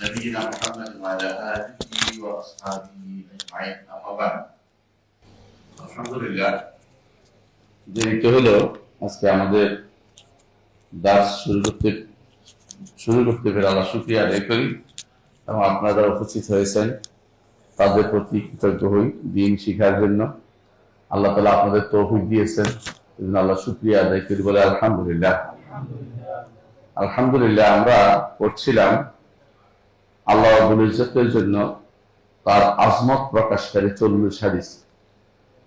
نبينا محمد وعلى آله وأصحابه أجمعين أما بعد الحمد لله দেরিতে হলো আজকে আমাদের দাস শুরু করতে পেরে আল্লাহ শুকরিয়া আদায় করি এবং আপনারা উপস্থিত হয়েছেন তাদের প্রতি কৃতজ্ঞ হই দিন শিখার জন্য আল্লাহ তাআলা আপনাদের তৌফিক দিয়েছেন এজন্য আল্লাহ শুকরিয়া আদায় করি বলে আলহামদুলিল্লাহ। আলহামদুলিল্লাহ আমরা পড়ছিলাম আল্লাহ রাব্বুল ইজ্জতের জন্য তার আজমত প্রকাশকারী 40 হাদিস,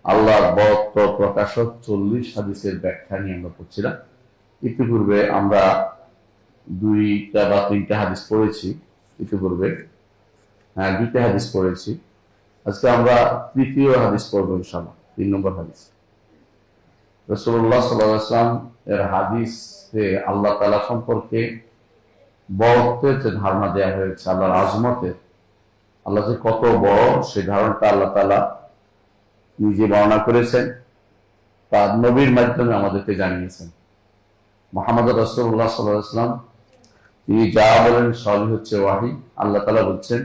আল্লাহর বরত্ব প্রকাশক 40 হাদিসের ব্যাখ্যা নিয়ে আমরা পড়ছিলাম। ইতিপূর্বে আমরা 2টা বা 3টা হাদিস পড়েছি, ইতিপূর্বে 2টা হাদিস পড়েছি। আজকে আমরা 3য় হাদিস পড়বো ইনশাআল্লাহ, 3 নম্বর হাদিস। রাসূলুল্লাহ সাল্লাল্লাহু আলাইহি ওয়াসাল্লাম এর হাদিসে আল্লাহ তাআলা সম্পর্কে বরত্বের যে ধারণা দেওয়া হয়েছে, আল্লাহর আজমতের, আল্লাহ যে কত বড় সেই ধারণাটা আল্লাহ তাআলা নিজে বর্ণনা করেছেন, তার নবীর মাধ্যমে আমাদেরকে জানিয়েছেন। মুহাম্মদ রাসূলুল্লাহ সাল্লাল্লাহু আলাইহি ওয়াসাল্লাম তিনি যা বলেন সবই হচ্ছে ওয়াহী। আল্লাহ তাআলা বলছেন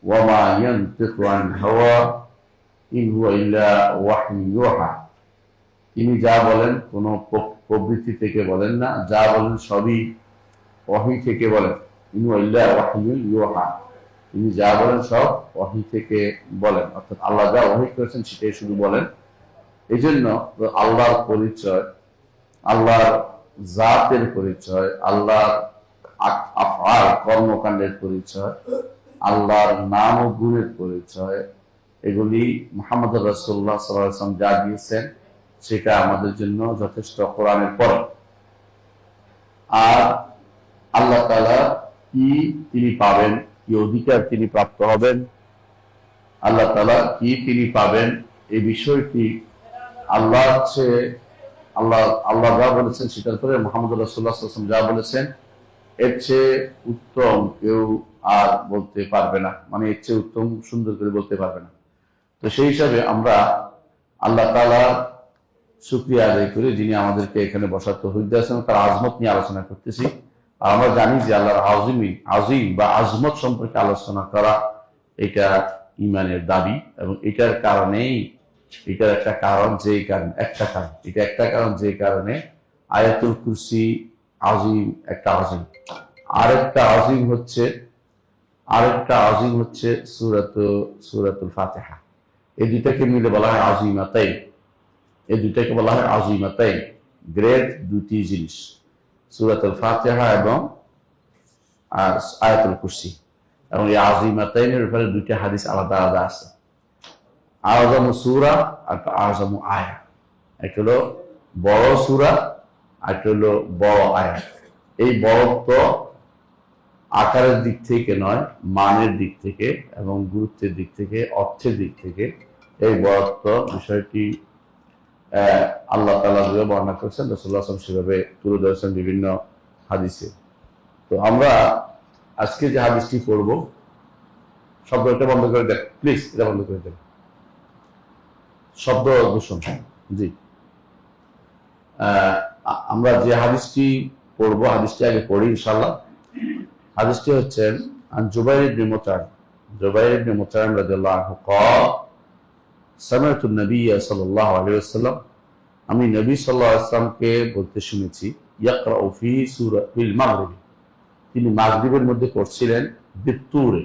ওয়া মা ইয়ানতিকু আন হাওয়া ইন হুয়া ইল্লা ওয়াহয়ুন ইউহা, তিনি যা বলেন কোনো প্রবৃত্তি থেকে বলেন না, যা বলেন সবই ওয়াহী থেকে বলেন। ইন হুয়া ইল্লা ওয়াহয়ুন ইউহা, তিনি যা বলেন সব ওয়াহী থেকে বলেন, অর্থাৎ আল্লাহ যা ওয়াহী করেছেন সেটাই শুধু বলেন। এই জন্য আল্লাহর পরিচয়, আল্লাহর জাতের পরিচয়, আল্লাহর আফআল কর্মকাণ্ডের পরিচয়, আল্লাহর নাম ও গুণের পরিচয়, এগুলি মুহাম্মদ রাসূলুল্লাহ সাল্লাল্লাহু আলাইহি ওয়াসাল্লাম যা দিয়েছেন সেটা আমাদের জন্য যথেষ্ট। কোরআনের পর আর আল্লাহ তাআলা কি তিনি পাবেন, কি অধিকার তিনি প্রাপ্ত হবেন, আল্লাহ তাআলা কি তিনি পাবেন, এই বিষয়টি আল্লাহ যা বলেছেন সেটার পরে মুহাম্মদ রাসূলুল্লাহ সাল্লাল্লাহু আলাইহি ওয়াসাল্লাম যা বলেছেন এর চেয়ে উত্তম কেউ আর বলতে পারবে না, মানে এর চেয়ে উত্তম সুন্দর করে বলতে পারবে না। তো সেই হিসাবে আমরা আল্লাহ তাআলার শুকরিয়া আদায় করি যিনি আমাদেরকে এখানে বসার তৌফিক দিয়েছেন। তার আজমত নিয়ে আলোচনা করতেছি। আর আমরা জানি যে আল্লাহর আজিম বা আজমত সম্পর্কে আলোচনা করা এটা ঈমানের দাবি, এবং এটার কারণেই, এটার একটা কারণ যে কারণে আয়াতুল কুরসি আজিম, একটা আজিম। আরেকটা আজিম হচ্ছে সূরাতুল ফাতিহা। এই দুইটাকে মিলে বলা হয় আজিমাতাইন। গ্রেট দুটি জিনিস, সূরাতুল ফাতিহা এবং আয়াতুল কুরসি। এবং এই আজিমাতাইনের ব্যাপারে 2টা হাদিস আলাদা আলাদা আছে। আযমু সূরা আর আযমু আয়া, একটা হলো বড় সূরা আর একটা হলো বড় আয়াত। এই বড়ত্ব আকারের দিক থেকে নয়, মানের দিক থেকে এবং গুরুত্বের দিক থেকে, অর্থের দিক থেকে এই বড়ত্ব বিষয়টি আল্লাহ তাআলা বর্ণনা করেছেন, রাসূলুল্লাহ সাল্লাল্লাহু আলাইহি ওয়াসাল্লাম সেভাবে তুলে ধরেছেন বিভিন্ন হাদিসে। তো আমরা আজকে যে হাদিসটি পড়ব, শব্দটা বন্ধ করে দেন প্লিজ, এটা বন্ধ করে দেন, শব্দ দূষণ। জি, আমরা যে হাদিসটি পড়বো, হাদিসটি আগে পড়ি ইনশাআল্লাহ। হাদিসটি হচ্ছে আন জুবাইর ইবনে মুতাইম রাদিয়াল্লাহু আনহু قال سمعت النبي صلى الله عليه وسلم, আমি নবী সাল্লাল্লাহু আলাইহি ওয়াসাল্লামকে বলতে শুনেছি, ইয়াকরাউ ফি সূরাতিল মাগরিব, তিনি মাগরিবের মধ্যে পড়ছিলেন বিত্তুরে,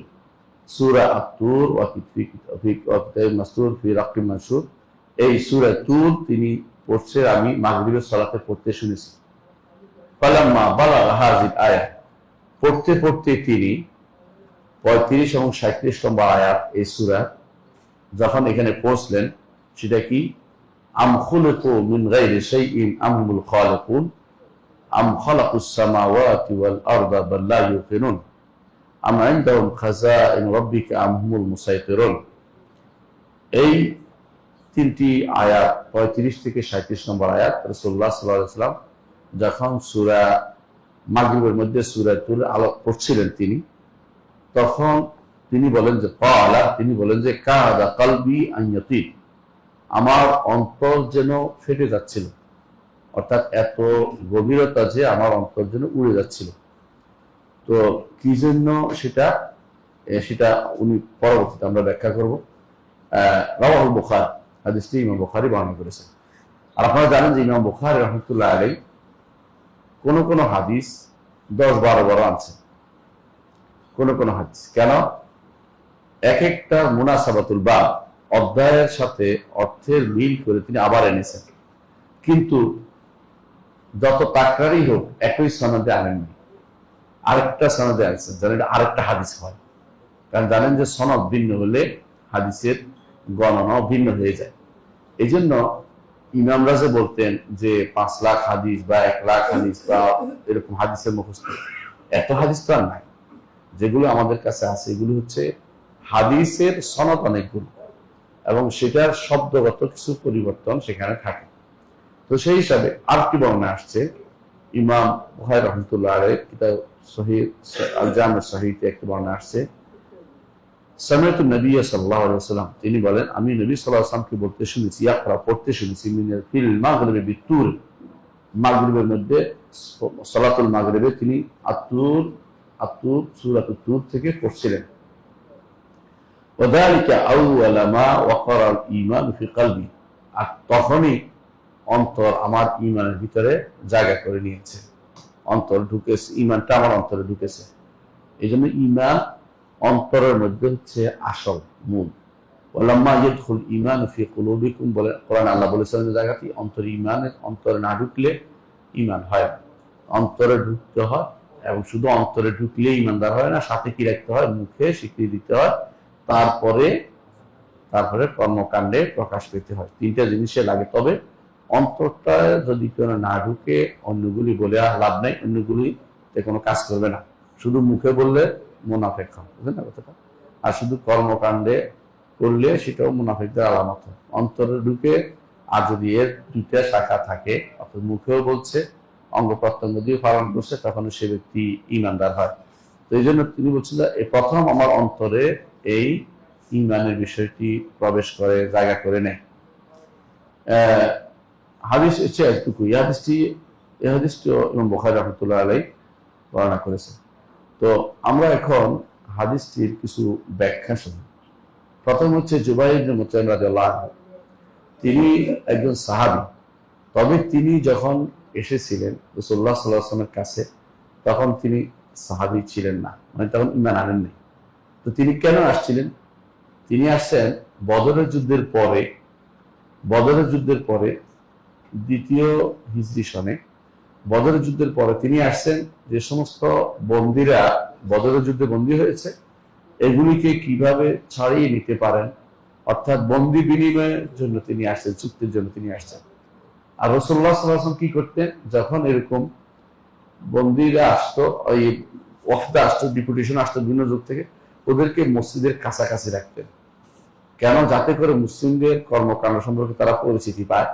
সূরা আত-তুর ওয়া কিতাবিন মাসতুর ফি রাক্কিম মানশুর, এই সূরা তুর তিনি পড়ছে, আমি মাগরিবের সালাতে পড়তে শুনেছি। ফালাম্মা বালাগা হাযিল আয়া, পড়তে পড়তে তিনি 35 এবং 37 নম্বর আয়াত এই সূরা যখন এখানে পৌঁছলেন, সেটা কি, আম খুলিকু মিন গায়রি শাইইন আম হুমুল খালিকুন আম খালাকুস সামাওয়াতি ওয়াল আরদা বাল লা ইউকিনুন আম ইনদাহুম খাযাইন রাব্বিকা আম হুমুল মুসাইতিরুন। এই 3টি আয়াত 35 থেকে 37 নম্বর আয়াত রাসূলুল্লাহ সাল্লাল্লাহু আলাইহি ওয়াসাল্লাম যখন সূরা মাগরিবের মধ্যে সূরাতুল আলাক পড়ছিলেন তখন তিনি বলেন যে কাদা কলবি আন ইয়াতির, আমার অন্তর যেন ফেটে যাচ্ছিল, অর্থাৎ এত গভীরতা যে আমার অন্তর যেন উড়ে যাচ্ছিল। তো কি জন্য সেটা সেটা উনি পরবর্তীতে আমরা ব্যাখ্যা করব। রাওয়াহুল বুখারী, হাদিসটি ইমাম বুখারী বর্ণনা করেছেন। আর আপনারা জানেন যে ইমাম বুখারী রাহমাতুল্লাহ আলাইহি কোন কোন হাদিস 10-12 আনছেন, কোন কোন হাদিস। কেন? এক একটা মুনাসাবাতুল বাব, অধ্যায়ের সাথে অর্থের মিল করে তিনি আবার এনেছেন, কিন্তু যত তাকরারই হোক একই সনদে আনেননি, আরেকটা সনদে আনছেন, যেন এটা আরেকটা হাদিস হয়। কারণ জানেন যে সনদ ভিন্ন হলে হাদিসের গণনাও ভিন্ন হয়ে যায়। এই জন্য ইমামরা যে বলতেন যে 5 লাখ হাদিস বা 1 লাখ হাদিস বা এরকম হাদিসের মুখস্থ, এত হাদিস তো আর নাই। যেগুলো আমাদের কাছে আছে এগুলো হচ্ছে হাদিসের সনদ অনেকগুলো, এবং সেটার শব্দগত কিছু পরিবর্তন সেখানে থাকে। তো সেই হিসাবে আরেকটি বর্ণনা আসছে, ইমাম বুখারী রাহমাতুল্লাহ আলাইহি কিতাব সহিহ আল জামি সহিহতে একটি বর্ণনা আসছে, সামিআতু নবী সাল্লাল্লাহু আলাইহি ওয়াসাল্লাম, তিনি বলেন আমি নবী সাল্লাল্লাহু আলাইহি ওয়াসাল্লামকে বলতে শুনেছি, ইয়াকরা পড়তে শুনেছি, মিনাল ফিল মাগরিবি বিতুর, মাগরিবের মধ্যে সালাতুল মাগরিবে তিনি আতুর সূরাতুত তুর থেকে পড়ছিলেন। ওয়াদালিকা আউওয়ালা মা ওয়াকারা আল ঈমান ফি কলবি, আর তখনই অন্তর আমার ঈমানের ভিতরে জায়গা করে নিয়েছে, অন্তর ঢুকেছে, ঈমানটা আমার অন্তরে ঢুকেছে। এই জন্য ঈমান অন্তরের মধ্যে হচ্ছে আসল মূল। ওয়ালাম্মা ইয়াদখুল ঈমান ফি কুলুবিকুম, বলে কোরআন আল্লাহ বলেছেন যে জায়গাটি অন্তরে, ঈমানের অন্তরে না ঢুকলে ঈমান হয় না, অন্তরে ঢুকতে হয়, এবং শুধু অন্তরে ঢুকলে ঈমানদার হয় না, সাথে কি রাখতে হয়, মুখে স্বীকৃতি দিতে হয়, তারপরে কর্মকাণ্ডে প্রকাশ পেতে হয়। 3টা জিনিসে লাগে। তবে অন্তরটা যদি কেউ না ঢুকে, অন্যগুলি বলে লাভ নাই, অন্যগুলিতে কোনো কাজ করবে না, শুধু মুখে বললে মুনাফেক হয়, বুঝলেন না কথাটা? আর শুধু কর্মকাণ্ডে করলে সেটাও মুনাফেকদের আলামত হয়। অন্তরে ঢুকে, আর যদি এর 2টা শাখা থাকে, অর্থাৎ মুখেও বলছে, অঙ্গ প্রত্যঙ্গ দিয়ে পালন করছে, তখন সে ব্যক্তি ঈমানদার হয়। তো এই জন্য তিনি বলছেন যে প্রথম আমার অন্তরে এই ঈমানের বিষয়টি প্রবেশ করে, জায়গা করে নেয়। হাদিস হচ্ছে এতটুকু। এই হাদিসটিও ইমাম বুখারী রাহমাতুল্লাহ আলাইহি বর্ণনা করেছেন। তো আমরা এখন হাদিসটির কিছু ব্যাখ্যা শুনি। প্রথম হচ্ছে জুবাইর ইবনে মুতঈম রাদিয়াল্লাহু আনহু, তিনি একজন সাহাবী, তবে তিনি যখন এসেছিলেন রাসূলুল্লাহ সাল্লাল্লাহু আলাইহি ওয়াসাল্লামের কাছে, তখন তিনি সাহাবী ছিলেন না, মানে তখন ঈমান আনেননি। তো তিনি কেন আসছিলেন? তিনি আসছেন বদরের যুদ্ধের পরে 2য় হিজরি সনে, বদরের যুদ্ধের পরে তিনি আসছেন যে সমস্ত বন্দীরা বদরের যুদ্ধে বন্দী হয়েছে, এগুলিকে কিভাবে ছাড়িয়ে নিতে পারেন, অর্থাৎ বন্দী বিনিময়ের জন্য তিনি আসছেন, চুক্তির জন্য তিনি আসছেন। আর রাসূলুল্লাহ সাল্লাল্লাহু আলাইহি ওয়াসাল্লাম কি করতেন, যখন এরকম বন্দীরা আসতো, ওই ওয়াফদ আসতো, ডেপুটেশন আসতো বিভিন্ন যুগ থেকে, ওদেরকে মসজিদের কাছাকাছি রাখতেন। কেন? যাতে করে মুসলিমদের কর্মকাণ্ড সম্পর্কে তারা পরিচিতি পায়,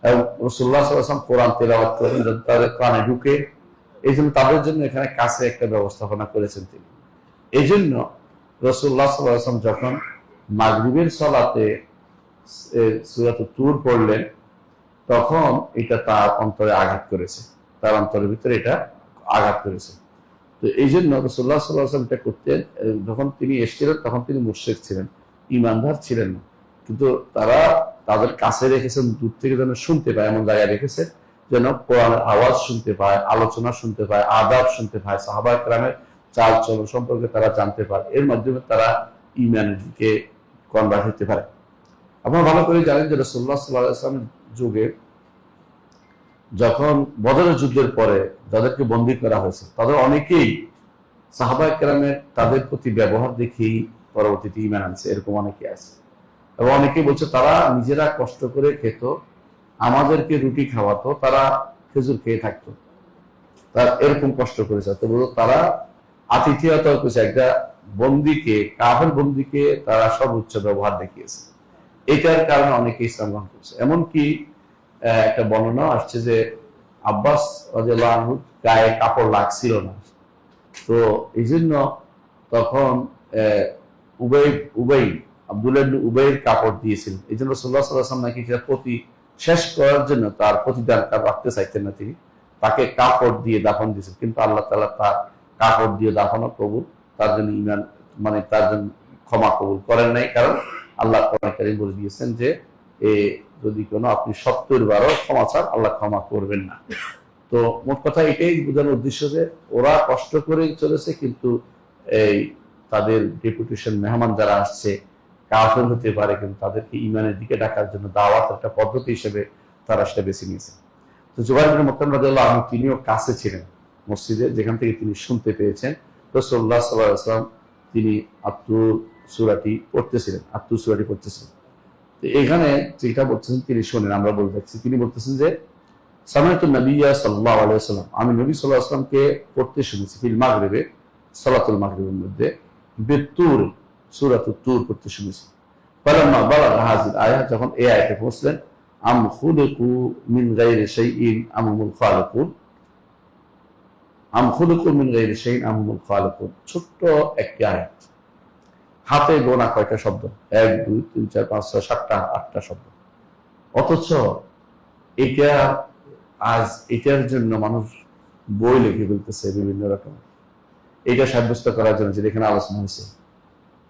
এবং রাসূলুল্লাহ সাল্লাল্লাহু আলাইহি ওয়াসাল্লাম কোরআন তেলাওয়াত করেন, যাতে তাদের কানে ঢুকে। এই জন্য তাদের জন্য এখানে কাছে একটা ব্যবস্থাপনা করেছেন তিনি। এই জন্য রাসূলুল্লাহ সাল্লাল্লাহু আলাইহি ওয়াসাল্লাম যখন মাগরিবের সালাতে সূরাতুত তুর পড়লেন, তখন এটা তার অন্তরে আঘাত করেছে, তার অন্তরের ভিতরে এটা আঘাত করেছে। তো এই জন্য রাসূলুল্লাহ সাল্লাল্লাহু আলাইহি ওয়াসাল্লাম এটা করতেন। যখন তিনি এসেছিলেন তখন তিনি মুশরিক ছিলেন, ঈমানদার ছিলেন না, কিন্তু তারা তাদের কাছে রেখেছেন, দূর থেকে যেন শুনতে পায় এমন জায়গায় রেখেছে, যেন কোরআনের আওয়াজ শুনতে পায়, আলোচনা শুনতে পায়, আদাব শুনতে পায়, সাহাবায়ে কেরামের চাল চলন সম্পর্কে তারা জানতে পারে, এর মাধ্যমে তারা ঈমানের দিকে কনভার্ট হতে পারে। আপনারা ভালো করে জানেন যে রাসূলুল্লাহ সাল্লাল্লাহু আলাইহি ওয়াসাল্লামের যুগে যখন বদরের যুদ্ধের পরে যাদেরকে বন্দী করা হয়েছে, তাদের অনেকেই সাহাবায়ে কেরামের তাদের প্রতি ব্যবহার দেখেই পরবর্তীতে ঈমান আনছে, এরকম অনেকে আছে। এবং অনেকে বলছে তারা নিজেরা কষ্ট করে খেত, আমাদেরকে রুটি খাওয়াতো, তারা খেজুর খেয়ে থাকতো, তার এরকম কষ্ট করেছে। তো বলতো তারা আতিথেয়তা করেছে, একটা বন্দীকে, কাফের বন্দীকে তারা সর্বোচ্চ ব্যবহার দেখিয়েছে। এটার কারণে অনেকে ইসলাম গ্রহণ করছে। এমনকি একটা বর্ণনা আসছে যে আব্বাস রাদিয়াল্লাহু আনহু গায়ে কাপড় লাগছিল না, তো এই জন্য তখন আব্দুল্লাহ ইবনে উবাইর কাপড় দিয়েছিলেন। এই জন্য রাসূলুল্লাহ সাল্লাল্লাহু আলাইহি ওয়াসাল্লাম নাকি সেটা প্রতি শেষ করার জন্য তার প্রতিদান রাখতে চাইতেন না, তিনি তাকে কাপড় দিয়ে দাফন দিয়েছেন, কিন্তু আল্লাহ তাআলা তার কাপড় দিয়ে দাফনও কবুল, তার জন্য ইমান মানে তার জন্য ক্ষমা কবুল করেন নাই, কারণ আল্লাহ কোরআন কারীম বলে দিয়েছেন যে যদি কোনো আপনি 70 বারও ক্ষমা চান আল্লাহ ক্ষমা করবেন না। তো মোট কথা এটাই বোঝানোর উদ্দেশ্য যে ওরা কষ্ট করে চলেছে, কিন্তু এই তাদের ডেপুটেশন মেহমান যারা আসছে কাফের হতে পারে, কিন্তু তাদেরকে ইমানের দিকে ডাকার জন্য দাওয়াত একটা পদ্ধতি হিসেবে তারা সেটা বেছে নিয়েছে। তো জুবাইর বিন মুত্তাইম রাদিয়াল্লাহু আনহু তিনিও কাছে ছিলেন মসজিদে, যেখান থেকে তিনি শুনতে পেয়েছেন রাসূলুল্লাহ সাল্লাল্লাহু আলাইহি ওয়াসাল্লাম তিনি আত্তুর সূরাটি পড়তেছিলেন। তো এখানে যেটা বলতেছেন তিনি শোনেন, আমরা বলে যাচ্ছি। তিনি বলতেছেন যে সামিআতু নাবিয়্যা সাল্লাল্লাহু আলাইহি ওয়াসাল্লাম, আমি নবী সাল্লাল্লাহু আলাইহি ওয়াসাল্লামকে পড়তে শুনেছি ফিল মাগরিবে, সালাতুল মাগরিবের মধ্যে, বিত্তুর সূরাতুত তুর পড়তে শুনেছি। ফালাম্মা বালাগা হাযিল আয়াত, যখন এই আয়াতে পৌঁছলেন, আম খুলিকু মিন গায়রি শাইইন আম হুমুল খালিকুন, আম খুলিকু মিন গায়রি শাইইন আম হুমুল খালিকুন, ছোট্ট একটি আয়াত, হাতে গোনা কয়টা শব্দ, 1 2 3 4 5 6 7টা 8টা শব্দ, অথচ এটা আজ এটার জন্য মানুষ বই লিখে ফেলতেছে বিভিন্ন রকম, এটা সাব্যস্ত করার জন্য, যেটা এখানে আলোচনা হয়েছে।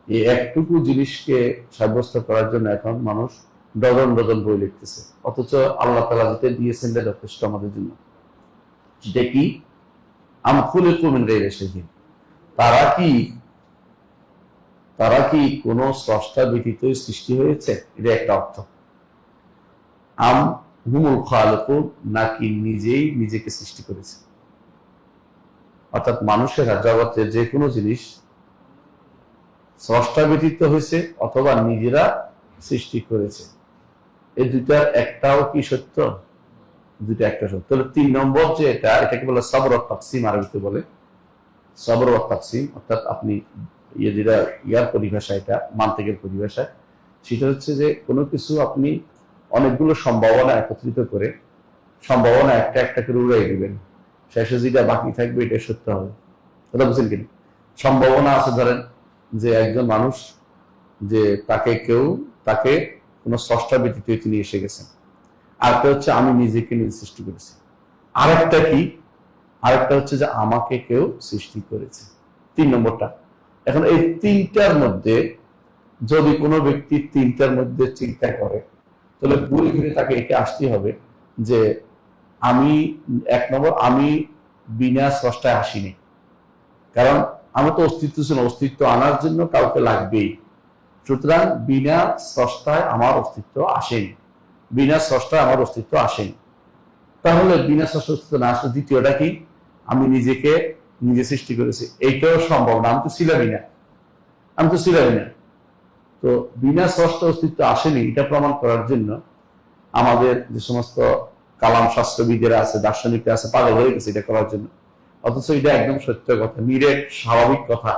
এই একটুকু জিনিসকে সাব্যস্ত করার জন্য এখন মানুষ ডজন ডজন বই লিখতেছে, অথচ আল্লাহ তাআলা যেটা দিয়েছেন এটা যথেষ্ট আমাদের জন্য। সেটা কি? আম খুলিকু মিন গায়রি শাইইন, তারা কি কোন স্রষ্টা ব্যতীত সৃষ্টি হয়েছে? এটা একটা অর্থ। আম হুমুল খালিকুন, নাকি নিজেই নিজেকে সৃষ্টি করেছে। অর্থাৎ মানুষেরা জগতের যে কোনো জিনিস স্রষ্টা ব্যতীত হয়েছে অথবা নিজেরা সৃষ্টি করেছে। এই দুইটার একটাও কি সত্য? দুইটা একটা সত্য। তাহলে 3 নম্বর যে এটাকে বলে সবর ওয়াত তাকসিম, আরবিতে বলে সবর ওয়াত তাকসিম। অর্থাৎ আপনি যেটা ইয়ার পরিভাষা, এটা মান্তিকের পরিভাষা, সেটা হচ্ছে যে কোনো কিছু আপনি অনেকগুলো সম্ভাবনা একত্রিত করে সম্ভাবনা একটা একটা করে উড়াই দিবেন, শেষে যেটা বাকি থাকবে এটা সত্য হবে। কথা বুঝছেন কিনা? সম্ভাবনা আছে, ধরেন যে একজন মানুষ, যে তাকে কোনো স্রষ্টা ব্যতীত তিনি এসে গেছেন। আরেকটা হচ্ছে আমি নিজেকে নিজে সৃষ্টি করেছি। আরেকটা হচ্ছে যে আমাকে কেউ সৃষ্টি করেছে। 3 নম্বরটা। এখন এই 3টার মধ্যে যদি কোনো ব্যক্তি 3টার মধ্যে চিন্তা করে, তাহলে ঘুরে ফিরে তাকে এটা আসতে হবে যে আমি 1 নম্বর, আমি বিনা স্রষ্টায় আসিনি, কারণ আমি তো অস্তিত্ব ছিল, অস্তিত্ব আনার জন্য কাউকে লাগবেই। সুতরাং বিনা স্রষ্টায় আমার অস্তিত্ব আসেনি, তাহলে বিনা স্রষ্টার অস্তিত্ব না আসলে দ্বিতীয়টা কি? আমি নিজেকে নিজে সৃষ্টি করেছি, এইটাও সম্ভব না, আমি তো ছিলামই না। তো বিনা স্রষ্টা অস্তিত্ব আসেনি, এটা প্রমাণ করার জন্য আমাদের যে সমস্ত কালাম শাস্ত্রবিদেরা আছে, দার্শনিকরা আছে, পাগল হয়ে গেছে এটা করার জন্য। অথচ এটা একদম সত্য কথা, নিরেট স্বাভাবিক কথা।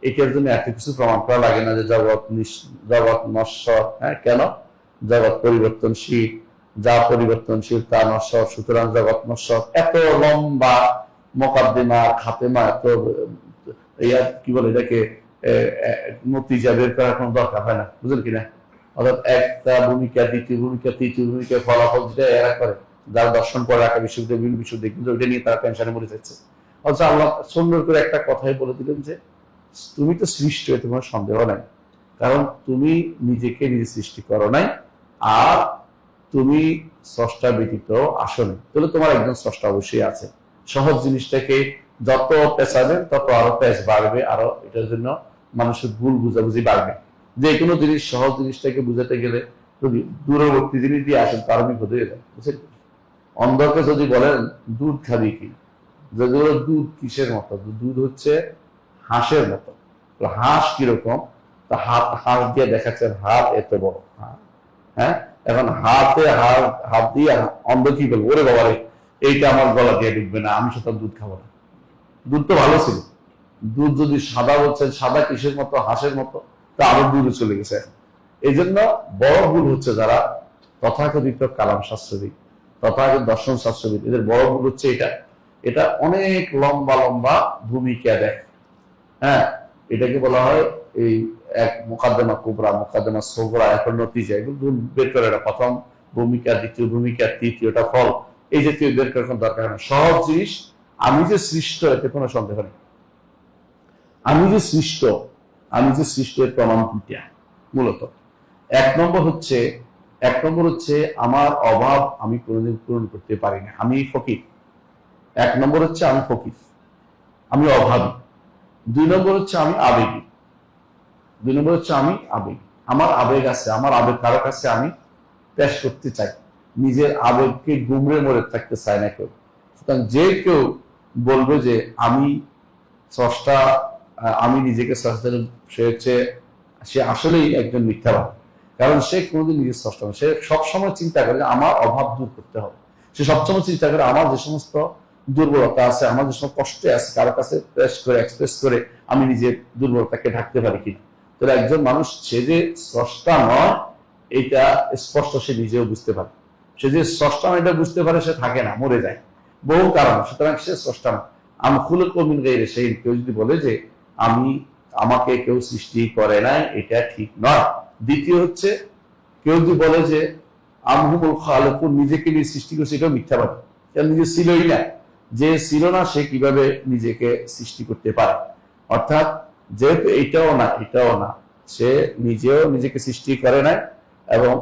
এটার জন্য এত কিছু প্রমাণ করা লাগে না যে জগৎ নশ্বর। হ্যাঁ, কেন? জগৎ পরিবর্তনশীল, যা পরিবর্তনশীল তা নশ্বর, সুতরাং জগৎ নশ্বর। এত লম্বা মোকাদ্দিমা খাতেমা, এত কি বলে এটাকে, নতিজা বের করার কোনো দরকার হয় না, বুঝলেন কিনা? অর্থাৎ একটা ভূমিকা, দ্বিতীয় ভূমিকা, তৃতীয় ভূমিকা, ফলাফল যেটা এরা করে, যারা দর্শন পড়ে ঢাকা বিশ্ববিদ্যালয়, বিভিন্ন বিশ্ববিদ্যালয়, কিন্তু ওইটা নিয়ে তারা টেনশনে মরে যাচ্ছে। অথচ আল্লাহ সুন্দর করে একটা কথাই বলে দিলেন যে তুমি তো সৃষ্টি, এতে কোনো সন্দেহ নাই, কারণ তুমি নিজেকে নিজে সৃষ্টি করো নাই, আর তুমি স্রষ্টা ব্যতীত আসনি। তাহলে তোমার একজন স্রষ্টা অবশ্যই আছে। সহজ জিনিসটাকে যত পেঁচাবেন তত আরো পেঁচ বাড়বে, আরো এটার জন্য মানুষের ভুল বুঝাবুঝি বাড়বে। যে কোনো জিনিস, সহজ জিনিসটাকে বুঝাতে গেলে যদি দূরবর্তী জিনিস দিয়ে আসেন তার আমি হয়ে যায়, বুঝলেন? অন্ধকে যদি বলেন দুধ খাবি কি, যদি দুধ কিসের মতো? দুধ হচ্ছে হাঁসের মতো। তো হাঁস কিরকম? তা হাঁস দিয়ে দেখাচ্ছেন হাত এত বড়। হ্যাঁ, এখন হাত দিয়ে অন্ধ কি বলবো, ওরে বাবা রে, এইটা আমার গলা দিয়ে ঢুকবে না, আমি সেটা দুধ খাবো না। দুধ তো ভালো ছিল, দুধ যদি সাদা বলছেন, সাদা কিসের মতো? হাঁসের মতো, তা আরো দূরে চলে গেছে। এই জন্য বড় ভুল হচ্ছে যারা তথাকথিত কালাম শাস্ত্রবিদ, তথাকথিত দর্শন শাস্ত্রবিদ, এদের বড় ভুল হচ্ছে এটা অনেক লম্বা লম্বা ভূমিকা দেয়। হ্যাঁ, এটাকে বলা হয় এই এক মোকাদ্দমা কুবরা, মোকাদ্দমা সোগরা, এখন নতিজা, এগুলো বের করে, প্রথম ভূমিকা, দ্বিতীয় ভূমিকা, তৃতীয়টা ফল, এই জাতীয় বের করার দরকার নেই। সহজ জিনিস, আমি যে সৃষ্ট, এতে কোনো সন্দেহ নেই। আমি যে সৃষ্ট, আমি যে সৃষ্টের প্রমাণ দুইটা মূলত। এক নম্বর হচ্ছে আমার অভাব আমি কোনোদিন পূরণ করতে পারি না, আমি ফকির। এক নম্বর হচ্ছে আমি ফকির, আমি অভাবী। দুই নম্বর হচ্ছে আমি আবেগী। আমার আবেগ আছে, আমার আবেগ কারো কাছে আমি পেশ করতে চাই, নিজের আবেগকে গুমরে মরে থাকতে চায় না কেউ। সুতরাং যে কেউ বলবে যে আমি স্রষ্টা, আমি নিজেকে স্রষ্টা, সে আসলেই একজন মিথ্যাবাদী। কারণ সে কোনোদিন নিজের স্রষ্টা নয়। সে সবসময় চিন্তা করে যে আমার অভাব দূর করতে হবে। সে সবসময় চিন্তা করে আমার যে সমস্ত দুর্বলতা আছে, আমার যে সমস্ত কষ্টে আছে, কারো কাছে এক্সপ্রেস করে আমি নিজের দুর্বলতাকে ঢাকতে পারি কিনা। তো একজন মানুষ সে যে স্রষ্টা নয় এটা স্পষ্ট সে নিজেও বুঝতে পারে। সে যে স্রষ্টা নয় এটা বুঝতে পারে, সে থাকে না, মরে যায় বহু কারণ। সুতরাং সে স্রষ্টা না। আমি খুলে কমিন গাইরে সেই কেউ যদি বলে যে আমাকে কেউ সৃষ্টি করে নাই, এটা ঠিক নয়। দ্বিতীয় হচ্ছে কেউ যদি বলে যে আমহুমুল খালিকুন, নিজেকে নিয়ে সৃষ্টি করছে, এটাও মিথ্যাবাদী। নিজে ছিলই না, যে ছিল না সে কিভাবে নিজেকে সৃষ্টি করতে পারে। অর্থাৎ যেহেতু এটাও না, সে নিজেও নিজেকে সৃষ্টি করে নাই। এবং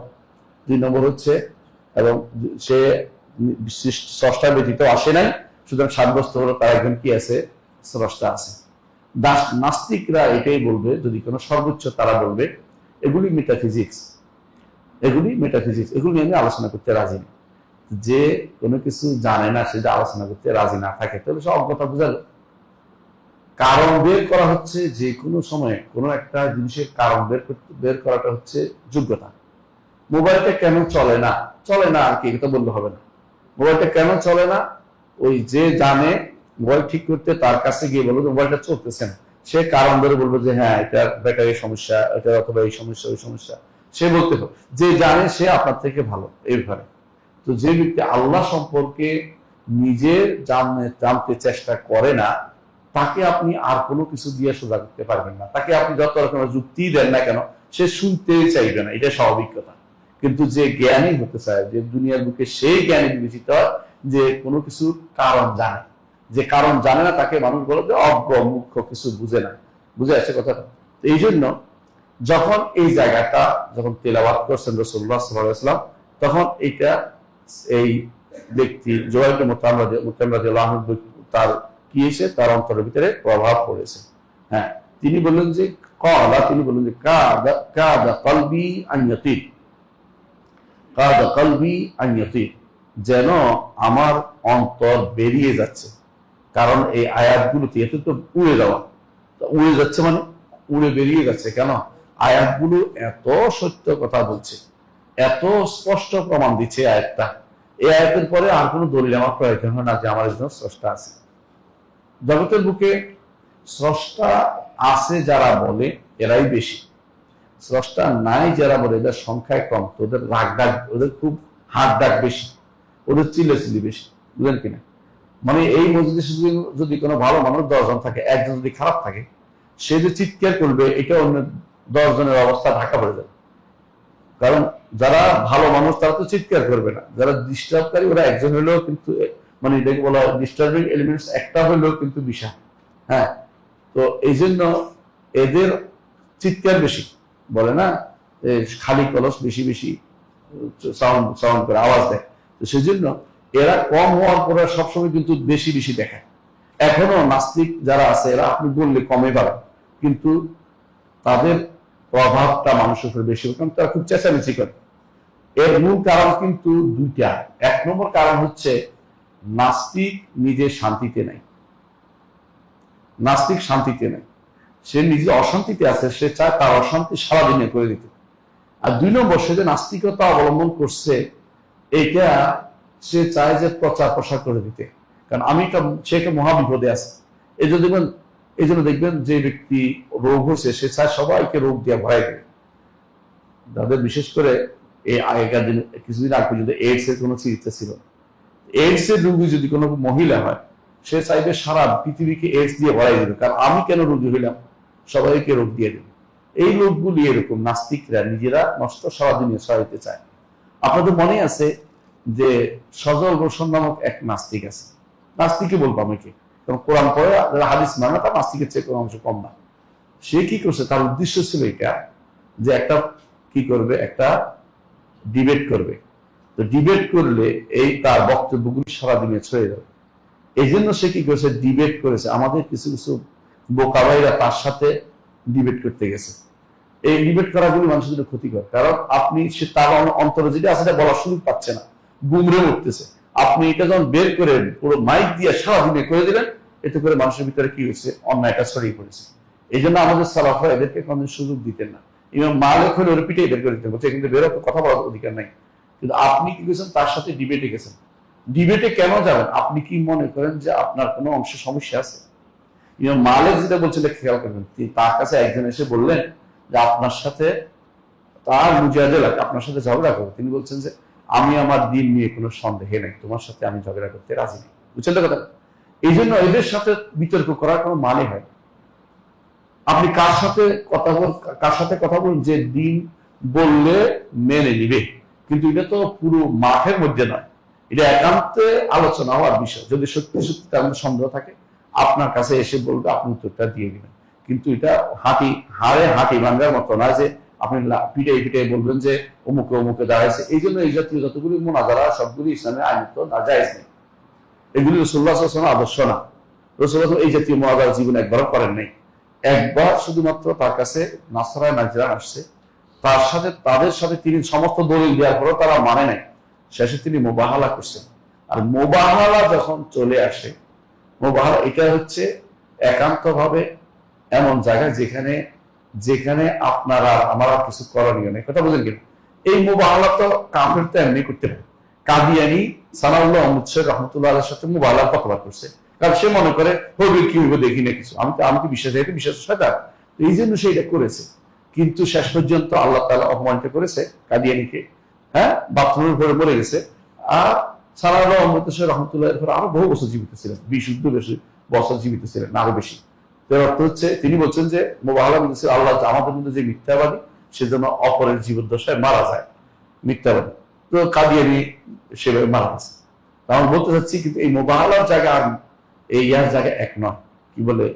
দুই নম্বর হচ্ছে এবং সে স্রষ্টা ব্যতীত আসে নাই। সুতরাং সাব্যস্ত হলো তার একজন কি আছে, স্রষ্টা আছে। নাস্তিকরা এটাই বলবে, যদি কোনো সর্বোচ্চ তারা বলবে এগুলি মেটাফিজিক্স, এগুলি আমি আলোচনা করতে রাজি না। যে কোনো কিছু জানে না সেটা আলোচনা করতে রাজি না থাকে তাহলে সে অজ্ঞতা বোঝালো। কারণ বের করা হচ্ছে, যে কোনো সময়ে কোনো একটা জিনিসের কারণ বের করাটা হচ্ছে যোগ্যতা। মোবাইলটা কেন চলে না আর কি এটা বললে হবে না। মোবাইলটা কেন চলে না, ওই যে জানে মোবাইল ঠিক করতে, তার কাছে গিয়ে বলবো মোবাইলটা চলতেছে না, সে কারণ ধরে বলবো যে হ্যাঁ এটা ব্যাটারির সমস্যা, এটা অথবা এই সমস্যা ওই সমস্যা, সে বলতে হবে। যে জানে সে আপনার থেকে ভালো এই ব্যাপারে। তো যে ব্যক্তি আল্লাহ সম্পর্কে নিজের জানতে চেষ্টা করে না, তাকে আপনি আর কোনো কিছু দিয়ে সোজা করতে পারবেন না। তাকে আপনি যত রকমের যুক্তি দেন না কেন, সে শুনতেই চাইবে না, এটা স্বাভাবিক কথা। কিন্তু যে জ্ঞানী হতে চায়, যে দুনিয়ার বুকে সেই জ্ঞানী বিবেচিত হয় যে কোনো কিছু কারণ জানে। যে কারণ জানে না তাকে মানুষ বলে যে অজ্ঞ, মূর্খ, কিছু বুঝে না। বুঝে আসছে কথাটা? এই জন্য যখন এই জায়গাটা যখন তেলাওয়াত করছেন রাসূলুল্লাহ সাল্লাল্লাহু আলাইহি ওয়াসাল্লাম, তখন এটা এই ব্যক্তি জুবাইর ইবনে মুতাইম রাদিয়াল্লাহু আনহু তার কি হয়েছে, তার অন্তরের ভিতরে প্রভাব পড়েছে। হ্যাঁ, তিনি বললেন যে কাদা কলবি আন ইয়াতির, যেন আমার অন্তর বেরিয়ে যাচ্ছে। কারণ এই আয়াতগুলোতে এত তো উড়ে যাওয়া, উড়ে যাচ্ছে মানে উড়ে বেরিয়ে যাচ্ছে। কেন? আয়াতগুলো এত সত্য কথা বলছে, এত স্পষ্ট প্রমাণ দিচ্ছে আয়াতটা। এই আয়াতের পরে আর কোনো দলিল আমার প্রয়োজন হয় না যে আমার একজন স্রষ্টা আছে। জগতের বুকে স্রষ্টা আছে যারা বলে এরাই বেশি, স্রষ্টা নাই যারা বলে এদের সংখ্যায় কম। তো ওদের রাগ ডাক, ওদের খুব হাত ডাক বেশি, ওদের চিল্লাচিল্লি বেশি। বুঝলেন কিনা? মানে এই মজলিসে যদি কোনো ভালো মানুষ 10 জন থাকে, একজন যদি খারাপ থাকে, সে যে চিৎকার করবে এটা অন্য 10 জনের অবস্থা ঢাকা পড়ে যাবে। কারণ যারা ভালো মানুষ তারা তো চিৎকার করবে না, যারা ডিস্টার্বকারী ওরা একজন হলেও কিন্তু, মানে এটাকে বলা ডিস্টার্বিং এলিমেন্টস একটা হলেও কিন্তু বিষয়। হ্যাঁ, তো এই জন্য এদের চিৎকার বেশি, বলে না খালি কলস বেশি বেশি সাউন্ড করে আওয়াজ দেয়। তো সেই জন্য এরা কম হওয়ার পরে সবসময় কিন্তু বেশি বেশি দেখায়। এখনো নাস্তিক যারা আছে এরা আপনি বললে কমে পাবেন, কিন্তু তাদের প্রভাবটা মানুষের উপর বেশি, কারণ তারা খুব চেঁচামেচি করে। এর মূল কারণ কিন্তু দুইটা। এক নম্বর কারণ হচ্ছে নাস্তিক নিজে শান্তিতে নাই, নাস্তিক শান্তিতে নাই, সে নিজে অশান্তিতে আছে, সে চায় তার অশান্তি সারাদিনে করে দিতে। আর দুই নম্বর, সে যে নাস্তিকতা অবলম্বন করছে এটা সে চায় যে প্রচার প্রসার করে দিতে। কারণ সে একটা মহাবিপদে আছে। এই জন্য দেখবেন যে ব্যক্তি রোগ হয়েছে সে চায় সবাইকে রোগ দিয়ে ভরাই দেবে। যাদের বিশেষ করে এই আগেকার দিন কিছুদিন আগে পর্যন্ত এইডস এর কোনো চিকিৎসা ছিল, এইডস এর রোগী যদি কোনো মহিলা হয়, সে চাইবে সারা পৃথিবীকে এইডস দিয়ে ভরাই দেবে। কারণ আমি কেন রোগী হইলাম, সবাইকে রোগ দিয়ে দেবে। এই লোকগুলি এরকম, নাস্তিকরা নিজেরা নষ্ট সারাদিনে সরাইতে চায়। আপনাদের মনে আছে যে সজল রোশন নামক এক নাস্তিক আছে, নাস্তিকই বলবো আমাকে, কারণ কোরআন পড়ে হাদিস মানে তার নাস্তিকের চেয়ে কোনো অংশ কম না। সে কি করছে, তার উদ্দেশ্য ছিল এটা যে একটা কি করবে, একটা ডিবেট করবে। তো ডিবেট করলে এই তার বক্তব্যগুলি সারাদিনে ছড়িয়ে যাবে। এই জন্য সে কি করেছে, ডিবেট করেছে। আমাদের কিছু কিছু বোকা ভাইরা তার সাথে ডিবেট করতে গেছে। এই ডিবেট করাগুলি মানুষের জন্য ক্ষতিকর, কারণ আপনি সে তার অন্তরে যেটা আছে সেটা বলার সুযোগ পাচ্ছে না, গুমরে উঠতেছে। আপনি এটা যখন বের করে পুরো মাইক দিয়ে সারাদিনে করে দিলেন, এতে করে মানুষের ভিতরে কি হয়েছে, অন্যায়টা ছড়িয়ে পড়েছে। এই জন্য আমাদের সালাফরা এদেরকে কোনো সুযোগ দিতেন না। ইমাম মালিক হলে ওর পিঠে বের করে দিতেন, বলছে কিন্তু বেরোতে কথা বলার অধিকার নাই। কিন্তু আপনি কি করেছেন, তার সাথে ডিবেটে গেছেন। ডিবেটে কেন যাবেন? আপনি কি মনে করেন যে আপনার কোনো অংশে সমস্যা আছে? ইমাম মালিক যেটা বলছিল খেয়াল করবেন, তার কাছে একজন এসে বললেন যে আপনার সাথে তার মুজাদেলা, আপনার সাথে ঝগড়া করবো। তিনি বলছেন যে আমি আমার দিন নিয়ে কোনো সন্দেহে নাই, তোমার সাথে আমি ঝগড়া করতে রাজি নেই। বুঝছেন তো কথা? এই জন্য এদের সাথে বিতর্ক করার কোনো মানে হয়। আপনি কার সাথে কথা বলুন যে দিন বললে মেনে নিবে, কিন্তু এটা তো পুরো মাঠের মধ্যে নয়, এটা একান্তে আলোচনা হওয়ার বিষয়। যদি সত্যি সত্যি তার মধ্যে সন্দেহ থাকে, আপনার কাছে এসে বলবে, আপনি উত্তরটা দিয়ে দিবেন। কিন্তু এটা হাঁটি ভাঙ্গার মতো না যে আপনি পিটাই বলবেন যে অমুকে অমুকে দাঁড়াইছে। এই জন্য এই জাতীয় যতগুলি মোনাজারা সবগুলি ইসলামের আইনত না, জায়েজ নেই। এগুলি রাসূলুল্লাহ সাল্লাল্লাহু আলাইহি ওয়াসাল্লাম আদর্শ না। রাসূলুল্লাহ এই জাতীয় মোনাজারা জীবনে একবারও করেন নাই। একবার শুধুমাত্র তার কাছে নাসরায় নাজরান আসছে, তাদের সাথে তিনি সমস্ত দলিল দেওয়ার পরেও তারা মানে নাই। শেষে তিনি মুবাহালা করছেন। আর মুবাহালা যখন চলে আসে, মুবাহালা এটা হচ্ছে একান্ত ভাবে এমন জায়গায় যেখানে আপনারা আমরা কিছু করণীয় নেই। কথা বলেন কিনা? এই মুবাহালা তো কাফের তো এমনি করতে পারে। কাদিয়ানি সানাউল্লাহ আহমদ শেখ রহমতুল্লাহ আলাইহির সাথে মুবাহালার কথাবার্তা করছে, কারণ সে মনে করে হবে কি হইব দেখি না কিছু, আমি কি বিশ্বাস সাদা। এই জন্য সে এটা করেছে। কিন্তু শেষ পর্যন্ত আল্লাহ তাআলা অপমানিত করেছে কাদিয়ানিকে। হ্যাঁ, বাথরুমের ঘরে মরে গেছে। আর সানাউল্লাহ আহমদ শেখ রহমতুল্লাহ আরো বহু বছর জীবিত ছিলেন, 20 বেশি বছর জীবিত ছিলেন, আরো বেশি। অর্থ হচ্ছে তিনি বলছেন যে মুবাহালা বলছে আল্লাহ আমাদের মধ্যে যে মিথ্যাবাদী, সেজন্য অপরের জীবদ্দশায় মারা যায় মিথ্যাবাদী। তো কাদিয়ানি সেভাবে মারা গেছে। আমি বলতে চাচ্ছি, কিন্তু এই মুবাহালার জায়গা আর এই ইয়ার জায়গা এক নয়। কি বলে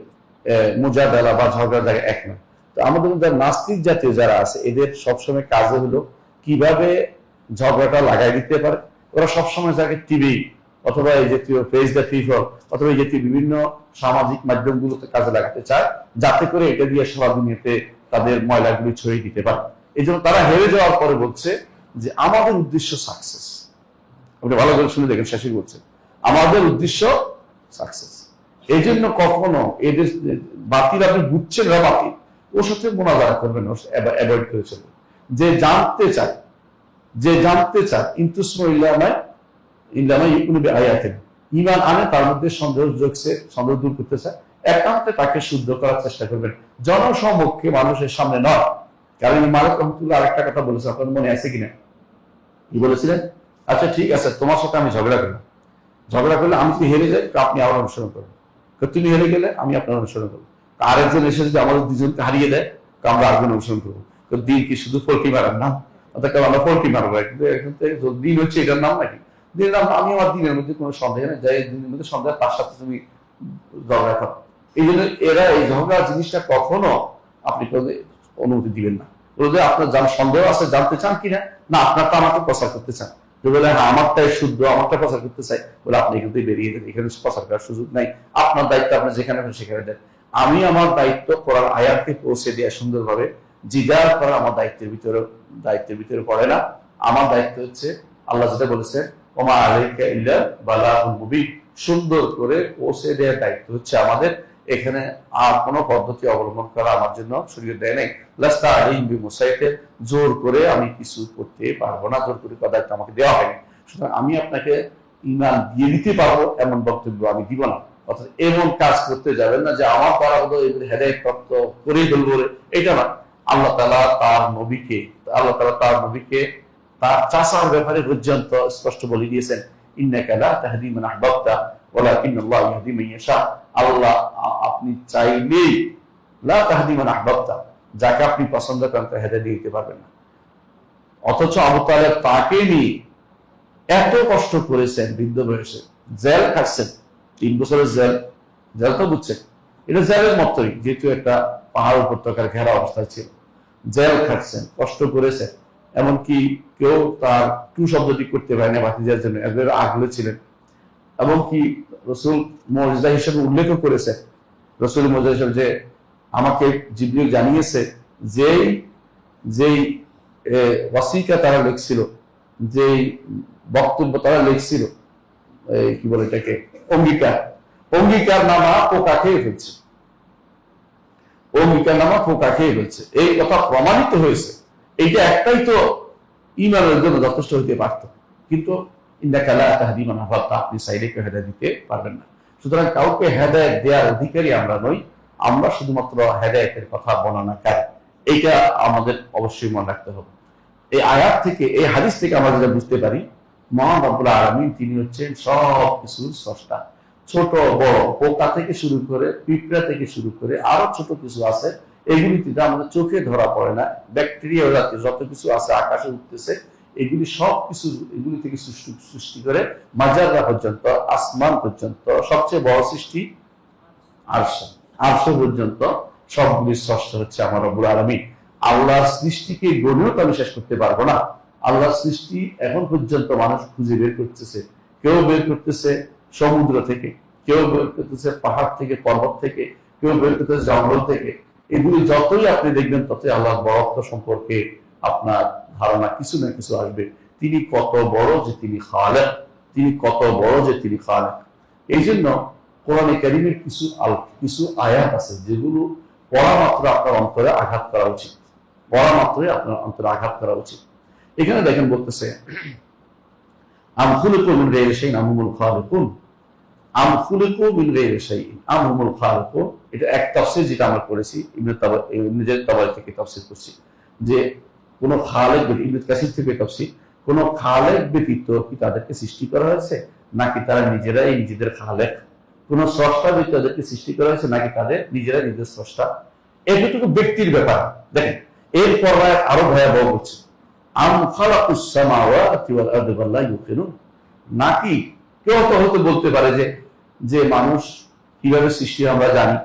মুজাদালা বা ঝগড়ার জায়গা এক নয়। তো আমাদের মধ্যে নাস্তিক জাতীয় যারা আছে, এদের সবসময় কাজে হলো কিভাবে ঝগড়াটা লাগাই দিতে পারে। ওরা সবসময় যাকে টিভি অথবা এই জাতীয় ফেস দ্য ফিফর অথবা এই জাতীয় বিভিন্ন সামাজিক মাধ্যমগুলোতে কাজে লাগাতে চায়, যাতে করে এটা দিয়ে সারা দুনিয়াতে তাদের ময়লাগুলি ছড়িয়ে দিতে পারে। এই জন্য তারা হেরে যাওয়ার পরে বলছে যে আমাদের উদ্দেশ্য সাকসেস। আপনি ভালো করে শুনে দেখেন, শেষে বলছে আমাদের উদ্দেশ্য সাকসেস। এই জন্য কখনো এদের বাতিল আপনি বুঝছেন না বাতিল, ওর সাথে মোনাজারা করবেন, অ্যাভয়েড করে চলবেন। যে জানতে চায় ইন্তুসমা ইল্লামা ইউমিনু বিআয়াতিন, ঈমান আনে, তার মধ্যে সন্দেহ দূর করতে চায়, একান্তে তাকে শুদ্ধ করার চেষ্টা করবেন, জনসমক্ষে মানুষের সামনে নয়। কারণ মালিক রহমতুল্লাহ আরেকটা কথা বলেছে, আপনার মনে আছে কিনা? কি বলেছিলেন? আচ্ছা ঠিক আছে, তোমার সাথে আমি ঝগড়া করলে আমি যদি হেরে যাই, আপনি আমার অনুসরণ করবেন। তুমি হেরে গেলে আমি আপনার অনুসরণ করবো। আরেকজন এসে যদি আমাদের দুজনকে হারিয়ে দেয়, আমরা আরেকজন অনুসরণ করবো। দিন কি শুধু ফলকি মারার নাম? আমরা ফলকি মারবো, কিন্তু দিন হচ্ছে এটার নাম নাকি? দিনের নাম। আমি আমার দিনের মধ্যে কোনো সন্দেহ নেই, যাই দিনের মধ্যে সন্দেহ, তার সাথে তুমি ঝগড়া করো। এই জন্য এরা এই ঝগড়া জিনিসটা কখনো আপনি অনুমতি দিবেন না। বলতে আপনার সন্দেহ আছে, জানতে চান কিনা, না আপনারটা আমাকে প্রচার করতে চান। বলে হ্যাঁ আমারটাই শুদ্ধ, আমারটা প্রচার করতে চাই, বলে আপনি কিন্তু বেরিয়ে দেন, এখানে প্রচার করার সুযোগ নাই। আপনার দায়িত্ব আপনি যেখানে সেখানে দেন। আমি আমার দায়িত্ব কোরআন আয়াতকে পৌঁছে দেওয়া সুন্দরভাবে, জিদার করা আমার দায়িত্বের ভিতরে পড়ে না। আমার দায়িত্ব হচ্ছে আল্লাহ যেটা বলেছে ওমা আলাইকা ইল্লা বালাগুল মুবিন, সুন্দর করে পৌঁছে দেওয়ার দায়িত্ব হচ্ছে আমাদের। এখানে আর কোনো পদ্ধতি অবলম্বন করা আমার জন্য শরীয়ত দেয় নাই। লাস্তা আলাইহিম বিমুসাইতির, জোর করে আমি কিছু করতে পারবো না, জোর করে দায়িত্ব আমাকে দেওয়া হয়নি। সুতরাং আমি আপনাকে ঈমান দিয়ে দিতে পারবো এমন বক্তব্য আমি দিব না। অর্থাৎ এমন কাজ করতে যাবেন না যে আমার দ্বারা হেদায়েত প্রাপ্ত করে ফেলবো, এটা না। আল্লাহ তাআলা তার নবীকে তার চাচার ব্যাপারে পর্যন্ত স্পষ্ট বলে দিয়েছেন, ইন্নাকা লা তাহদি মান আহবাবতা ওয়ালাকিন্নাল্লাহ ইয়াহদি মান ইয়াশা। আল্লাহ আপনি চাইলেই লা তাহদি মান আহবাবতা, যাকে আপনি পছন্দ করেন তাকে হেদায়েত দিতে পারবেন না। অথচ আবু তালেব তাকে নিয়ে এত কষ্ট করেছেন, বৃদ্ধ বয়সে জেল খাচ্ছেন, 3 বছরের জেল, জেল তো বুঝছেন, এটা জেলের মতোই, যেহেতু একটা পাহাড় উপত্যকার ঘেরা অবস্থায় ছিল, জেল খাটছেন, কষ্ট করেছেন, এমনকি কেউ তার টু শব্দটি করতে পারে না ভাতিজার জন্য, এদের আগলে ছিলেন। এমনকি রসুল মুজিজা হিসেবে উল্লেখ করেছে, রসুল মুজিজা হিসেবে যে আমাকে জিবরিল জানিয়েছে যেই যেই ওয়াসিকা তারা লিখছিল, যেই বক্তব্য তারা লিখছিল, কি বলে এটাকে, অঙ্গীকার, অঙ্গীকার নামা পোকা খেয়ে ফেলছে, অঙ্গীকার নামা পোকা খেয়ে ফেলছে, এই কথা প্রমাণিত হয়েছে। এইটা একটাই তো ইমানের জন্য যথেষ্ট হইতে পারত, কিন্তু আপনি চাইলে কেউ হেদায়েত দিতে পারবেন না। সুতরাং কাউকে হেদায়েত দেওয়ার অধিকারী আমরা নই, আমরা শুধুমাত্র হেদায়েতের কথা বর্ণনাকারী। এইটা আমাদের অবশ্যই মনে রাখতে হবে। এই আয়াত থেকে, এই হাদিস থেকে আমরা যেটা বুঝতে পারি, মহান রব্বুল আলামিন তিনি হচ্ছেন সব কিছুর স্রষ্টা। ছোট বড় পোকা থেকে শুরু করে, পিঁপড়া থেকে শুরু করে আরো ছোট কিছু আছে, এগুলি কিন্তু আমাদের চোখে ধরা পড়ে না। ব্যাকটেরিয়া জাতীয় যত কিছু আছে আকাশে উঠতেছে, এগুলি সব কিছু, এগুলি থেকে সৃষ্টি করে মাজাররা পর্যন্ত, আসমান পর্যন্ত, সবচেয়ে বড় সৃষ্টি আরশ পর্যন্ত সবগুলি স্রষ্টা হচ্ছে আমার রব্বুল আলামিন। আল্লাহর সৃষ্টিকে গণেও তো আমি শেষ করতে পারবো না। আল্লাহর সৃষ্টি এখন পর্যন্ত মানুষ খুঁজে বের করতেছে। কেউ বের করতেছে সমুদ্র থেকে, কেউ বের করতেছে পাহাড় থেকে, পর্বত থেকে, কেউ বের করতেছে জঙ্গল থেকে। এগুলি যতই আপনি দেখবেন ততই আল্লাহর বড়ত্ব সম্পর্কে আপনার ধারণা কিছু না কিছু আসবে। তিনি কত বড় যে তিনি খালেক, তিনি কত বড় যে তিনি খালেক। এই জন্য কোরআনে কারীমের কিছু আয়াত আছে যেগুলো পড়া মাত্র আপনার অন্তরে আঘাত করা উচিত, পড়া মাত্রই আপনার অন্তরে আঘাত করা উচিত। এখানে দেখেন বলতেছে আম খুলিকু মিন গায়রি শাইইন আম হুমুল খালিকুন, আম খুলিকু মিন গায়রি শাইইন আম হুমুল খালিকুন। এটা এক তাফসীর যেটা আমরা করেছি, ইবনে তাবারি থেকে তাফসীর করছি, যে কোন খালেক, ইবনে কাসির থেকে তাফসীর, কোন খালেক ব্যতীত কি তাদেরকে সৃষ্টি করা হয়েছে, নাকি তারা নিজেরাই নিজেদের খালেক? কোন স্রষ্টা ব্যতীত তাদেরকে সৃষ্টি করা হয়েছে, নাকি তাদের নিজেরাই নিজেদের স্রষ্টা? এটুকু ব্যক্তির ব্যাপার। দেখেন এরপর আরো ভয়াবহ হচ্ছে, আম খালাকুস সামাওয়াতি ওয়াল আরদি ওয়া লা ইউকিনুন। নাকি কেউ তো হয়তো বলতে পারে যে মানুষ কিভাবে সৃষ্টি আমরা জানি,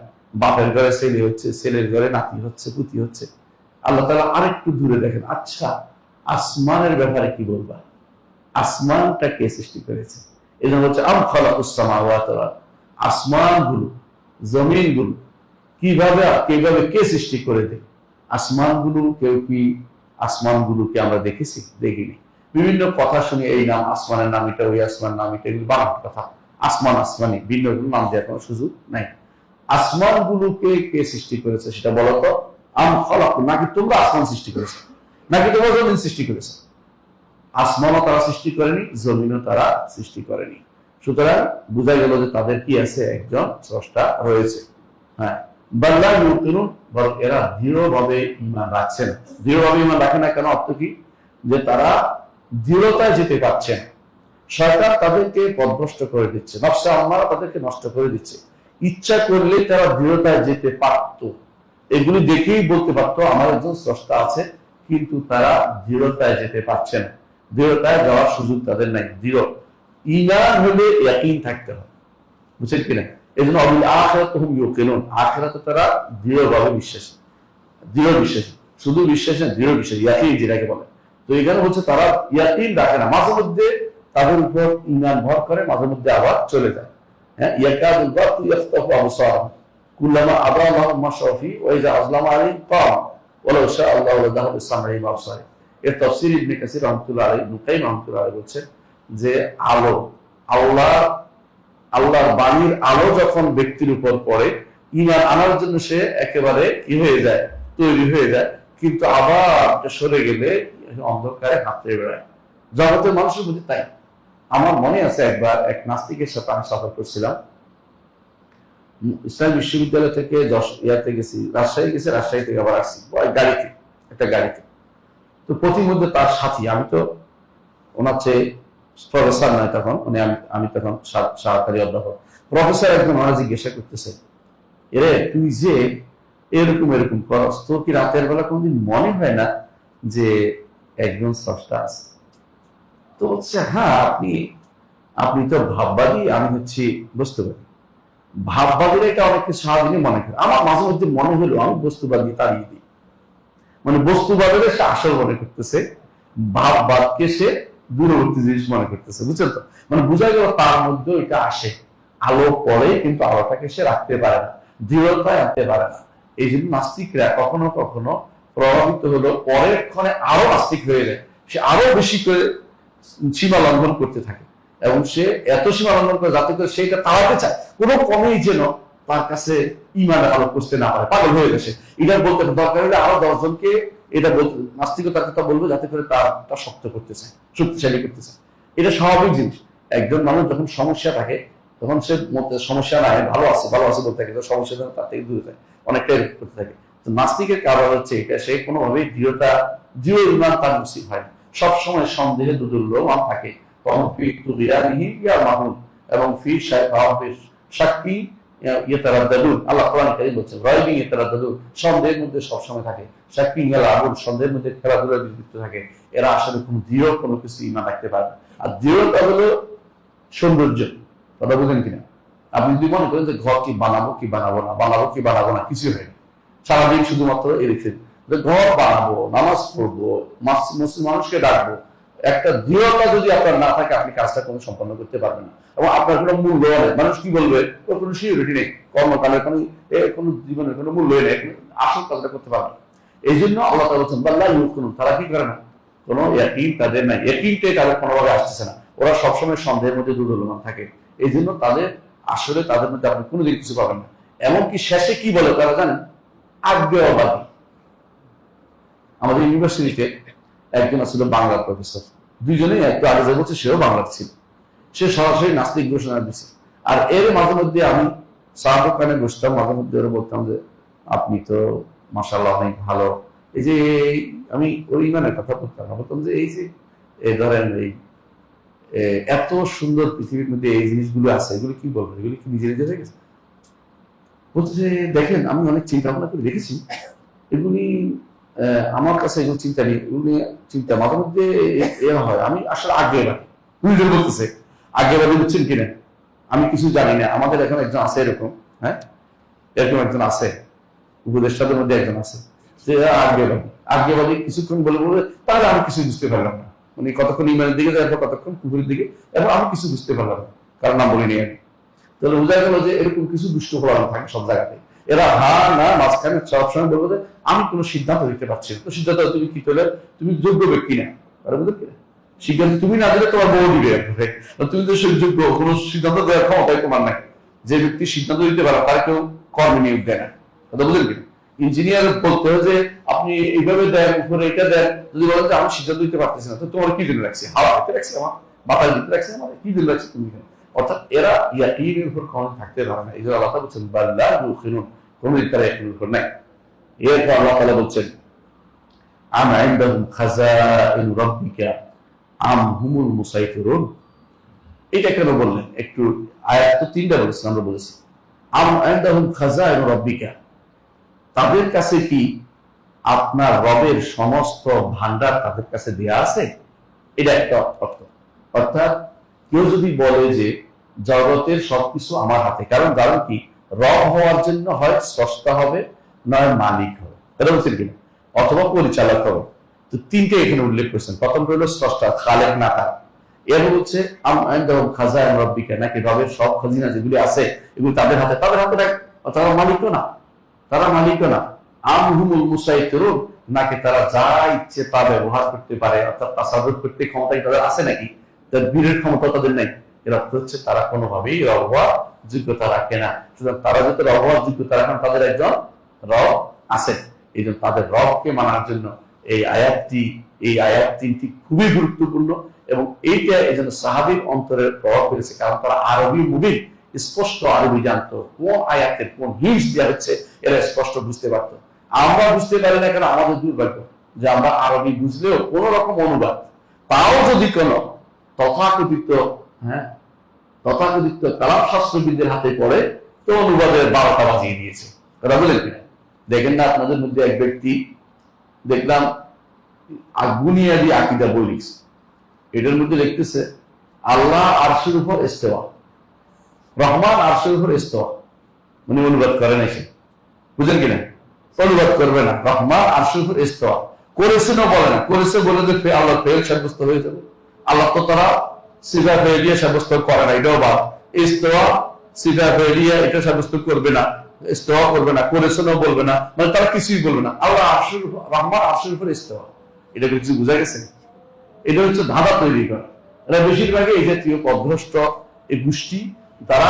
বাপের ঘরে ছেলে হচ্ছে, ছেলের ঘরে নাতি হচ্ছে, পুতি হচ্ছে। আল্লাহ তাআলা আরেকটু দূরে দেখেন, আচ্ছা আসমানের ব্যাপারে কি বলবা? আসমানটা কে সৃষ্টি করেছে? এই জন্য হচ্ছে আম খালাকুস সামাওয়াতি ওয়াল, আসমানগুলো, জমিনগুলো কিভাবে কে সৃষ্টি করে দেয়? আসমানগুলো আসমানগুলোকে আমরা দেখেছি? দেখিনি। বিভিন্ন কথা শুনে এই নাম, আসমানের নাম এটা, ওই আসমান নাম এটা, এগুলো বানানোর কথা। আসমানি ভিন্ন নাম দেওয়ার কোনো সুযোগ নাই। আসমানগুলোকে কে সৃষ্টি করেছে সেটা বলো তো। আম খালাকু, নাকি তোমরা আসমান সৃষ্টি করেছো, নাকি তোমরা জমিন সৃষ্টি করেছো? আসমানও তারা সৃষ্টি করেনি, জমিনও তারা সৃষ্টি করেনি। সুতরাং বোঝা গেল যে তাদের কি আছে, একজন স্রষ্টা রয়েছে। হ্যাঁ, বাল্লা ইউকিনুন, বরং এরা দৃঢ়ভাবে ঈমান রাখছেন। দৃঢ়ভাবে ঈমান রাখে না কেন? অর্থ কি? যে তারা দৃঢ়তায় যেতে পারছেন। শয়তান তাদেরকে পথভ্রষ্ট করে দিচ্ছে, নফসে আম্মারা তাদেরকে নষ্ট করে দিচ্ছে। ইচ্ছা করলে তারা দৃঢ়তায় যেতে পারত, এগুলি দেখেই বলতে পারতো আমার একজন স্রষ্টা আছে, কিন্তু তারা দৃঢ়তায় যেতে পারছে না। দৃঢ়তায় যাওয়ার সুযোগ তাদের নাই। দৃঢ় ঈমান হলে ইয়াকিন থাকতে হয়, বুঝছেন কিনা? এই জন্য অবিল আখিরাত হুম ইউকিনুন, আখিরাতে তারা দৃঢ়ভাবে বিশ্বাসী, দৃঢ় বিশ্বাসী, শুধু বিশ্বাস না, দৃঢ় বিশ্বাসী, ইয়াকিন যেটাকে বলে। তো এখানে হচ্ছে তারা ইয়াকিন রাখে না, মাঝে মধ্যে তাদের উপর ঈমান ভর করে, মাঝে মধ্যে আবার চলে যায়। হ্যাঁ, ইয়াকাদুল বাতু ইয়াফতাহু আবসারহুম কুল্লামা আদা লাহুম মাশাউ ফি ওয়া ইযা আযলামা আলাইহিম ক্বাম ওয়ালাউ শাআ আল্লাহু লাযাহাবা বিসামঈহিম ওয়া আবসারিহিম। এর তাফসীর ইবনে কাসির রাহমাতুল্লাহ আলাইহি, ইবনে কাইয়িম রাহমাতুল্লাহ আলাইহি বলছেন যে আলো, আল্লাহর বাণীর আলো যখন ব্যক্তির উপর পড়ে, ঈমান আনার জন্য সে একেবারে কি হয়ে যায়, তৈরি হয়ে যায়। কিন্তু আবার সরে গেলে অন্ধকারে হাঁটতে বেড়ায়। জগতের মানুষের মধ্যে তাই। আমার মনে আছে একবার এক নাস্তিকের সাথে আমি সফর করছিলাম, ইসলাম বিশ্ববিদ্যালয় থেকে গেছি, রাজশাহী থেকে আবার আসছি একটা গাড়িতে। তো প্রতিমধ্যে তার সাথী, আমি তো ওনার চেয়ে প্রফেসর নয় তখন, মানে আমি তখন সহকারী অধ্যাপক। প্রফেসর একজন ওনারা জিজ্ঞাসা করতেছে, এরে তুই যে এরকম করস, তো কি রাতের বেলা কোনদিন মনে হয় না যে একজন স্রষ্টা আছে? তো বলছে, হ্যাঁ আপনি তো ভাববাদী, আমি হচ্ছি বস্তুবাদী। ভাববাদীরা এটা অনেক কিছু সারাদিনই মনে করে। আমার মাঝে মধ্যে মনে হলো আমি বস্তুবাদী তাড়িয়ে দিই। মানে বস্তুবাদীরা সে আসল মনে করতেছে, ভাববাদকে সে দূরবর্তী জিনিস মনে করতেছে, বুঝছেন তো? মানে বোঝা গেল তার মধ্যে এটা আসে, আলো পড়ে কিন্তু আলোটাকে সে রাখতে পারে না, দৃঢ়তায় আনতে পারে না। এই জন্য নাস্তিকরা কখনো কখনো প্রভাবিত হলো পরের ক্ষণে আরো নাস্তিক হয়ে যায়, সে আরো বেশি করে সীমা লঙ্ঘন করতে থাকে এবং সে এত সীমা লঙ্ঘন করে যাতে করে সেটা তাড়াতে চায় কোনো কমেই যেন তার কাছে ইমানের আলো করতে না পারে, পাগল হয়ে গেছে। এটা বলতে দরকার হলে আরো 10 জনকে এটা বলতে নাস্তিকতার কথা বলবো যাতে করে তার শক্ত করতে চায়, শক্তিশালী করতে চায়। এটা স্বাভাবিক জিনিস। একজন মানুষ যখন সমস্যা থাকে তখন সে সমস্যা নাই, ভালো আছে বলতে থাকে, সমস্যা তার থেকে দূরে থাকে, অনেকটাই করতে থাকে। তো নাস্তিকের কারণ হচ্ছে এটা, সে কোনোভাবেই দৃঢ় ইমান তার নসিব হয় না, সবসময় সন্দেহে দুদুল্যমান থাকে। এবং ফি সাক্ষী আল্লাহ কোরআনে কারীম বলছেন রাইবিং ইয়াতারাদ্দাদুন, সন্দেহের মধ্যে সবসময় থাকে। সাক্ষী আবুল, সন্দেহের মধ্যে খেলাধুলায় বিযুক্ত থাকে। এরা আসলে কোনো দৃঢ় কোনো কিছু ইমান রাখতে পারে না। আর দৃঢ়তা হলো সৌন্দর্য, কথা বুঝেন কিনা? আপনি যদি মনে করেন যে ঘর কি বানাবো কি বানাবো না, কিছু হয় না, সারাদিন শুধুমাত্র এরকম ঘর বানাবো, নামাজ পড়বো, মানুষকে ডাকবো, একটা দৃঢ়তা যদি আপনার না থাকে আপনি কাজটা কোনো সম্পন্ন করতে পারবেন না। এবং আপনার কোনো মূল্য নেই, মানুষ কি বলবে ওর কোনো সিকিউরিটি নেই, কর্মকালের কোনো জীবনের কোনো মূল্য নেই, আসল কাজটা করতে পারবেন। এই জন্য আল্লাহ তাআলা বলছেন বাল্লাহ ইউকিনুন, তারা কি করে না, কোনো ইয়াকিন তাদের নাই, ইয়াকিনটাই তাদের কোনোভাবে আসতেছে না, ওরা সবসময় সন্দেহের মধ্যে দুর্বলমান থাকে। এই জন্য তাদের মধ্যে আপনি কোনোদিন কিছু পাবেন না। এমনকি শেষে কি বলে তারা জানেন, আজ্ঞেয়বাদী। আমাদের ইউনিভার্সিটিতে একজন ছিল বাংলার প্রফেসর, দুইজনেই একটু আগে যে বলছে সেও বাংলার ছিল, সে সরাসরি নাস্তিক ঘোষণা দিচ্ছে। আর এর মাঝে মধ্যে আমি সাহাবক খানে বসতাম, মাঝে মধ্যে ওরা বলতাম যে আপনি তো মাশাআল্লাহ অনেক ভালো, এই যে আমি ওই ইমানের কথা বলতাম যে এই যে ধরেন এই এত সুন্দর পৃথিবীর মধ্যে এই জিনিসগুলো আছে, এগুলো কি বলবো, এগুলো কি নিজে নিজে হয়ে গেছে? বলছে দেখেন আমি অনেক চিন্তা ভাবনা করে দেখেছি, এগুলি আমার কাছে এগুলো চিন্তা নেই, এগুলি চিন্তা মাঝে মধ্যে এরা হয়। আমি আসলে আজ্ঞেবাদী, নিজের বলতেছে আজ্ঞেবাদী, বুঝছেন কিনা? আমি কিছু জানি না। আমাদের এখন একজন আছে এরকম, হ্যাঁ এরকম একজন আছে, উপদেষ্টাদের মধ্যে একজন আছে যে আজ্ঞেবাদী কিছুক্ষণ বলে তাহলে আমি কিছু বুঝতে পারলাম না, মানে কতক্ষণ ইমানের দিকে যায়, কতক্ষণ কুকুরের দিকে, এবং আমি কিছু বুঝতে পারলাম না, কারণ নাম বলিনি আমি। তাহলে বোঝা গেল যে এরকম কিছু দুষ্ট ফলানো থাকে সব জায়গাতে। এরা হা না মাঝখানে সবসময় বলবো যে আমি কোনো সিদ্ধান্ত দিতে পারছি না। তো সিদ্ধান্ত তুমি কি করলে, তুমি যোগ্য ব্যক্তি না, বুঝলেন কিনা? সিদ্ধান্ত তুমি না দিলে তোমার বউ দিবে, তুমি তো যোগ্য, কোনো সিদ্ধান্ত দেওয়ার ক্ষমতাই তোমার নাই। যে ব্যক্তি সিদ্ধান্ত দিতে পারে তার কেউ কর্মে নিয়োগ দেয় না, কথা বুঝলেন কিনা? ইঞ্জিনিয়ার বলতে হয় যে আপনি এইভাবে দেন, উপরে এটা দেন, যদি বলেন যে আমি সিদ্ধান্ত দিতে পারতেছি না, তো তোমার কি জন্য রাখছি, হাওয়া দিতে রাখছি, আমার বাতাস দিতে রাখছি, আমার কি জন্য রাখছি তুমি? অর্থাৎ এরা ইয়াকিনের উপর কখনো থাকতে পারে না। এই জন্য আল্লাহ বলছেন বাল্লাহ ইউকিনুন, কোন তারা ইয়াকিনের উপর নাই। এরপর আল্লাহ তাআলা বলছেন আম ইনদাহুম খাযাইনু রাব্বিকা আম হুমুল মুসাইতিরুন। এটা কেন বললেন একটু, আয়াত তো 3টা বলেছেন, আমরা বলেছি আম ইনদাহুম খাযাইনু রাব্বিকা, তাদের কাছে কি আপনার রবের সমস্ত ভান্ডার তাদের কাছে দেয়া আছে, এটা একটা অর্থ। অর্থাৎ কেউ যদি বলে যে জগতের সবকিছু আমার হাতে, কারণ কি রব হওয়ার জন্য হয় স্রষ্টা হবে, নয় মালিক হবে, এটা বলছেন কিনা, অথবা পরিচালক হবে। তো 3টে এখানে উল্লেখ করেছেন। প্রথম হলো স্রষ্টা, খালেক না তার। এর হচ্ছে খাজাইন রাব্বিকা, নাকি রবের সব খাজিনা যেগুলি আছে এগুলি তাদের হাতে, তারা মালিকও না, আম হুমুল মুসাইতিরুন, নাকি তারা যা ইচ্ছে তা ব্যবহার করতে পারে, অর্থাৎ তাসাররুফ করতে ক্ষমতাই তাদের আছে নাকি, তার বীরের ক্ষমতা তাদের নাই। এর অর্থ হচ্ছে তারা কোনোভাবেই রব হওয়ার যোগ্যতা রাখে না। সুতরাং তারা যাতে রব হওয়ার যোগ্যতা রাখেন, তাদের একজন রব আছে। এই জন্য তাদের রবকে মানার জন্য এই আয়াত 3টি খুবই গুরুত্বপূর্ণ, এবং এইটা এই জন্য সাহাবীর অন্তরের প্রভাব ফেলেছে, কারণ তারা আরবি মুবিন, স্পষ্ট আরবি জানতো, কোন আয়াতের কোন হিংস দেওয়া হচ্ছে এরা স্পষ্ট বুঝতে পারতো। আমরা বুঝতে পারি না, কেন আমাদের দুর্ভাগ্য যে আমরা আরবি বুঝলেও কোন রকম অনুবাদ, তাও যদি কোন তথাকথিত কালাম শাস্ত্রবিদদের হাতে পড়ে, তো অনুবাদের 12টা বাজিয়ে দিয়েছে, কথা বলেন কিনা? দেখেন না আপনাদের মধ্যে এক ব্যক্তি দেখলাম বুনিয়াদি আকীদা বই লিখছে, এটার মধ্যে লিখতেছে আল্লাহ আরশের উপর ইস্তেওয়া, রহমান আরশের উপর ইস্তেওয়া। উনি অনুবাদ করেন এসে, বুঝেন কিনা? অনুবাদ করবে না। রহমান আরশের উপর ইস্তেওয়া করেছেনও বলে না, করেছে বলে যে আল্লাহ ফেল সাব্যস্ত হয়ে যাবে। আল্লাহ তো তারা সিফা ফেলিয়া সাব্যস্ত করে না, এটাও বাদ। ইস্তেওয়া সিফা ফেলিয়া এটা সাব্যস্ত করবে না, ইস্তেওয়া করবে না, করেছেনও বলবে না, মানে তারা কিছুই বলবে না। আল্লাহ আরশের রহমান আরশের উপর ইস্তেওয়া, এটা কিছু বোঝা গেছে? এটা হচ্ছে ধাঁধা তৈরি করা। এরা বেশিরভাগই এই জাতীয় পদভ্রষ্ট এই গোষ্ঠী, তারা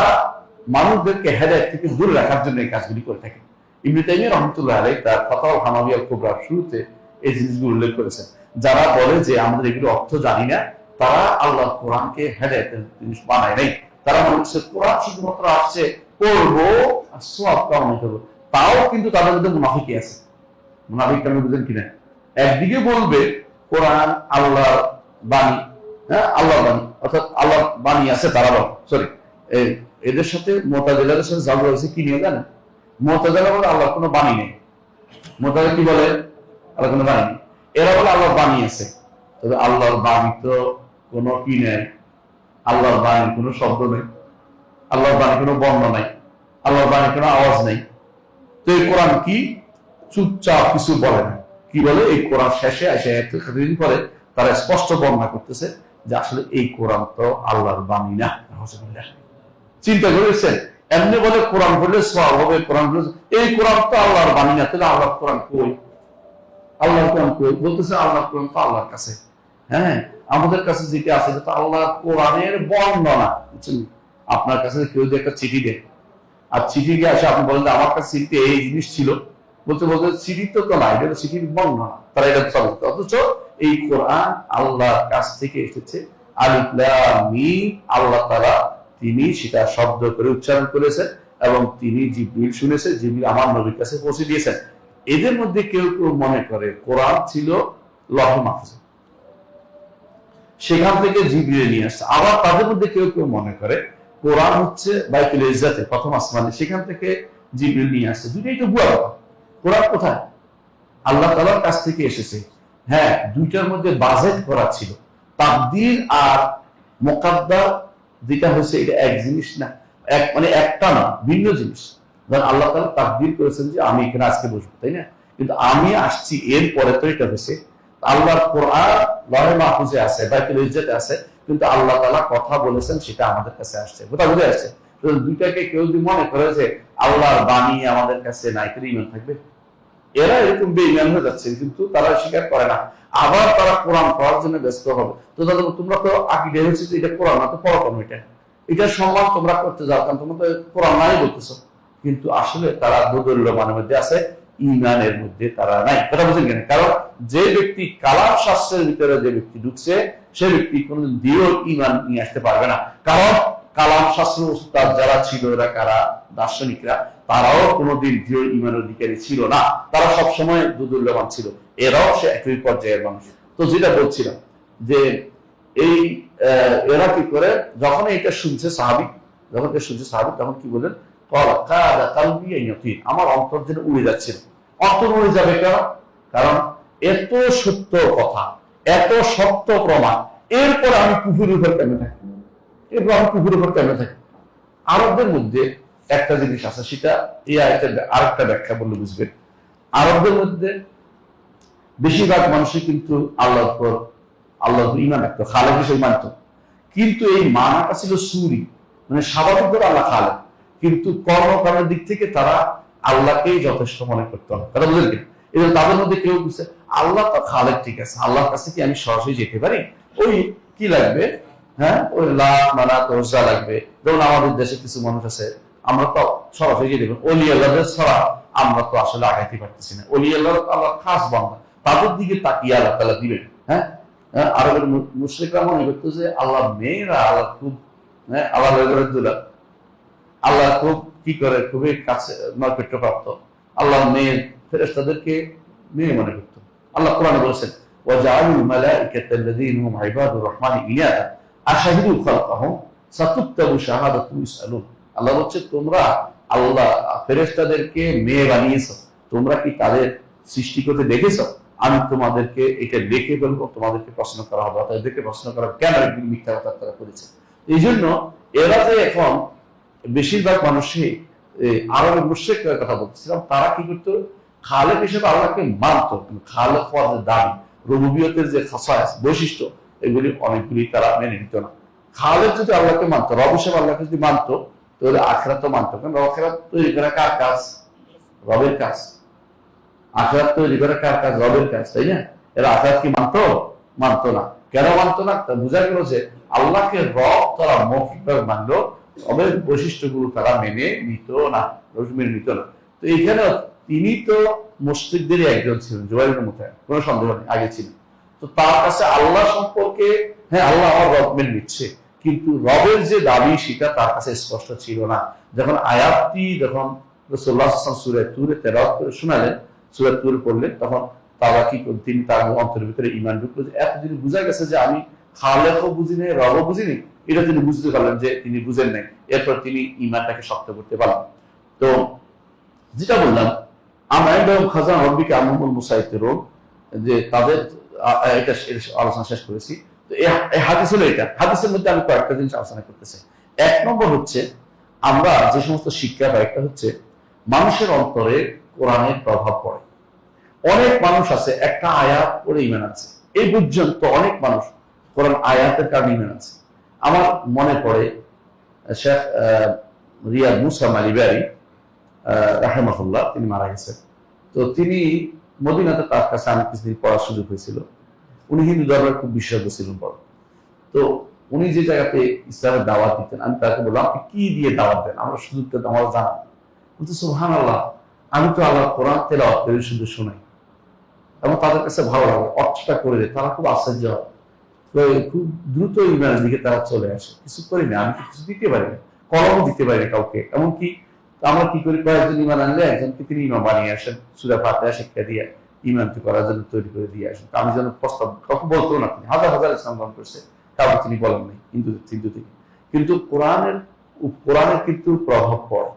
মানুষদেরকে হেদায়েত থেকে দূরে রাখার জন্য এই কাজগুলি করে থাকে। ইবনে তাইমিয়া রাহমাতুল্লাহ আলাইহি তার ফাতাওয়া হামাবিয়া কুবরার শুরুতে এই জিনিসগুলো উল্লেখ করেছেন। যারা বলে যে আমাদের এগুলো অর্থ জানি না, তারা আল্লাহর কোরআনকে হেদায়েতের জিনিস বানায় নাই। তারা মনে করছে কোরআন শুধুমাত্র আসছে পড়বো আর সওয়াব কামাই করবো। তাও কিন্তু তাদের মধ্যে মুনাফিকি আছে। মুনাফিকটা আপনি বুঝেন কিনা? একদিকে বলবে কোরআন আল্লাহর বাণী, হ্যাঁ আল্লাহর বাণী, অর্থাৎ আল্লাহর বাণী আছে, তারা বলে সরি এদের সাথে মুতাজিলাদের সাথে ঝগড়া হয়েছে কি নিয়ে জানেন? মুতাজিলা বলে আল্লাহর কোনো বাণী নেই। মুতাজিলা কি বলে? আল্লাহর কোনো বাণী নেই। এরা বলে আল্লাহর বাণী আছে। তবে আল্লাহর বাণী তো কোনো কি নেই, আল্লাহর বাণীর কোনো শব্দ নেই, আল্লাহর বাণী কোনো বর্ণ নাই, আল্লাহর বাণীর কোনো আওয়াজ নেই। তো এই কোরআন কি? চুপচাপ কিছু বলে না। কি বলে? এই কোরআন শেষে এসে কিছুদিন পরে তারা স্পষ্ট বর্ণনা করতেছে যে আসলে এই কোরআন তো আল্লাহর বাণী না। চিন্তা করেছেন? এমনি বলে কোরআন পড়লে সওয়াব হবে, কোরআন এই কোরআন তো আল্লাহর বাণী না, তাহলে আল্লাহর কোরআন কই? আল্লাহর কোরআন কই? বলতেছে আল্লাহর কোরআন তো আল্লাহর কাছে। হ্যাঁ, আমাদের কাছে যেটা আছে সেটা তো আল্লাহর কোরআনের বর্ণনা। বুঝছেন? আপনার কাছে কেউ যদি একটা চিঠি দেয়, আর চিঠি গিয়ে আসে, আপনি বলেন আমার কাছে চিঠিতে এই জিনিস ছিল, বলতে বলতে চিঠি তো না, এটা চিঠির বর্ণনা, তারা এটা চলে। অথচ এই কোরআন আল্লাহর কাছ থেকে এসেছে। আলিফ লাম মিম, আল্লাহ তাআলা তিনি সেটা শব্দ করে উচ্চারণ করেছেন এবং তিনি জিবরিল শুনেছে, জিবরিল আমার নবীর কাছে পৌঁছে দিয়েছেন। এদের মধ্যে কেউ কেউ মনে করে কোরআন ছিল লৌহ মাহফুজে, সেখান থেকে জিবরিল নিয়ে আসছে। আবার তাদের মধ্যে কেউ কেউ মনে করে কোরআন হচ্ছে বাইতুল ইজ্জাতে, প্রথম আসমানে, সেখান থেকে জিবরিল নিয়ে আসছে। দুইটাই তো ভুয়া কথা। কোরআন কোথায়? আল্লাহ তাআলার কাছ থেকে এসেছে। হ্যাঁ, দুইটার মধ্যে বাজেট করা ছিল। তাকদীর আর মুকাদ্দার যেটা হচ্ছে এটা এক জিনিস না, এক মানে একটা না, ভিন্ন জিনিস। ধরেন আল্লাহ তাআলা তাকদীর করেছেন যে আমি এখানে আজকে বসবো, তাই না? কিন্তু আমি আসছি এর পরে তো এটা হয়েছে। আল্লাহর কোরআন লৌহে মাহফুজে আছে, বাইতুল ইজ্জাতে আছে, কিন্তু আল্লাহ তাআলা কথা বলেছেন সেটা আমাদের কাছে আসছে। কথা বুঝে আসছে? তো দুইটাকে কেউ যদি মনে করে যে আল্লাহর বাণী আমাদের কাছে নাই, তাহলে ঈমান থাকবে? এরা এরকম বেঈমান হয়ে যাচ্ছে, কিন্তু তারা স্বীকার করে না। আবার তারা কোরআন পড়ার জন্য ব্যস্ত হবে। তো তাদের তোমরা তো আকীদা হচ্ছে যে এটা কোরআন না, তো পড়ো কেন এটা? এটার সম্মান তোমরা করতে যাও, কারণ তোমরা তো কোরআন নাই বলতেছো। কিন্তু আসলে তারা দোদুল্যমানের মধ্যে আছে, ঈমানের মধ্যে তারা নাই। কথা বুঝেন কেন? কারণ যে ব্যক্তি কালাম শাস্ত্রের ভিতরে যে ব্যক্তি ঢুকছে, সে ব্যক্তি কোনদিন দৃঢ় ঈমান নিয়ে আসতে পারবে না। কারণ কালাম শাস্ত্র উস্তাদ যারা ছিল, এরা কারা? দার্শনিকরা। তারাও কোনোদিন দৃঢ় ঈমানের অধিকারী ছিল না, তারা সবসময় দোদুল্যমান ছিল। এরাও সে একই পর্যায়ের মানুষ। তো যেটা বলছিলাম যে এই এরা কি করে, যখন এটা শুনছে সাহাবী, যখন এটা শুনছে সাহাবী, তখন কি বলেন? আমার অন্তর যেন উড়ে যাচ্ছিল। অন্তর উড়ে যাবে কেন? কারণ এত সত্য কথা, এত সত্য প্রমাণ, এরপর আমি কুফুরের উপর কেমনে থাকি? এরপর আমি কুফুরের উপর কেমনে থাকি? আরবদের মধ্যে একটা জিনিস আছে, সেটা এই আয়াতের আরেকটা ব্যাখ্যা বললে বুঝবেন। আরবদের মধ্যে বেশিরভাগ মানুষই কিন্তু আল্লাহর উপর ঈমান রাখতো, খালেক হিসেবে মানত। কিন্তু এই মানাটা ছিল সুরি, মানে স্বাভাবিকভাবে আল্লাহ খালেক, কিন্তু কর্মকাণ্ডের দিক থেকে তারা আল্লাহকেই যথেষ্ট মনে করতে হবে। তারা বুঝলেন কি? এবং তাদের মধ্যে কেউ বুঝছে আল্লাহ তো খালেক, ঠিক আছে, আল্লাহর কাছে কি আমি সরাসরি যেতে পারি? ওই কি লাগবে, হ্যাঁ, ওই লাখ মানাত ওজা লাগবে। যেমন আমাদের দেশে কিছু মানুষ আছে, আমরা তো সরাসরি যেতে পারি, অলি আল্লাহদের ছাড়া আমরা তো আসলে আগাইতে পারতেছি না। অলি আল্লাহ আল্লাহ খাস বান্দা, তাদের দিকে তাকিয়ে আল্লাহ তাআলা দিবেন। হ্যাঁ, আরবের মুশরিকরা মনে করতো যে আল্লাহ মেয়েরা আল্লাহ খুব, হ্যাঁ, আল্লাহ খুব কি করে, খুবই কাছে নৈকট্য প্রাপ্ত। আল্লাহ মেয়ে ফেরেশতাদেরকে মেয়ে মনে করত। আল্লাহ কোরআনে বলেছেন ওয়াজআলুল মালাইকাতাল্লাযীনা হুম ইবাদুর রহমানি ইনাতা আশহাদু খালকাহুম সাতুকতাবু শাহাদাতুহুম ইসআলুন। আল্লাহ বলছে তোমরা আল্লাহ ফেরেশতাদেরকে মেয়ে বানিয়েছো, তোমরা কি তাদের সৃষ্টি করতে দেখেছো? আমি তোমাদেরকে এটা দেখে বলবো, তোমাদেরকে প্রশ্ন করা হবে। তাদেরকে প্রশ্ন করা কেন? মিথ্যা কথা তারা করেছে। এই জন্য এরা যে এখন বেশিরভাগ মানুষই আরবের মুশরিকদের কথা বলতেছিলাম, তারা কি করতো, খালেক হিসেবে আল্লাহকে মানত, খালেক হওয়ার যে দাবি, রুবুবিয়তের যে খাসায়েস বৈশিষ্ট্য, এগুলি অনেকগুলি তারা মেনে নিত না। খালেক যদি আল্লাহকে মানতো, রব হিসেবে আল্লাহকে যদি মানতো, তাহলে আখিরাত মানতো। কারণ আখিরাত তৈরি করা কার কাজ? রবের কাজ। আখিরাত তৈরি করা কার কাজ? রবের কাজ, তাই না? এরা আখিরাত কি মানতো? মানতো না। কেন মানতো না? তা বোঝা গেল যে আল্লাহকে রব তারা মৌখিকভাবে মানলো, রবের বৈশিষ্ট্যগুলো তারা মেনে নিত না, মেনে নিত না। তো এইখানে তিনি তো মুশরিকদেরই একজন ছিলেন, জুবাইর মুতাইম, কোনো সন্দেহ নেই, আগে ছিলেন। তো তার কাছে আল্লাহ সম্পর্কে, হ্যাঁ আল্লাহ আমার রব মেনে নিচ্ছে, কিন্তু রবের যে দাবি সেটা তার কাছে স্পষ্ট ছিল না। যখন আয়াতটি যখন রাসূলুল্লাহ সাল্লাল্লাহু আলাইহি ওয়াসাল্লাম সূরা তুরে তেলাওয়াত করে শোনালেন, সূরা তুর পড়লেন, তখন তারা কি করলেন, তিনি তার অন্তরের ভিতরে ঈমান ঢুকলো। যে এতদিন বোঝা গেছে যে আমি খালেকও বুঝি নাই, রবও বুঝিনি, এটা তিনি বুঝতে পারলেন যে তিনি বুঝেন নাই। এরপর তিনি ঈমানটাকে শক্ত করতে পারলেন। তো যেটা বললাম, আমরা একদম খাজান রব্বিকা আনহুমুল মুসাইতিরুন, যে তাদের এটা আলোচনা শেষ করেছি। তো এই হাদিস হলো এটা। হাদিসের মধ্যে আমি কয়েকটা জিনিস আলোচনা করতেছি। এক নম্বর হচ্ছে, আমরা যে সমস্ত শিক্ষা পাই, একটা হচ্ছে মানুষের অন্তরে কোরআনের প্রভাব পড়ে। অনেক মানুষ আছে একটা আয়াত পড়ে ঈমান আছে, এই পর্যন্ত অনেক মানুষ কোরআন আয়াতের কারণে ঈমান আছে। আমার মনে পড়ে শেখ রিয়াদ মুসা মালিবারি রাহিমাহুল্লাহ, তিনি মারা গেছেন। তো তিনি মদিনাতে, তার কাছে আমি কিছুদিন পড়ার সুযোগ হয়েছিল। উনি হিন্দু ধর্মের খুব বিশেষজ্ঞ ছিলেন বড়। তো উনি যে জায়গাতে ইসলামের দাওয়াত দিতেন, আমি তাকে বললাম আপনি কি দিয়ে দাওয়াত দেন, আমরা সুযোগটা আমরা জানান। বলতে সুবহানাল্লাহ, আমি তো আল্লাহ কোরআন তেলাওয়াত করে শুধু শোনাই, এবং তাদের কাছে ভালো লাগে, অর্থটা করে দেয়, তারা খুব আশ্চর্য হয়, খুব দ্রুত ইমানের দিকে তারা চলে আসে। কিছু করি না, আমি কিছু দিতে পারি না, কলমও দিতে পারি না কাউকে। এমনকি আমরা কি করি, কয়েকজন ইমান আনলে একজনকে তিনি ইমাম বানিয়ে আসেন, সূরা ফাতিহা শিক্ষা দিয়ে ইমানতি করার জন্য তৈরি করে দিয়ে আসেন। আমি যেন প্রস্তাব কাউকে বলতো না, তিনি হাজার হাজার ইসলাম গ্রহণ করছে, কাউকে তিনি বলেন নাই হিন্দু থেকে। কিন্তু কোরআনের কিন্তু প্রভাব পড়ে,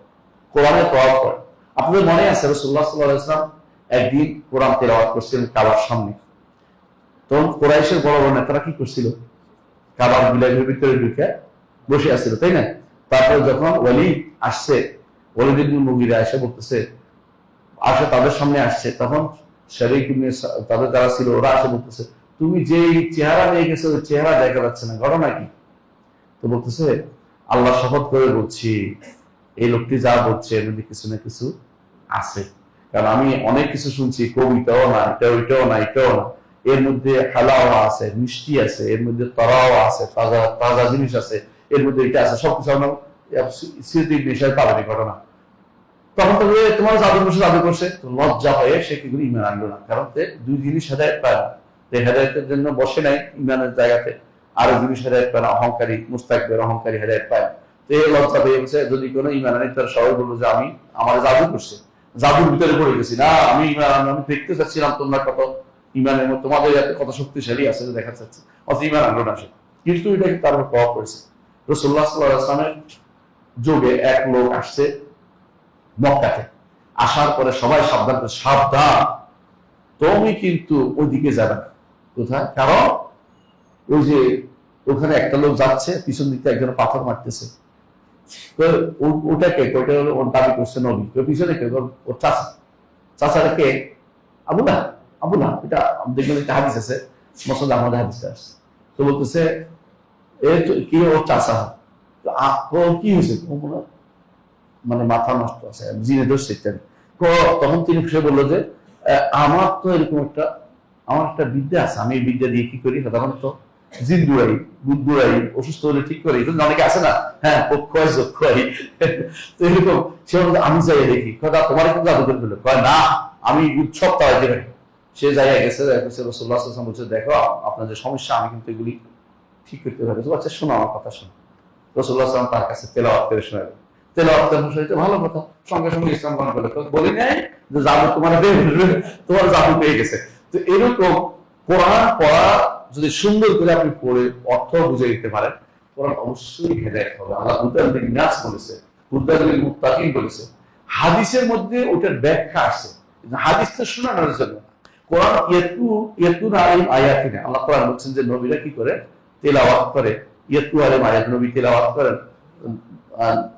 কোরআনের প্রভাব পড়ে। আপনাদের মনে আছে রাসূলুল্লাহ সাল্লাল্লাহু আলাইহি ওয়াসাল্লাম একদিন কোরআন তেলাওয়াত করছিলেন কাবার সামনে। তখন কুরাইশের বড় বড় নেতারা কি করছিল, কাবার বিলাসের ভিতরে ঢুকে বসে আসছিল, তাই না? তারপরে যখন ওয়ালিদ আসছে, ওয়ালিদ ইবনে মুগীরা এসে বলতেছে, আসে তাদের সামনে আসছে, তখন শারীক ইবনে তাদের যারা ছিল ওরা আসে বলতেছে, তুমি যে চেহারা নিয়ে গেছো ওই চেহারা দেখা যাচ্ছে না, ঘটনা কি? তো বলতেছে, আল্লাহ শপথ করে বলছি, এই লোকটি যা বলছে এর মধ্যে কিছু না কিছু আছে। কারণ আমি অনেক কিছু শুনছি, কবিতাও না, ওইটাও না, এটাও না, এর মধ্যে হালাওয়া আছে, মিষ্টি আছে, এর মধ্যে তরাও আছে, তাজা তাজা জিনিস আছে, এর মধ্যে এটা আছে, সবকিছু আমরা স্মৃতির বিষয় পাবেন ঘটনা। তখন তো তোমার জাদু করছে, জাদু করছে, লজ্জা হয়ে সে কিন্তু ইমান আনলো না। কারণ দুই জিনিস হেদায়েত পায় না, হেদায়েতের জন্য বসে নাই ইমানের জায়গাতে, আর জিনিস হেদায়েত পায় না, অহংকারী মুস্তাকবির অহংকারী হেদায়েত পায় না। তো এই লজ্জা পেয়ে গেছে, যদি কোনো ইমান আনি তার সবাই বলবো যে আমি আমার জাদু করছে, জাদুর ভিতরে পড়ে গেছি না, আমি ইমান আমি দেখতে চাচ্ছিলাম তোমরা কত ইমানের মধ্যে তোমাদের এত কত শক্তিশালী আছে দেখা যাচ্ছে, অত ইমান আনলো না সে। কিন্তু এটাকে তার উপর প্রভাব পড়েছে। রাসূলুল্লাহ সাল্লাল্লাহু আলাইহি ওয়াসাল্লামের যুগে এক লোক আসছে মক্কাতে, আসার পরে সবাই সাবধান করে, সাবধান তুমি কিন্তু ওইদিকে যাবে না। কোথায়? কারণ ওই যে ওখানে একটা লোক যাচ্ছে, পিছন দিকে একজন পাথর মারতেছে। তো ওটাকে ওইটা হলো ওর দাবি করছে নবী, তো পিছনে কে? ওর চাচা। চাচাটা কে? আবু না, আবু না, এটা দেখবেন একটা হাদিস আছে, মুসনাদ আহমদ হাদিসটা আছে। তো বলতেছে কি ওর চাচা, কি হয়েছে? মানে মাথা নষ্ট আছে, জিনে দোষ ইত্যাদি। তখন তিনি সে বললো যে আমার তো এরকম আমার একটা বিদ্যা আছে, আমি এই বিদ্যা দিয়ে কি করি, সাধারণত জিন দুড়াই, বুধ দুড়াই, অসুস্থ হলে ঠিক করি, অনেকে আছে না, হ্যাঁ পক্ষাই যক্ষাই, তো এরকম সে বলতো আমি যাই দেখি, কথা তোমার কিন্তু জাদু করে ফেলো, কয় না আমি উৎসব তাড়াইতে পারি। সে জায়গায় গেছে, রাসূলুল্লাহ সাল্লাল্লাহু আলাইহি ওয়াসাল্লাম বলছে, দেখো আপনার যে সমস্যা আমি কিন্তু এগুলি ঠিক করতে পারি। আচ্ছা শোনো আমার কথা, শোনো। রাসূলুল্লাহ সাল্লাল্লাহু আলাইহি ওয়াসাল্লাম তার কাছে তেলাওয়াত করে শোনালেন। তেলাওয়াত করে ভালো কথা, সঙ্গে সঙ্গে ইসলাম গ্রহণ করলে। বলি নাই যে জাদু তোমার জাদু পেয়ে গেছে। তো এরকম কোরআন পড়া যদি সুন্দর করে আপনি পড়ে অর্থ বুঝে দিতে পারেন, কোরআন অবশ্যই হেদায়েত হবে। আল্লাহ হুদাল লিন-নাস বলেছে, হুদাল লিল-মুত্তাকিন বলেছে। হাদিসের মধ্যে ওটার ব্যাখ্যা আছে, হাদিসটা শোনানোর জন্য। কোরআন ইয়াতলু আলাইহিম আয়াতিনা, আল্লাহ কোরআন বলছেন যে নবীরা কি করে তেলাওয়াত করে, ইয়াতলু আলাইহিম আয়াত, নবী তেলাওয়াত করেন,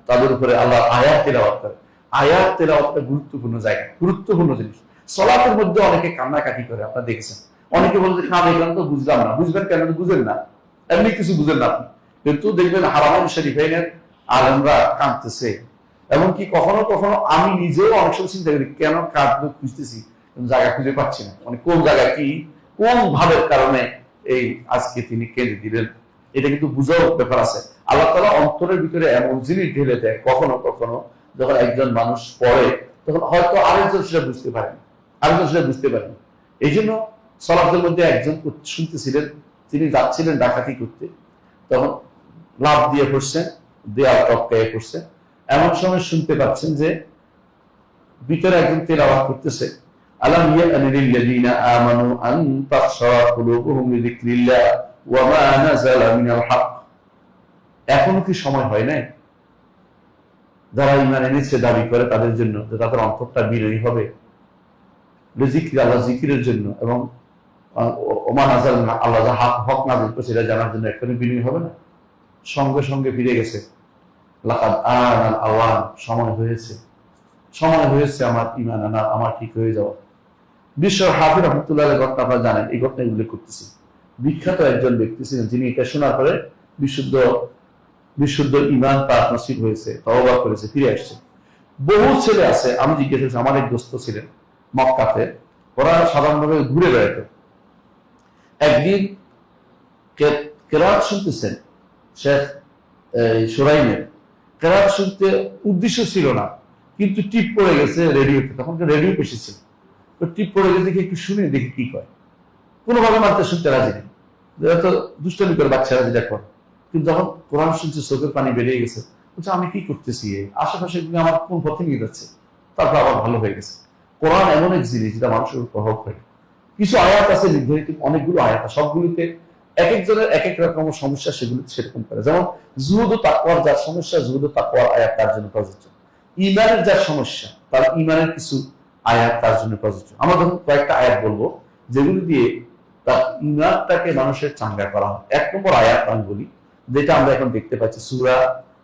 তাদের উপরে আল্লাহ আয়াত তেলাওয়াত করে। আয়াত তেলাওয়াতটা গুরুত্বপূর্ণ জায়গা, গুরুত্বপূর্ণ জিনিস। সালাতের মধ্যে অনেকে কান্নাকাটি করে, আপনারা দেখেছেন। অনেকে বলছে না দেখলাম তো বুঝলাম না। বুঝবেন কেন? বুঝেন না, এমনি কিছু বুঝেন না আপনি। কিন্তু দেখবেন হারামাইন শরীফাইনের আলেমরা কাঁদতেছে। এমনকি কখনো কখনো আমি নিজেও অনেক সময় চিন্তা করি কেন কাঁদতে খুঁজতেছি, জায়গা খুঁজে পাচ্ছি না। মানে কোন জায়গা কি, কোন ভাবের কারণে এই আজকে তিনি কেঁদে দিলেন, এটা কিন্তু বুঝার ব্যাপার আছে। আল্লাহ তাআলা অন্তরের ভিতরে এমন জিনিস ঢেলে দেয় কখনো কখনো, যখন একজন মানুষ পড়ে তখন হয়তো আরেকজন সেটা বুঝতে পারেন, আরেকজন সেটা বুঝতে পারেন। এই জন্য সালাতের মধ্যে একজন শুনতেছিলেন, তিনি যাচ্ছিলেন ডাকাতি করতে, তখন লাফ দিয়ে পড়ছেন, দেয়াল টপকায়ে পড়ছে। এমন সময় শুনতে পাচ্ছেন যে ভিতরে একজন তেলাওয়াত করতেছে, আলাম ইয়ানি লিল্লাযিনা আমানু আন তাখশা কুলুবুহুম লিযিকরিল্লাহ ওয়া মা নাযালা মিনাল হক। এখনো কি সময় হয় নাই যারা ঈমান এনেছে দাবি করে তাদের জন্য যে তাদের অন্তরটা বিনয়ী হবে লিযিকরি, আল্লাহ জিকিরের জন্য, এবং ওমা নাযালা মিনাল আল্লাহ যা হক নাযিল করেছে সেটা জানার জন্য এখনো বিনয়ী হবে না? সঙ্গে সঙ্গে ফিরে গেছে, লাকাদ আনাল আওয়ান, সময় হয়েছে, সময় হয়েছে আমার ঈমান আনা, আমার ঠিক হয়ে যাওয়া। বিশ্ব হাফিজ রহমতুল্লাহ ঘটনা আপনারা জানেন, এই ঘটনা উল্লেখ করতেছি। বিখ্যাত একজন ব্যক্তি ছিলেন যিনি এটা শোনার পরে বিশুদ্ধ ঈমান তার নসিব হয়েছে, তওবা করেছে, ফিরে আসছে। বহু ছেলে আছে, আমি জিজ্ঞেস করছি, আমার এক দোস্ত ছিলেন মক্কাতে, ওরা সাধারণভাবে ঘুরে বেড়াতো। একদিন কেরাত শুনতেছেন শেখ সুরাইমের, কেরাত শুনতে উদ্দেশ্য ছিল না, কিন্তু টিপ পড়ে গেছে রেডিওতে, তখন রেডিও বেশি ছিল, তো টিপ পড়ে গেছে, দেখি একটু শুনে দেখি কি কয়। কোনোভাবে মানতে শুনতে রাজি নেই, তো দুষ্টামি করে বাচ্চারা যেটা করে। কিন্তু যখন কোরআন শুনছে চোখের পানি বেরিয়ে গেছে, বলছে আমি কি করতেছি, আশেপাশে আমার কোন পথে নিয়ে যাচ্ছে। তারপর আবার ভালো হয়ে গেছে। কোরআন এমন এক জিনিস যেটা মানুষের প্রভাব করে। কিছু আয়াত আছে নির্ধারিত, অনেকগুলো আয়াত, সবগুলিতে এক একজনের এক এক রকম সমস্যা, সেগুলো সেরকম করে। যেমন জুহুদ ও তাকওয়ার যার সমস্যা, জুহুদ ও তাকওয়ার আয়াত তার জন্য প্রযোজ্য। ঈমানের যার সমস্যা, তার ঈমানের কিছু আয়াত তার জন্য প্রযোজ্য। আমরা ধরুন কয়েকটা আয়াত বলবো যেগুলি দিয়ে তার ঈমানটাকে মানুষের চাঙ্গা করা হয়। এক নম্বর আয়াত আমি বলি, যেটা আমরা এখন দেখতে পাচ্ছি, সূরা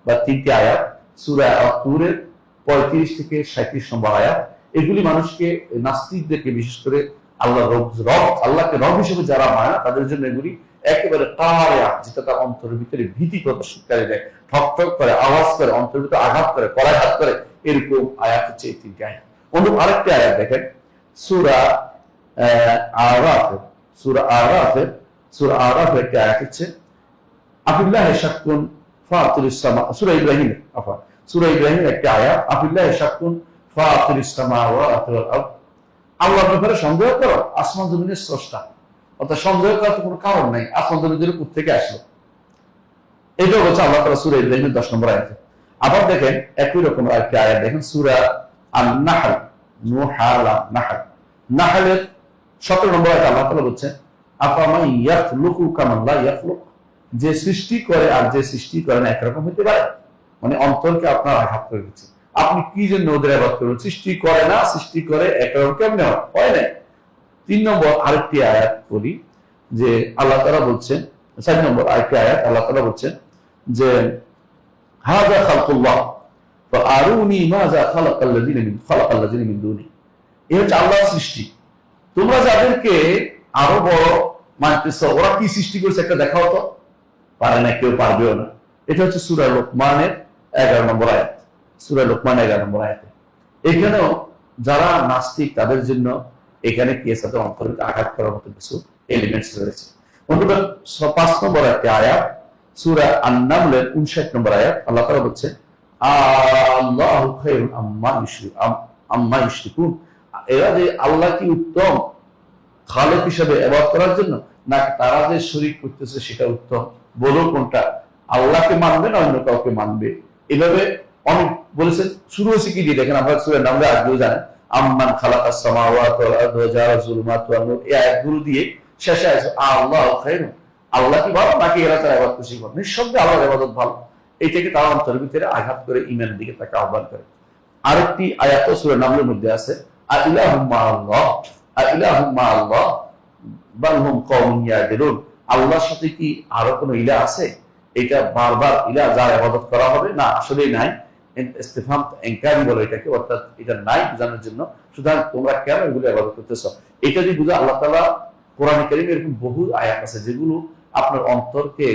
বা 3টি আয়াত, সূরা আত-তুরের 35 থেকে 37 নম্বর আয়াত। এগুলি মানুষকে, নাস্তিকদেরকে বিশেষ করে আল্লাহকে রব হিসেবে যারা মানে না, তাদের জন্য এগুলি একেবারে কারিয়া, যেটা তার অন্তরের ভিতরে ভীতি প্রদর্শনকারী দেয়, ঠক ঠক করে আওয়াজ করে, অন্তরের ভিতরে আঘাত করে, করাঘাত করে, এরকম আয়াত হচ্ছে এই 3টি আয়াত। অনুরূপ আরেকটি আয়াত দেখেন, সূরা আরাফের একটি আয়াত হচ্ছে, আফিল্লাহি শাক্কুন ফাতিরিস সামা, সূরা ইব্রাহিমের একটি আয়াত, আফিল্লাহি শাক্কুন ফাতিরিস সামাওয়াতি ওয়াল আরদ, আল্লাহর ব্যাপারে সন্দেহ করো, আসমান জমিনের স্রষ্টা। অর্থাৎ সন্দেহ করার তো কোনো কারণ নাই, আসমান জমিনের কোথা থেকে আসলো। এটা হচ্ছে আল্লাহ তাআলা সূরা ইব্রাহিমের 10 নম্বর আয়াতে। আবার দেখেন একই রকম আরেকটি আয়াত দেখেন, সূরা আন-নাহল, নাহলের 17 নম্বর আয়াতে আল্লাহ তাআলা বলছেন, আফামান ইয়াখলুকু কামান লা ইয়াখলুক, যে সৃষ্টি করে আর যে সৃষ্টি করে না একরকম হতে পারে? মানে অন্তরকে আপনার আঘাত করে দিচ্ছে। আপনি কি জন্য ওদের আবাদ করবেন? সৃষ্টি করে না, সৃষ্টি করে একরকম কেমনে হয় না। 3 নম্বর আরেকটি আয়াত বলি, যে আল্লাহ তাআলা বলছেন, 4 নম্বর আরেকটি আয়াত আল্লাহ তাআলা বলছেন যে হাযা খালকুল্লাহ ফাআরুনি মাযা খালাকাল্লাযিনা মিন দুনি, এই হচ্ছে আল্লাহর সৃষ্টি, তোমরা যাদেরকে আরো বড় মানতেছো, ওরা কি সৃষ্টি করেছে একটা দেখাও তো। পারে না, কেউ পারবেও না। এটা হচ্ছে সূরা লোকমানের 11 নম্বর আয়াত, সূরা লোকমান 11 নম্বর আয়াতে। এখানেও যারা নাস্তিক তাদের জন্য এখানে কি আছে, অন্তরে আঘাত করার মতো কিছু এলিমেন্টস রয়েছে। অন্তত 5 নম্বর একটি আয়াত, সূরা আন-নামলের 59 নম্বর আয়াত, আল্লাহ তাআলা বলছে, আল্লাহু খায়রুন আম্মা ইউশরিকুন, এরা যে আল্লাহ কি উত্তম খালেক হিসেবে ইবাদত করার জন্য, না তারা যে শরীক করতেছে সেটা উত্তম? বলো কোনটা, আল্লাহকে মানবে না অন্য কাউকে মানবে? এভাবে অনেক বলেছেন। শুরু হয়েছে কি দিয়ে দেখেন, আমরা সূরা নামলে আগেও জানেন, আম্মান খালাকাস সামাওয়াতি ওয়াল আরদ ওয়া জাআলা যুলুমাতি ওয়ান নূর, এই আয়াতগুলো দিয়ে শেষে আছে আল্লাহু খায়রুন, আল্লাহ কি ভালো নাকি এরা তার ইবাদত বেশি ভালো? নিঃসন্দেহে আল্লাহর ইবাদত ভালো। এই থেকে তার অন্তরের ভিতরে আঘাত করে ঈমানের দিকে তাকে আহ্বান করে। আরেকটি আয়াত সূরা নামলের মধ্যে আছে, আইলাহুম মাআল্লাহ, আইলাহুম মাআল্লাহ বাল হুম কওমুন ইয়াদিলুন, আল্লাহর সাথে কি আরো কোনো ইলাহ আছে? এটা বারবার ইলাহ যার ইবাদত করা হবে না, আসলেই নাই। ইস্তেফহাম ইনকারি বলে এটাকে, অর্থাৎ এটা নাই বোঝানোর জন্য। সুতরাং তোমরা কেন এগুলো ইবাদত করতেছ, এটা যদি বুঝা। আল্লাহ তাআলা কোরআনে কারীমে এরকম বহু আয়াত আছে যেগুলো আপনার অন্তরকে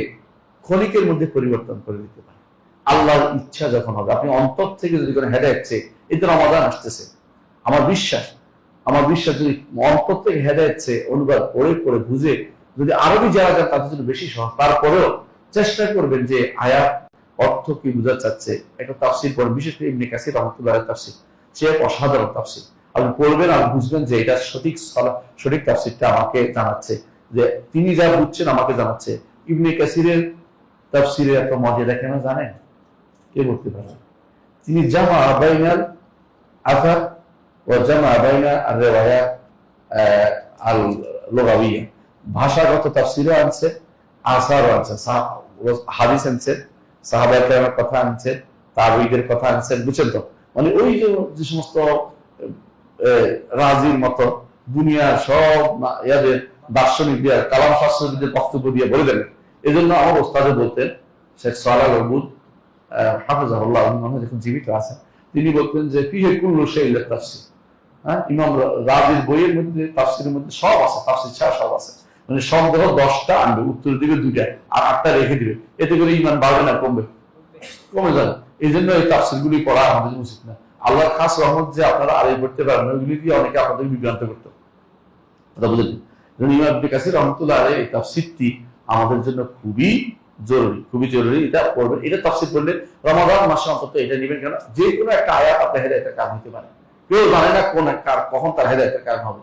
ক্ষণিকের মধ্যে পরিবর্তন করে দিতে পারে আল্লাহর ইচ্ছা যখন হবে। আপনি অন্তর থেকে যদি কোনো হেদায়েত চেয়ে, এই তো রমাদান আসতেছে, আমার বিশ্বাস যদি অন্তর থেকে হেদায়েত চেয়ে অনুবাদ পড়ে পড়ে বুঝে যদি আরবি যারা যান তাদের জন্য বেশি সহজ। তারপরেও চেষ্টা করবেন যে আয়াত অর্থ কি বোঝাতে চাচ্ছে, একটা তাফসীর পড়েন, বিশেষ করে ইবনে কাসির রাহমাতুল্লাহ তাফসীর, সে অসাধারণ তাফসীর। আপনি পড়বেন আর বুঝবেন যে এটা সঠিক তাফসীরটা আমাকে জানাচ্ছে, যে তিনি যা বুঝছেন আমাকে জানাচ্ছে। ইবনে কাসিরের তাফসীরে একটা মর্যাদা কেন জানেন? কে বলতে পারে? তিনি জামা বাইনাল আসার ও জামা বাইনা আর রিওয়ায়াত আল লুগাওয়িয়া, ভাষাগত তাফসীরও আনছে, আসারও আনছে, হাদিস আনছে, সাহাবায়ে কেরামের কথা আনছে, তাবেঈদের কথা আনছেন, বুঝছেন তো? মানে ওই যে সমস্ত রাজির মতো দুনিয়ার সব ইয়াদের দার্শনিকদের, কালাম শাস্ত্রবিদদের বক্তব্য দিয়ে বলে দেবেন। এই জন্য আমার ওস্তাদে বলতেন, শেখ সালাহ আহমদ হাফিজাহুল্লাহ, উনি যখন জীবিত আছেন, তিনি বলতেন যে ফিহে কুল্লু শাইইন তাফসীর। হ্যাঁ, ইমাম রাজির বইয়ের মধ্যে তাফসীরের মধ্যে সব আছে, তাফসীর ছাড়া সব আছে। মানে সন্দেহ 10টা আনবে, উত্তর দিবে 2টা, আর 8টা রেখে দিবে। এতে করে ইমান বাড়বে না কমবে? কমে যাবে। এই জন্য এই তাফসীর গুলি পড়া আমাদের উচিত না। আল্লাহর খাস রহমত যে আপনারা আড়াই পড়তে পারবেন, ওইগুলি দিয়ে অনেকে আপনাদের বিভ্রান্ত করতো, কথা বুঝলেন? ইমাম ইবনে কাসির রাহমাতুল্লাহ আলাইহি এই তাফসীরটি আমাদের জন্য খুবই জরুরি। এটা পড়বেন, এটা তাফসীর পড়লে রমাদান মাসে অন্তত এটা নেবেন। কেন? যে কোনো একটা আয়াত আপনার হেদায়েতের কারণ হতে পারে, কেউ জানে না কখন তার হেদায়েতের কারণ হবে।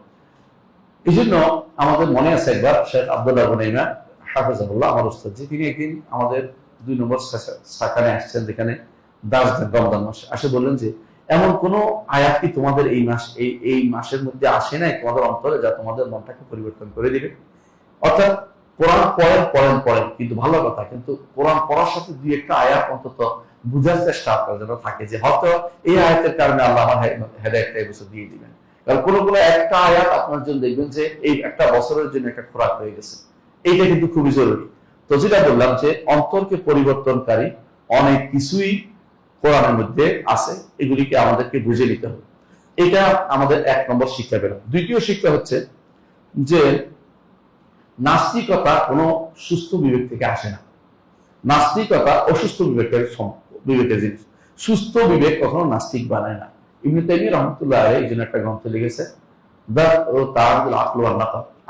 এই জন্য আমাদের মনে আছে একবার শেখ আব্দুল্লাহ বুনাইমা হাফিজাহুল্লাহ, আমার উস্তাদ, যে তিনি একদিন আমাদের 2 নম্বর শাখানে আসছেন, যেখানে রমজান মাসে আসে, বললেন যে এমন কোন আয়াত কি তোমাদের এই মাসের মধ্যে আসে নাই তোমাদের অন্তরে, যা তোমাদের মনটাকে পরিবর্তন করে দিবে? অর্থাৎ কোরআন পড়েন, কিন্তু ভালো কথা, কিন্তু কোরআন পড়ার সাথে 2-1টা আয়াত অন্তত বুঝার চেষ্টা আপনার যেন থাকে, যে হয়তো এই আয়াতের কারণে আল্লাহ আমার হেদায়েতটা এই বছর দিয়ে দিবেন। কারণ কোনো একটা আয়াত আপনার জন্য দেখবেন যে এই একটা বছরের জন্য একটা খোরাক হয়ে গেছে। এইটা কিন্তু খুবই জরুরি। তো যেটা বললাম যে অন্তরকে পরিবর্তনকারী অনেক কিছুই কোরআনের মধ্যে আছে, এগুলিকে আমাদেরকে বুঝে নিতে হবে। এটা আমাদের 1 নম্বর শিক্ষা পেলাম। দ্বিতীয় শিক্ষা হচ্ছে যে নাস্তিকতা কোনো সুস্থ বিবেক থেকে আসে না। নাস্তিকতা অসুস্থ বিবেকের জিনিস। সুস্থ বিবেক কখনো নাস্তিক বানায় না। ইবনে তাইমিয়া রাহমাতুল্লাহ আলাইহি এই জন্য একটা গ্রন্থ লিখেছে,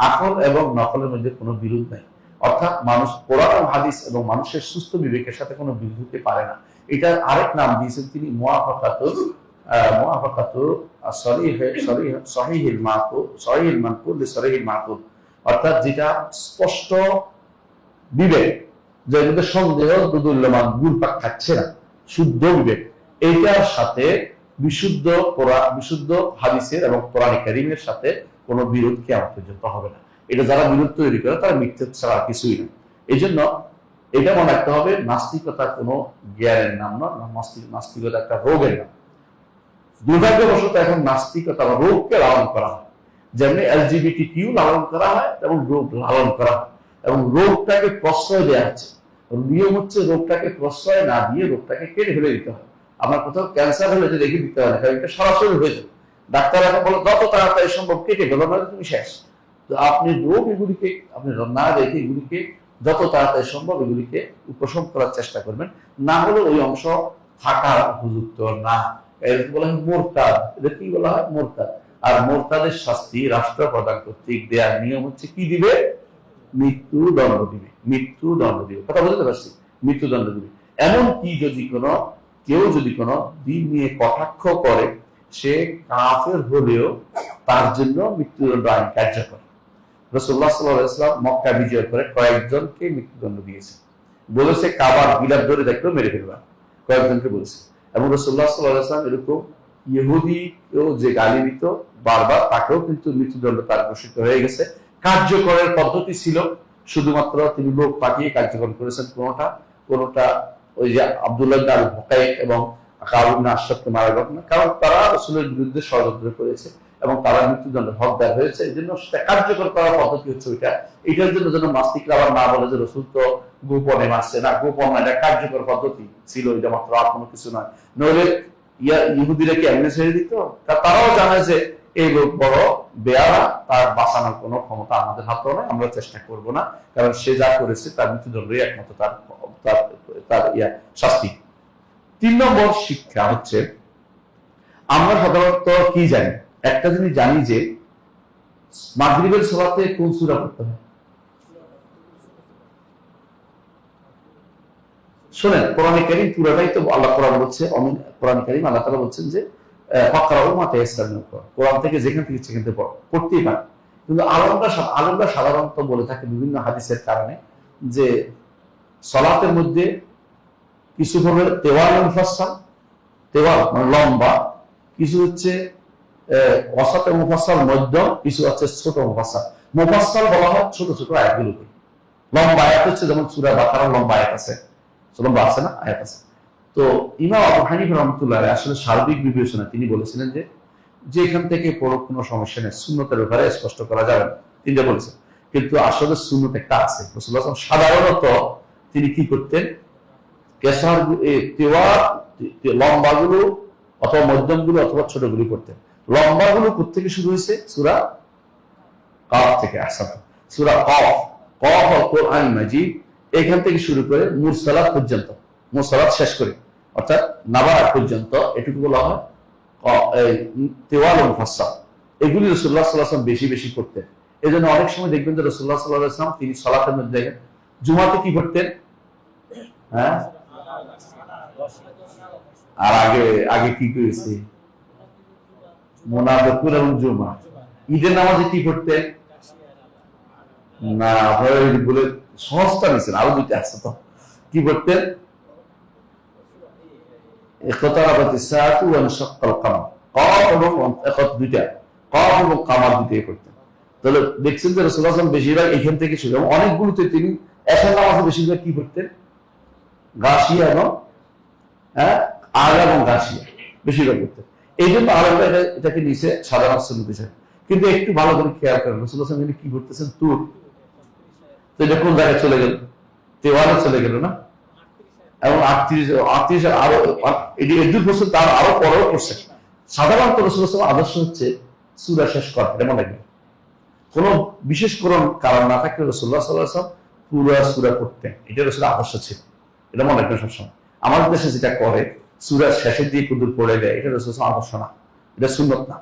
আকল এবং নকলের মধ্যে কোনো বিরোধ নাই। অর্থাৎ মানুষ কোরআন হাদিস এবং মানুষের সুস্থ বিবেকের সাথে কোনো বিরোধ হতে পারে না। এটার আরেক নাম দিয়েছেন তিনি মুওয়াফাকাতুল সহিহিল মানকুল লিসহিহিল মানকুল, অর্থাৎ যেটা স্পষ্ট বিবেক, যার মধ্যে সন্দেহ দুদুল্যমান গুরপাক খাচ্ছে না, শুদ্ধ বিবেক, এইটার সাথে বিশুদ্ধ হাদিসের এবং কোরআন কারীমের সাথে কোনো বিরোধ কিয়ামত পর্যন্ত হবে না। এটা যারা বিরোধ তৈরি করে তারা মিথ্যা ছাড়া কিছুই না। এই জন্য এটা মনে রাখতে হবে, নাস্তিকতা কোনো জ্ঞানের নাম নয়, নাস্তিকতা একটা রোগের নাম। দুর্ভাগ্যবশত এখন নাস্তিকতা বা রোগকে লালন করা হয়, যেমনি LGBT লালন করা হয় এবং রোগ লালন করা হয়, এবং রোগটাকে প্রশ্রয় দেওয়া হচ্ছে। নিয়ম হচ্ছে রোগটাকে প্রশ্রয় না দিয়ে রোগটাকে কেটে ফেলে দিতে হয়। আমার কোথাও ক্যান্সার হলে এটা রেখে দিতে হয় না, কারণ এটা সরাসরি হয়ে যাবে। ডাক্তার এখন বলে যত তাড়াতাড়ি সম্ভব কেটে ফেলো, না তুমি শেষ। তো আপনি রোগ এগুলিকে আপনি না রেখে এগুলিকে যত তাড়াতাড়ি সম্ভব এগুলিকে উপশম করার চেষ্টা করবেন, না হলে ওই অংশ থাকার উপযুক্ত না। এটাকে বলা হয় মোরতাদ। এটা কি বলা হয়? মোরতাদ। আর মোরতাদের শাস্তি রাষ্ট্র প্রদান কর্তৃক দেওয়ার নিয়ম হচ্ছে কি দিবে? মৃত্যুদণ্ড দিবে। কথা বুঝতে পারছি? মৃত্যুদণ্ড দিবে। এমন কি কেউ যদি কোনো দিন নিয়ে কটাক্ষ করে, সে কাফের হলেও তার জন্য মৃত্যুদণ্ড আইন কার্যকর। রাসূলুল্লাহ সাল্লাল্লাহু আলাইহি ওয়াসাল্লাম মক্কা বিজয় করে কয়েকজনকে মৃত্যুদণ্ড দিয়েছে, বলেছে কাবার গিলাফ ধরে দেখলেও মেরে ফেলবা, কয়েকজনকে বলেছে। এবং রাসূলুল্লাহ সাল্লাল্লাহু আলাইহি ওয়াসাল্লাম এরকম ইহুদিকেও যে গালি দিত বারবার, তাকেও কিন্তু মৃত্যুদণ্ড তার ঘোষিত হয়ে গেছে। কার্যকরের পদ্ধতি ছিল শুধুমাত্র তিনি লোক পাঠিয়ে কার্যকর করেছেন। কোনটা ওই যে আব্দুল্লাহ ইবনে আল হুকাইক এবং কাব ইবনে আশরাফকে মারা গেল না, কারণ তারা রাসূলের বিরুদ্ধে ষড়যন্ত্র করেছে এবং তারা মৃত্যুদণ্ডের হকদার হয়েছে। এই জন্য সেটা কার্যকর করার পদ্ধতি হচ্ছে ওইটা। এটার জন্য যেন নাস্তিকরা আবার না বলে যে রসুল তো গোপনে মারছে, না, গোপন না, এটা কার্যকর পদ্ধতি ছিল, এটা মাত্র আর কোনো কিছু নয়। নইলে ইহুদিরা কি এমনি ছেড়ে দিত? তারাও জানে যে এই লোক বড় বেয়ারা, তার বাঁচানোর কোনো ক্ষমতা আমাদের হাতেও নয়, আমরা চেষ্টা করব না, কারণ সে যা করেছে তার মৃত্যুদণ্ডই একমাত্র তার তার তার শাস্তি। 3 নম্বর শিক্ষা হচ্ছে, আমরা সাধারণত কি জানি, একটা জিনিস জানি যে মাগরিবের সালাতে কোন সূরা পড়তে হয়। শোনেন, কোরআনে কারীম পুরোটাই তো আল্লাহ কোরআন বলছে, কোরআনে কারীম আল্লাহ তাআলা বলছেন যে ফাকরাউ মা তায়াসসারা মিনাল কোরআন, কোরআন থেকে যেখান থেকে সেখান থেকে পড়তেই পারে। কিন্তু আলেমরা সাধারণত বলে থাকে বিভিন্ন হাদিসের কারণে যে সালাতের মধ্যে কিছু হবে তেওয়াল মুফাসসাল, তেওয়াল মানে লম্বা, কিছু হচ্ছে ওয়াসাত মুফাসসাল মধ্যম, কিছু হচ্ছে ছোট মুফাসসাল। মুফাসসাল বলা হয় ছোট ছোট আয়াতগুলোকে, লম্বা আয়াত হচ্ছে যেমন সূরা বাকারার লম্বা আয়াত আছে, লম্বা আছে না, আয়াত আছে। তো ইমাম আবু হানিফা রাহমাতুল্লাহ আলাইহি আসলে সার্বিক বিবেচনা তিনি বলেছিলেন যে এখান থেকে পড়ো কোনো সমস্যা নেই, সুন্নতের ব্যাপারে স্পষ্ট করা যাবে না, তিনি বলেছেন। কিন্তু আসলে সুন্নত একটা আছে। রাসূলুল্লাহ সাল্লাল্লাহু আলাইহি ওয়াসাল্লাম সাধারণত তিনি কি করতেন, কেসার লম্বাগুলো অথবা মধ্যমগুলো অথবা ছোটগুলো করতেন। লম্বাগুলো কোত্থেকে শুরু হয়েছে? সূরা কাফ থেকে। সূরা কাফ, কাফ আল কোরআন মাজিদ, এখান থেকে শুরু করে মুরসালাত পর্যন্ত, মুরসালাত শেষ করে অর্থাৎ নাবারা পর্যন্ত, এটুকু বলা হয় তেওয়াল মুফাসসাল। এগুলি রাসূলুল্লাহ সাল্লাল্লাহু আলাইহি ওয়াসাল্লাম বেশি বেশি করতেন। এজন্য অনেক সময় দেখবেন যে রাসূলুল্লাহ সাল্লাল্লাহু আলাইহি ওয়াসাল্লাম তিনি সালাতের মধ্যে দেখেন জুমাতে কি করতেন, হ্যাঁ, আর আগে আগে কি করেছে মুনাফিকুন এবং জুমা, ঈদের নামাজে কি করতেন না, বলে সহজটা নিয়েছেন, আরো দুইটা আছে তো, কি করতেন ইখতারাবাতিস সাআতু ওয়া ইনশাক্কাল কামার, কফ এবং দুইটা, কফ এবং কামার দুইটাই করতেন। তাহলে দেখছেন যে রাসূলুল্লাহ সাল্লাল্লাহু আলাইহি ওয়াসাল্লাম বেশিরভাগ এখান থেকে শুরু, অনেকগুলোতে তিনি এশার নামাজে বেশিরভাগ কি করতেন, গাশিয়া এবং আগা এবং গাশিয়া বেশিরভাগ করতেন। এই জন্য আলেমরা এটাকে নিচে সাধারণ সুন্নত হিসেবে। কিন্তু একটু ভালো করে খেয়াল করেন, রাসূলুল্লাহ সাল্লাল্লাহু আলাইহি ওয়াসাল্লাম কি করতেছেন, তুর, তো এটা কোন জায়গায় চলে গেল, তেওয়ালে চলে গেল না, এবং 38 আরো এটি বছর তার আরো পরেও করছে। সাধারণত রাসূলুল্লাহ সাল্লাল্লাহু আলাইহি ওয়াসাল্লাম আদর্শ হচ্ছে সূরা শেষ করা, এটা মনে রাখবেন। কোন বিশেষ কারণ না থাকলে রাসূলুল্লাহ সাল্লাল্লাহু আলাইহি ওয়াসাল্লাম পুরো সূরা পড়তেন, এটা রাসূলের আদর্শ ছিল, এটা মনে রাখবেন সবসময়। আমাদের দেশে যেটা করে সূরার শেষের দিয়ে কুদুর পড়ে দেয়, এটা রাসূলের আদর্শ না, এটা সুন্নত না,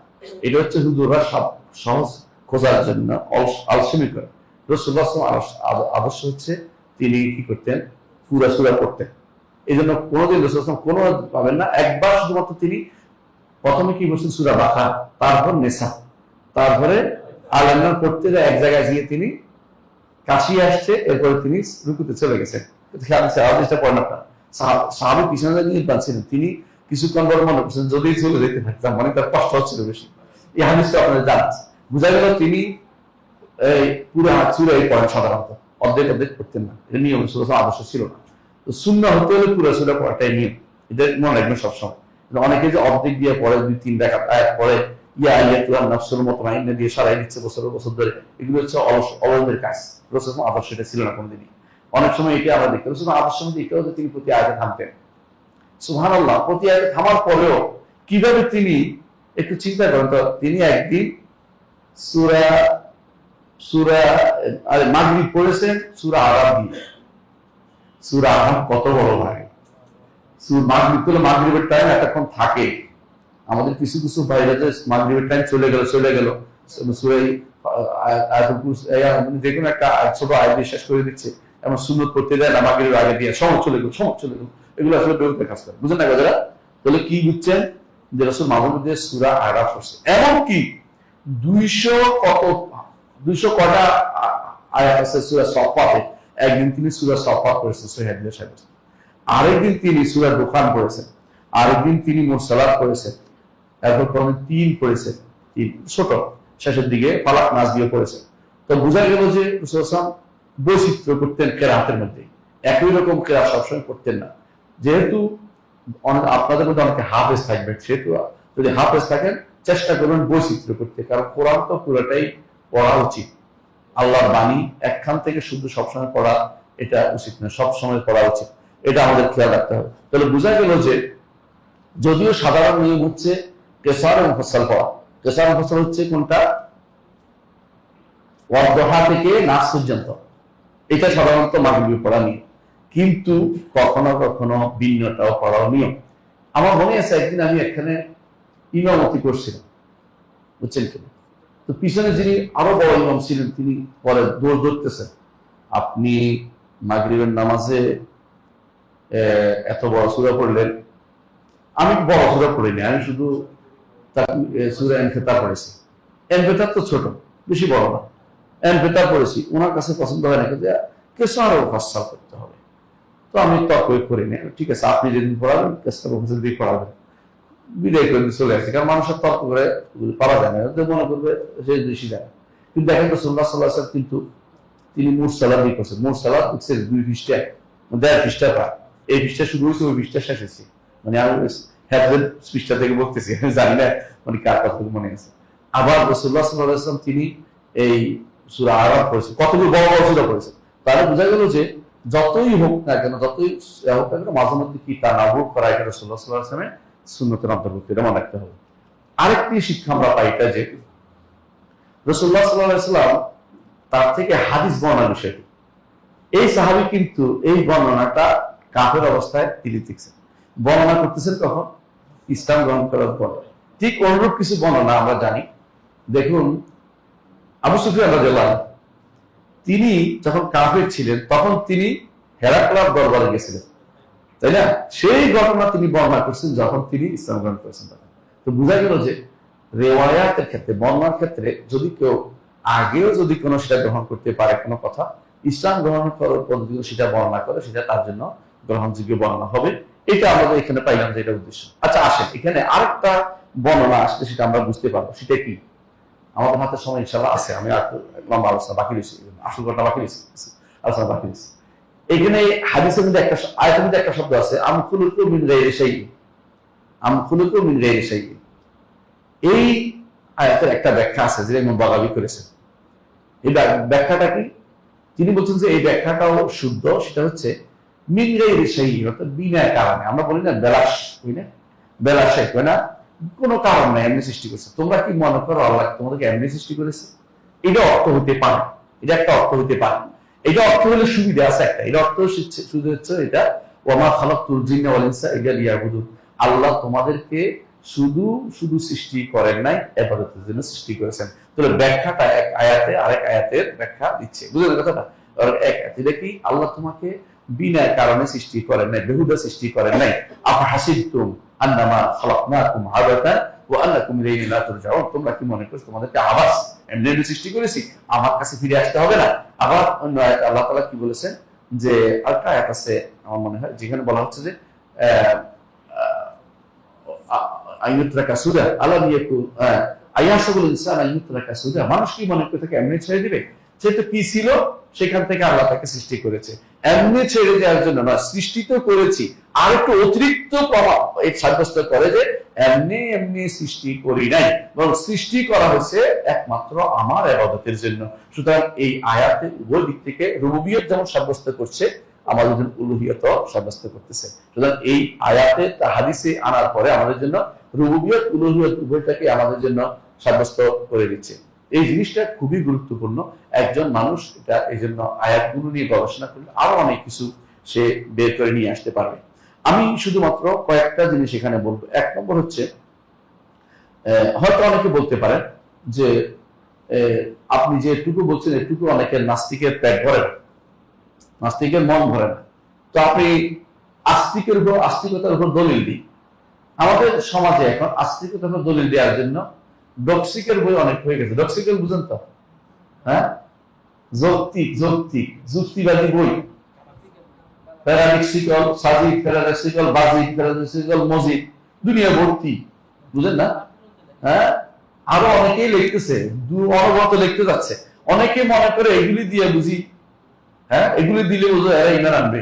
এটা হচ্ছে হুজুররা সহজ খোঁজার জন্য আলসেমি করে। রাসূলুল্লাহ সাল্লাল্লাহু আলাইহি ওয়াসাল্লাম আদর্শ হচ্ছে তিনি কি করতেন, পুরা সূরা পড়তেন। এই জন্য কোনোদিন রাসূলুল্লাহ সাল্লাল্লাহু আলাইহি ওয়াসাল্লাম কোনো পাবেন না একবার শুধুমাত্র তিনি প্রথমে কি বলছেন সূরা বাকারা, তারপর নিসা, তারপরে আল ইমরান পড়তে যায়, এক জায়গায় গিয়ে তিনি কাশি আসছে, এরপরে তিনি রুকুতে চলে গেছেন। হাদিসটা পড়েন আপনারা, সাহাবী পিছনে নিয়ে পাচ্ছিলেন, তিনি কিছুক্ষণ পর মনে করছেন যদি চলে যেতে পারতাম, মানে তার কষ্ট হচ্ছিল বেশি। এই হাদিসটা আপনাদের জানা আছে, বোঝা গেল তিনি এই পুরো হাত সূরাই পড়েন সাধারণত, অর্ধেক পড়তেন না, এটা নিয়ম আদর্শ ছিল না। তো সুন্নাহ হতে হলে পুরো সূরা পড়াটাই নিয়ম, এটা মনে রাখবেন সবসময়। অনেকে যে অর্ধেক দিয়ে পড়ে, 2-3 রাকাত আয়াত পড়ে, ইয়া আইয়াতুহান নাফসুল মুতমাইন্না দিয়ে সারাই দিচ্ছে বছর বছর ধরে, এগুলো হচ্ছে অলসদের কাজ। রাসূলুল্লাহ আদর্শ এটা ছিল না কোনদিনই। অনেক সময় এটা আমরা দেখি রাসূলুল্লাহ আদর্শ মধ্যে এটাও যে তিনি প্রতি আয়াতে থামতেন, সুবহানাল্লাহ, প্রতি আয়াতে থামার পরেও কিভাবে তিনি, একটু চিন্তা করেন তো, তিনি একদিন মাগরিব পড়েছেন সূরা আরাফ দিয়ে। সূরা আরাফ কত বড় লাগে, মাগরিবের টাইম এতক্ষণ থাকে, আমাদের কিছু কিছু বাইরে মাগরিবের টাইম চলে গেল যে কোনো একটা ছোট আয়াত দিয়ে শেষ করে দিচ্ছে, এমন সুন্নত করতে দেয় না, মাগরিবের আগে দিয়ে সময় চলে গেল, এগুলো আসলে বেরোতে কাজ করে, বুঝেন না কথাটা? তাহলে কি বুঝছেন যে রাসূল মাঝে মধ্যে সূরা আরাফ পড়ছে, এমনকি 200 কটা আয়াত আছে সূরা সফাতে, একদিন তিনি সূরা সফাত পড়েছেন সহিহ হাদিসের সাথে, আরেকদিন তিনি সূরা দুখান পড়েছেন, আরেকদিন তিনি মুরসালাত পড়েছেন, এরপর 3 পড়েছেন, ছোট শেষের দিকে ফালাক নাস দিয়ে পড়েছেন। তো বোঝা গেল যে রাসূল বৈচিত্র্য করতেন কেরাতের মধ্যে, একই রকম কেরাত সবসময় করতেন না। যেহেতু আপনাদের মধ্যে অনেকে হাফেজ থাকবেন, সেহেতু যদি হাফেজ থাকেন চেষ্টা করবেন বৈচিত্র্য করতে, কারণ কোরআন তো পুরোটাই পড়া উচিত। আল্লাহর বাণী একখান থেকে শুধু সবসময় পড়া এটা উচিত না, সবসময় পড়া উচিত, এটা আমাদের খেয়াল রাখতে হবে। তাহলে বোঝা গেল যে যদিও সাধারণ নিয়ম হচ্ছে কেসার এবং ফসল পড়া। কেসার এবং ফসল হচ্ছে কোনটা? ওয়াদহা থেকে নাস পর্যন্ত, এটা সাধারণত মাগরিবে পড়া নিয়ম, কিন্তু কখনো কখনো ভিন্নটাও পড়াও নিয়ম। আমার মনে আছে একদিন আমি এখানে ইমামতি করছিলাম, বুঝছেন কিনা, তো পিছনে যিনি আরো বড় ইমাম ছিলেন তিনি পরে দৌড় ধরতেছেন, আপনি মাগরিবের নামাজে এত বড় সূরা পড়লেন। আমি বড় সূরা পড়িনি, আমি শুধু সূরা ইনফিতার পড়েছি। ইনফিতার তো ছোট, বেশি বড় না, ইনফিতার পড়েছি। ওনার কাছে পছন্দ হয় না যে কেসার ও ফাসসাল করতে হবে, তো আমি তর্ক করিনি। ঠিক আছে, আপনি যেদিন পড়াবেন কেসার ও ফাসসাল দিয়ে পড়াবেন, বিদায় করে চলে আসছে। কারণ মানুষের তর্ক করে পারা যায় না, মনে করবে যে বেশি যায়। কিন্তু দেখেন তো রাসূলুল্লাহ সাল্লাল্লাহু আলাইহি ওয়াসাল্লাম কিন্তু তিনি মুরসালাত দিয়ে করছেন। মুরসালাত হচ্ছে 2 পৃষ্ঠা, 1.5 পৃষ্ঠা প্রায়। এই পৃষ্ঠা শুরু হয়েছে, ওই পৃষ্ঠা শেষ হয়েছে। মানে আমি হ্যাফেজ পৃষ্ঠা থেকে বলতেছি, আমি জানি না মানে কার কথা মনে আছে। আবার রাসূলুল্লাহ সাল্লাল্লাহু আলাইহি ওয়াসাল্লাম তিনি এই সূরা আরাফ পড়েছেন, কতগুলো বড় বড় সূরা পড়েছেন। তাহলে বোঝা গেল যে যতই হোক না কেন, যতই হোক না কেন, মাঝে মধ্যে কি তা না হোক করা এটা রাসূলুল্লাহ সাল্লাল্লাহু আলাইহি ওয়াসাল্লামের সুন্নতের অন্তর্ভুক্ত, এটা মনে রাখতে হবে। আরেকটি শিক্ষা আমরা পাই, এটা যে রাসূলুল্লাহ সাল্লাল্লাহু আলাইহি ওয়াসাল্লাম তার থেকে হাদিস বর্ণনা বিষয়টি, এই সাহাবী কিন্তু এই বর্ণনাটা কাফের অবস্থায় তিনি দেখছেন, বর্ণনা করতেছেন কখন? ইসলাম গ্রহণ করার পর। ঠিক অনুরূপ কিছু বর্ণনা আমরা জানি। দেখুন, আবু সুফিয়ান রাদিয়াল্লাহু আনহু তিনি যখন কাফের ছিলেন তখন তিনি হেরাক্লার দরবারে গেছিলেন, তাই না? সেই ঘটনা তিনি বর্ণনা করছেন যখন তিনি ইসলাম গ্রহণ করেছেন। তো বোঝা গেল যে রেওয়ায়াতের ক্ষেত্রে, বর্ণনার ক্ষেত্রে যদি কেউ আগেও যদি কোনো সেটা গ্রহণ করতে পারে কোনো কথা, ইসলাম গ্রহণ করার পর যদি সেটা বর্ণনা করে, সেটা তার জন্য গ্রহণযোগ্য বর্ণনা হবে। এটা আমাদের এখানে পাইলাম যে এটা উদ্দেশ্য। আচ্ছা আসেন, এখানে আরেকটা বর্ণনা আসলে সেটা আমরা বুঝতে পারবো, সেটা কি? আমাদের হাতে সময় ইনশাআল্লাহ আছে, আমি আর লম্বা আলোচনা বাকি রয়েছে, আসল কথা বাকি রয়েছে, আলোচনা বাকি রয়েছে। এখানে হাদিসের মধ্যে একটা আয়াতের মধ্যে একটা শব্দ আছে, আম খুলুকু মিন গায়রি শাইইন, আম খুলুকু মিন গায়রি শাইইন। এই আয়াতের একটা ব্যাখ্যা আছে যেটা ইমাম বাগাবী করেছেন। এই ব্যাখ্যাটা কি? তিনি বলছেন যে এই ব্যাখ্যাটাও শুদ্ধ, সেটা হচ্ছে মিন গায়রি শাইইন, অর্থাৎ বিনা কারণে। আমরা বলি না বেলাস, বুঝলি না, বেলাসে কই না, কোনো কারণ নাই, এমনি সৃষ্টি করছে। তোমরা কি মনে করো আল্লাহ তোমাদেরকে এমনি সৃষ্টি করেছে? এটা অর্থ হতে পারে, এটা একটা অর্থ হতে পারে। এটা অর্থ হলে সুবিধা আছে একটা, এটা অর্থ শুধু হচ্ছে এটা ওয়া মা খালাকতুল জিন্না ওয়াল ইনসা ইল্লা লিয়াবুদুন, আল্লাহ তোমাদেরকে শুধু শুধু সৃষ্টি করেন নাই, ইবাদতের জন্য সৃষ্টি করেছেন। তাহলে ব্যাখ্যাটা এক আয়াতে আরেক আয়াতের ব্যাখ্যা দিচ্ছে, বুঝলেন কথাটা? এক এটা কি, আল্লাহ তোমাকে বিনা কারণে সৃষ্টি করেন নাই, বেহুদা সৃষ্টি করেন নাই। আফা হাসিবতুম আন্নামা খালাকনাকুম আবাতান ওয়া আন্নাকুম ইলাইনা লা তুরজাউন, তোমরা কি মনে করছো তোমাদেরকে আবাস এমনি সৃষ্টি করেছি, আমার কাছে ফিরে আসতে হবে না? আবার অন্য আয়াতে আল্লাহ তাআলা কি বলেছেন যে আরেকটা আয়াত আছে আমার মনে হয়, যেখানে বলা হচ্ছে যে আইয়ুতরাকা সুদা আলাম ইয়াকু আয়াসুল ইনসান আইয়ুতরাকা সুদা, মানুষ কি মনে করে থাকে এমনি ছেড়ে দিবে? সে তো কি ছিল, সেখান থেকে আল্লাহ তাকে সৃষ্টি করেছে। এমনি ছেড়ে দেওয়ার জন্য না, সৃষ্টি তো করেছি, আর একটু অতিরিক্ত প্রভাব এই সাব্যস্ত করে যে এমনি এমনি সৃষ্টি করি নাই, বরং সৃষ্টি করা হয়েছে একমাত্র আমার ইবাদতের জন্য। সুতরাং এই আয়াতে উভয় দিক থেকে রুবুবিয়ত যেমন সাব্যস্ত করছে, আমাদের জন্য উলুহিয়ত সাব্যস্ত করতেছে। সুতরাং এই আয়াতে হাদিসে আনার পরে আমাদের জন্য রুবুবিয়ত উলুহিয়ত উভয়টাকে আমাদের জন্য সাব্যস্ত করে দিচ্ছে। এই জিনিসটা খুবই গুরুত্বপূর্ণ। একজন মানুষ এটা এই জন্য আয়াতগুলো নিয়ে গবেষণা করলে আরো অনেক কিছু সে বের করে নিয়ে আসতে পারবে। আমি শুধুমাত্র কয়েকটা জিনিস এখানে বলবো। এক নম্বর হচ্ছে, হয়তো অনেকে বলতে পারেন যে আপনি যে এটুকু বলছেন এটুকু অনেকের নাস্তিকের পেট ভরে না, নাস্তিকের মন ভরে না, তো আপনি আস্তিকের উপর আস্তিকতার উপর দলিল দিই। আমাদের সমাজে এখন আস্তিকতার উপর দলিল দেওয়ার জন্য ডক্সিকের বই অনেক হয়ে গেছে। ডক্সিকেল বুঝেন তো? হ্যাঁ, যৌক্তিক যৌক্তিক যুক্তিবাদী বই, প্যারাডক্সিক্যাল সাজিক, প্যারাডক্সিক্যাল বাজিক, প্যারাডক্সিক্যাল মজিদ, দুনিয়া ভর্তি, বুঝেন না? হ্যাঁ, আরো অনেকেই লিখতেছে, অনবরত লিখতে যাচ্ছে। অনেকে মনে করে এগুলি দিয়ে বুঝি, হ্যাঁ এগুলি দিলে বুঝো এরা ইমান আনবে,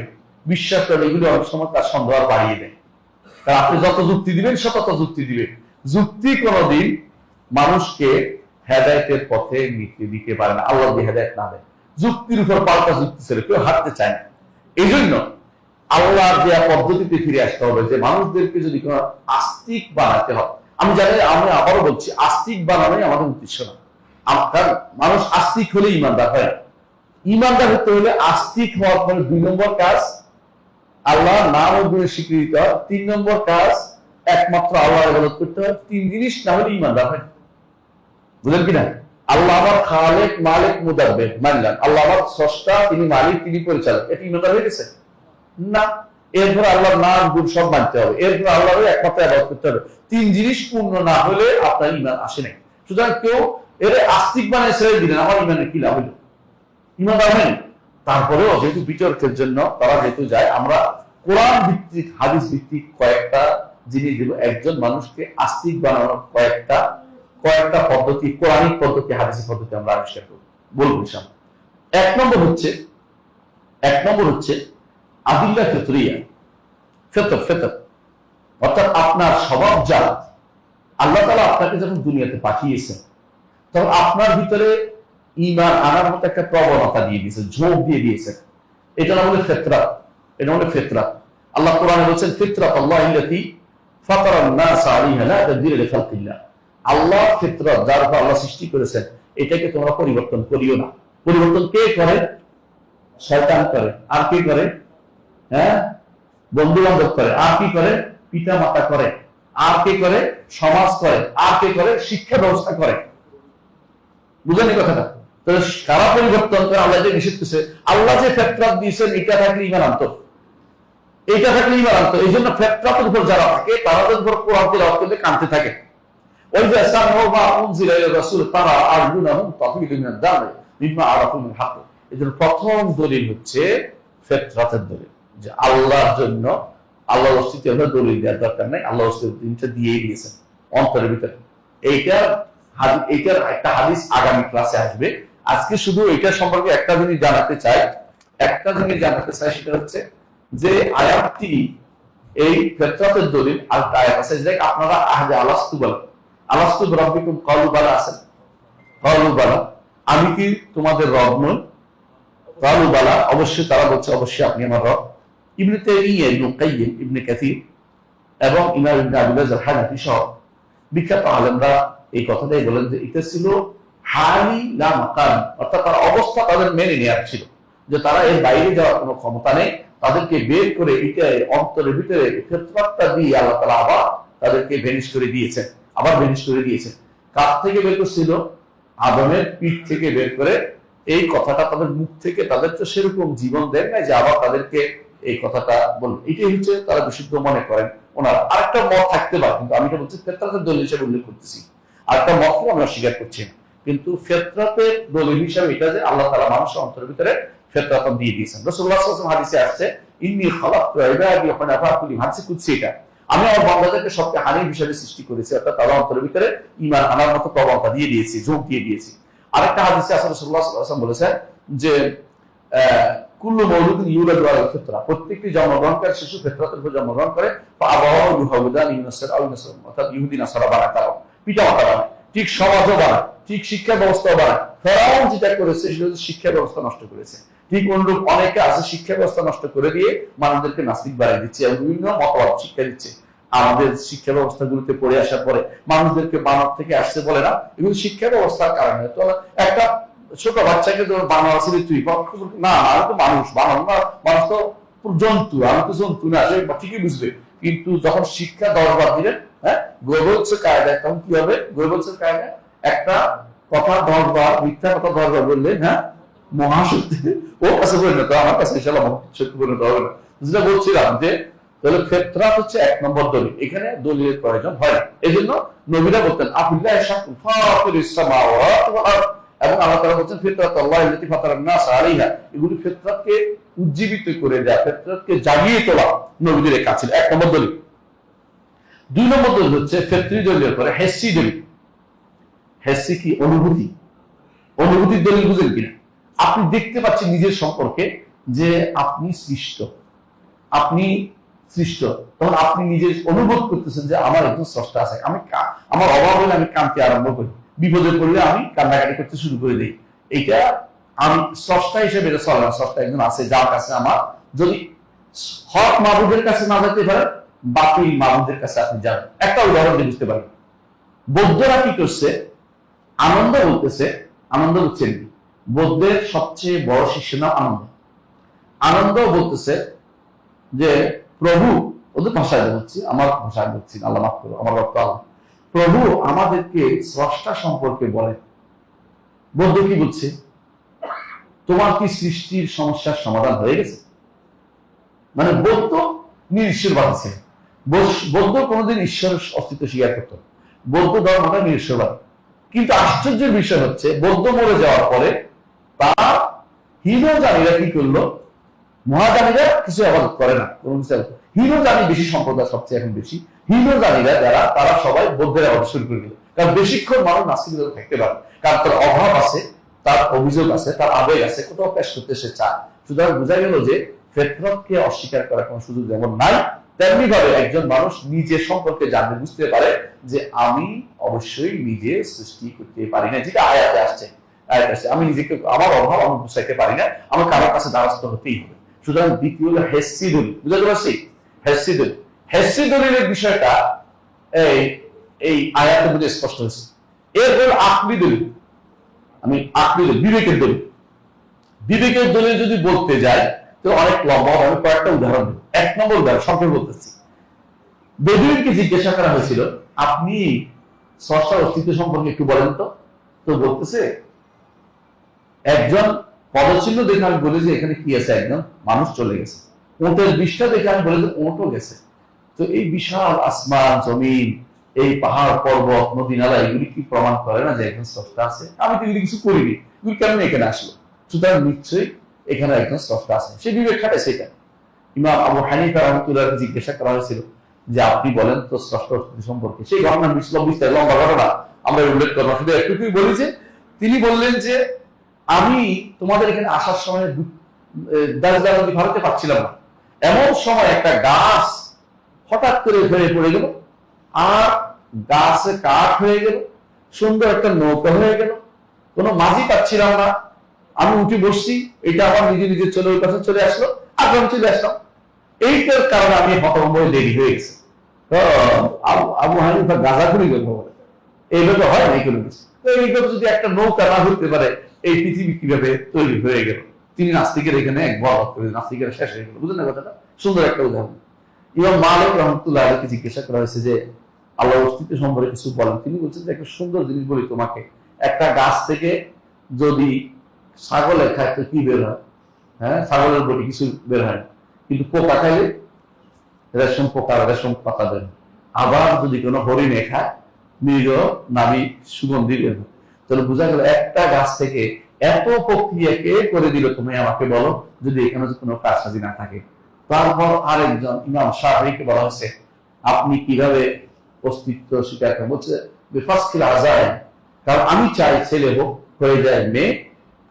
বিশ্বাস করে। এগুলি অনেক সময় তার সন্দেহ বাড়িয়ে দেয়। কারণ আপনি যত যুক্তি দিবেন সে তত যুক্তি দিবে। যুক্তি কোনদিন মানুষকে হেদায়েতের পথে দিতে পারে না, আল্লাহ যদি হেদায়েত না দেয়। যুক্তির উপর পাল্টা যুক্তি ছিল, কেউ হাঁটতে চায় না। এই জন্য আল্লাহর দেয়া পদ্ধতিতে ফিরে আসতে হবে, যে মানুষদেরকে যদি কোনো আস্তিক বানাতে হয়। আমি জানি, আমি আবারও বলছি, আস্তিক বানানোই আমাদের উদ্দেশ্য না। কারণ মানুষ আস্তিক হলে ইমানদার হয় না। ইমানদার হতে হলে আস্তিক হওয়ার পরে 2 নম্বর কাজ আল্লাহ নাম ও গুণের স্বীকৃতি দেওয়া, 3 নম্বর কাজ একমাত্র আল্লাহর ইবাদত করতে হয়। 3 জিনিস না হলে ইমানদার হয় না। বুঝলেন কিনা? আল্লাহ আমার খালেক, মালিক, মুদাব্বির মানলাম, আল্লাহ আমার স্রষ্টা, তিনি মালিক, তিনি পরিচালক, এটা ইমানদার হয়ে গেছে না। এরপর আল্লাহর নাম গুণ সব মানতে হবে, এরপর আল্লাহর একমাত্র ইবাদত করতে হবে। 3 জিনিস পূর্ণ না হলে আপনার ইমান আসে নাই। সুতরাং কেউ এর আস্তিক বানায় ছেড়ে দিলেন, আমার ইমানের কি লাভ হইল? ইমানদার হয়নি। তারপরেও যেহেতু বিতর্কের জন্য তারা যেহেতু যায়, আমরা কোরআন ভিত্তিক, হাদিস ভিত্তিক কয়েকটা জিনিস দিব। একজন মানুষকে আস্তিক বানানোর কয়েকটা পদ্ধতি, কোরআনিক পদ্ধতি, হাদিসি পদ্ধতি আমরা আবিষ্কার করব, বলবো ইনশাআল্লাহ। এক নম্বর হচ্ছে আদিল্লাহ ফিতরিয়া, ফিতর, অর্থাৎ আপনার স্বভাবজাত। আল্লাহ তাআলা আপনাকে যখন দুনিয়াতে পাঠিয়েছেন, তখন আপনার ভিতরে ঈমান আনার মতো একটা প্রবণতা দিয়ে দিয়েছেন, ঝোঁক দিয়ে দিয়েছেন। এটা না বলে ফিতরাত, এটা হলো ফিতরাত। আল্লাহ কোরআনে বলেছেন, ফিতরাতাল্লাহিল্লাতী ফাতারান নাস আলাইহা লা তাবদীলা লিখালকিল্লাহ। আল্লাহ ফিতরাত, যার উপর আল্লাহ সৃষ্টি করেছেন, এটাকে তোমরা পরিবর্তন করিও না। পরিবর্তন কে করে? শয়তান করে। আর কে করে? বন্ধু বান্ধব করে। আর কি করে? পিতা মাতা করে। আর কে করে? সমাজ করে। আর কে করে? শিক্ষা ব্যবস্থা করে। বুঝলেন এই কথাটা? তো কারা পরিবর্তন করে? আল্লাহ যে নিষেধ করছে, আল্লাহ যে ফিতরাত দিয়েছেন, এটা থাকলে ঈমান আনতো, এইটা থাকলে ঈমান আনতো। এই জন্য ফিতরাতের উপর যারা থাকে, তাদের উপর কোরআন তিলাওয়াত করতে কাঁদতে থাকে। ওই যে সামউ মা উনজিলা ইলা রাসূল তারা আরজুনাহুম তাফিদু মিনাদ দাম মিম্মা আরাফু মিন হক। এজন্য প্রথম দলিল হচ্ছে ফিতরাতের দলিল, যে আল্লাহর জন্য, আল্লাহর অস্তিত্ব আমরা দলিল দেওয়ার দরকার নাই, আল্লাহর অস্তিত্বটা দিয়েই দিয়েছেন অন্তরের ভিতরে। এইটার একটা হাদিস আগামী ক্লাসে আসবে। আজকে শুধু এটা সম্পর্কে একটা জিনিস জানাতে চাই, সেটা হচ্ছে যে আয়াতটি, এই ফিতরাতের দলিল আর আয়াত আছে, যে আপনারা আহদে আলাস্তু বলেন, আলাস্তু বিরাব্বিকুম ক্বালু বালা আছেন, ক্বালু বালা, আমি কি তোমাদের রব নই? ক্বালু বালা, অবশ্যই তারা বলছে, অবশ্যই আপনি আমার রব। ইবনে তাইমিয়া, ইবনে কাইয়িম, ইবনে কাসির এবং ইমাম ইবনে আবি বাকর হানাফি সহ বিখ্যাত আলেমরা এই কথাটাই বলেন, যে এটা ছিল হালি লা মাকান, অর্থাৎ তার অবস্থা তাদের মেনে নেওয়ার ছিল, যে তারা এর বাইরে যাওয়ার কোনো ক্ষমতা নেই। তাদেরকে বের করে এটা অন্তরের ভিতরে ফিতরাতটা দিয়ে আল্লাহ তাআলা আবার তাদেরকে ভেনিশ করে দিয়েছেন, কার থেকে বের করছিল? আদমের পিঠ থেকে বের করে। এই কথাটা তাদের মুখ থেকে, তাদের তো সেরকম জীবন দেন নাই যে আবার তাদেরকে এই কথাটা বলল। এটাই হচ্ছে তারা বিশুদ্ধ মনে করেন ওনারা। আরেকটা মত থাকতে পারে, কিন্তু আমি তো বলছি ফিতরাতের দলিল হিসেবে উল্লেখ করতেছি। আরেকটা মতও আমরা স্বীকার করছি না, কিন্তু ফিতরাতের দলিল হিসেবে এটা যে আল্লাহ তাআলা মানুষের অন্তরের ভিতরে ফিতরাত দিয়ে দিয়েছেন। রাসূলুল্লাহ সাল্লাল্লাহু আলাইহি ওয়াসাল্লাম হাদিসে আসছে, ইন্নী খালাকতু ইবাদি হুনাফা কুল্লি, হাদিসে কুদসি এটা, আমি আমার বান্দাদেরকে সবচেয়ে হানিফ হিসেবে সৃষ্টি করেছি, অর্থাৎ তাদের অন্তরের ভিতরে ঈমান আনার মতো প্রবণতা দিয়ে দিয়েছি, ঝোঁক দিয়ে দিয়েছি। আরেকটা হাদিসে রাসূলুল্লাহ সাল্লাল্লাহু আলাইহি ওয়াসাল্লাম বলেছেন যে কুল্লু মাউলুদিন ইউলাদু আলাল ফিতরা, প্রত্যেকটি জন্মগ্রহণকারী শিশু ফিতরাতের উপর জন্মগ্রহণ করে। ফাআবাওয়াহু ইউহাউদানি ইউনাসসারা আও ইউনাসসারা, অর্থাৎ ইহুদি নাসারা বানায়, তারা পিতা মাতা বানায়, ঠিক সমাজও বানায়, ঠিক শিক্ষা ব্যবস্থাও বানায়। ফেরাউন যেটা করেছে সেটা হচ্ছে শিক্ষা ব্যবস্থা নষ্ট করেছে। ঠিক অনুরূপ অনেকে আছে শিক্ষা ব্যবস্থা নষ্ট করে দিয়ে মানুষদেরকে নাস্তিক বানিয়ে দিচ্ছে এবং বিভিন্ন মতবাদ শিক্ষা দিচ্ছে। আমাদের শিক্ষা ব্যবস্থাগুলোতে পড়ে আসার পরে মানুষদেরকে মানব থেকে আসতে বলে না, এগুলো শিক্ষা ব্যবস্থার কারণে। তো একটা ছোট বাচ্চাকে তো বানর আসলে তুই না, আমি তো মানুষ, বানর না, মানুষ তো জন্তু, আমি তো জন্তু না, সে ঠিকই বুঝবে। কিন্তু যখন শিক্ষা দরবার দিলেন, গোয়েবলসের কায়দায়, তখন কি হবে? গোয়েবলসের কায়দায় একটা কথা দরবার, মিথ্যা কথা দরবার বললেন, মহাশক্তি ওর কাছে পরিণত, আমার কাছে ইনশাআল্লাহ মহাশক্তি পরিণত হবে না। যেটা বলছিলাম যে তাহলে ফিতরাত হচ্ছে 1 নম্বর দলিল, এখানে দলিলের প্রয়োজন হয় না। এই জন্য নবীরা বলতেন আবিল্লাহি শাকুল ফাতিরিস সামাওয়াতি ওয়াল আরদ, এবং আল্লাহ তাআলা বলেছেন ফিতরাতাল্লাহি আল্লাতী ফাতারান নাস আলাইহা, এগুলি ফিতরাতকে উজ্জীবিত করে দেয়া, ফিতরাতকে জাগিয়ে তোলা নবীদের কাজ ছিল। 1 নম্বর দলিল। 2 নম্বর দলিল হচ্ছে ফিতরি দলিলের পরে হিসি দলিল। হিসি কি? অনুভূতি। অনুভূতির দলিল বুঝেন কিনা? আপনি দেখতে পাচ্ছেন নিজের সম্পর্কে যে আপনি সৃষ্ট, তখন আপনি নিজে অনুভব করতেছেন যে আমার একজন স্রষ্টা আছে, আমার অভাব হলে আমি কাঁদতে আরম্ভ করি, বিপদে পড়লে আমি কান্নাকাটি করতে শুরু করে দিই। এইটা আমি স্রষ্টা হিসেবে এটা চলে না। স্রষ্টা একজন আছে যার কাছে আমার যদি হক মাহবুদের কাছে না যেতে পারে, বাতিল মাহবুদের কাছে আপনি যান। একটা উদাহরণ দিয়ে বুঝতে পারেন। বৌদ্ধরা কি করছে? আনন্দ বলতেছে, আনন্দ বুঝছেন কি? বৌদ্ধের সবচেয়ে বড় শিষ্য নাম আনন্দ। আনন্দ বলতেছে যে প্রভু, ওদের ভাষায় বলছি, আমার ভাষায় বলছি, আল্লাহ মাফ করো, আমার রক্ত আল্লাহ, প্রভু আমাদেরকে স্রষ্টা সম্পর্কে বলেন। বৌদ্ধ কি বলছে? তোমার কি সৃষ্টির সমস্যার সমাধান হয়ে গেছে? মানে বৌদ্ধ নিরীশ্বরবাদ আছে। বৌদ্ধ কোনোদিন ঈশ্বরের অস্তিত্ব স্বীকার করত না। বৌদ্ধ ধর্মটা নিরীশ্বরবাদ। কিন্তু আশ্চর্যের বিষয় হচ্ছে বৌদ্ধ মরে যাওয়ার পরে তার হীনযানীরা কি করলো? মহাযানীরা কিছু আবাদত করে না, কোনো কিছু হীনযানী বেশি সম্প্রদায়, সবচেয়ে এখন বেশি হীনযানীরা যারা, তারা সবাই বৌদ্ধের আবাদত শুরু করে দিল। কারণ বেশিক্ষণ মানুষ নাস্তিক থাকতে পারে, কারণ তার অভাব আছে, তার অভিযোগ আছে, তার আবেগ আছে, কোথাও পেশ করতে সে চায়। সুতরাং বোঝা গেল যে ফিতরতকে অস্বীকার করার কোনো সুযোগ যেমন নাই, তেমনি ভাবে একজন মানুষ নিজের সম্পর্কে জানতে বুঝতে পারে যে আমি অবশ্যই নিজে সৃষ্টি করতে পারি না, যেটা আয়াতে আসছে। আমি নিজেকে, আমার অভাব আমি বুঝাইতে পারি না, আমার কারোর কাছে দ্বারস্থ হতেই হবে। সুতরাং দ্বিতীয় হলো হেসি দলিল। বুঝতে পারছি? হেসি দলিল, হেসি দলিলের বিষয়টা এই আয়াতের মধ্যে স্পষ্ট হয়েছে। এরপর আকলি দলিল, আমি আকলি দলিল, বিবেকের দলিল। বিবেকের দলিল যদি বলতে যাই তো অনেক লম্বা, আমি কয়েকটা উদাহরণ দেব। এক নম্বর উদাহরণ সম্পর্কে বলতেছি। বেদুইনকে জিজ্ঞাসা করা হয়েছিল, আপনি স্রষ্টার অস্তিত্ব সম্পর্কে একটু বলেন তো। তো বলতেছে, একজন পদচিহ্ন দেখে আমি বলি যে এখানে কি আছে, একজন মানুষ চলে গেছে। ওটের বিষটা দেখে আমি বলি যে ওটও গেছে। তো এই বিশাল আসমান জমিন, এই পাহাড় পর্বত নদী নালা, এগুলি কি প্রমাণ করে না যে একজন স্রষ্টা আছে? আমি তো এগুলি কিছু করিনি, এগুলি কেমন এখানে আসলো? সুতরাং নিশ্চয়ই এখানে একজন স্রষ্টা আছে। সে বিবেক খাটে সেটা। ইমাম আবু হানিফা রাহমাতুল্লাহকে জিজ্ঞাসা করা হয়েছিল যে আপনি বলেন তো স্রষ্টা অস্তিত্ব সম্পর্কে। সেই ঘটনা বিস্তার লম্বা ঘটনা, আমরা উল্লেখ করবো, শুধু একটুকুই বলি যে তিনি বললেন যে আমি তোমাদের এখানে আসার সময় দার্জিলিং ভারতে পাচ্ছিলাম না, এমন সময় একটা গাছ হঠাৎ করে হয়ে পড়ে গেল, আর গাছে কাঠ হয়ে গেল, সুন্দর একটা নৌকা হয়ে গেল, কোনো মাঝি পাচ্ছিলাম না, আমি উঠে বসছি, এটা আমার নিজে নিজে চলে ওই কাছে চলে আসলো, আর আমি চলে আসলাম। এইটার কারণে আমি হতভম্ব হয়ে দেরি হয়ে গেছে। আবু হানিফা গাঁজাখুরি গল্প বলে, এইভাবে হয় না কোনো কিছু। তো এইভাবে যদি একটা নৌকা না হতে পারে, এই পৃথিবী কিভাবে তৈরি হয়ে গেল? তিনি নাস্তিকের এখানে এক বড় করে নাস্তিকের শেষ হয়ে গেল। বুঝলেন না কথাটা? সুন্দর একটা উদাহরণ। ইমাম মালিক রাহমাতুল্লাহ আলাইহিকে জিজ্ঞাসা করা হয়েছে যে আল্লাহর অস্তিত্ব সম্পর্কে কিছু বলেন। তিনি বলছেন যে একটা সুন্দর জিনিস বলি তোমাকে, একটা গাছ থেকে যদি ছাগলে খায় তো কি বের হয়? হ্যাঁ, ছাগলের বটি কিছু বের হয় না, কিন্তু পোকা খাইলে রেশম পোকা, রেশম পাতা বের হয়। আবার যদি কোনো হরিণে খায়, মৃগ নাবি সুগন্ধি বের হয়। তাহলে বোঝা গেল একটা গাছ থেকে এত প্রক্রিয়া কে করে দিল, তুমি আমাকে বলো, যদি এখানে কোনো কারসাজি না থাকে। তারপর আরেকজন ইমাম শাফিঈকে বলা হয়েছে, আপনি কিভাবে অস্তিত্ব স্বীকার করেন? বলছে বিফাসকিল আযায়, কারণ আমি চাই ছেলে হোক, হয়ে যায় মেয়ে।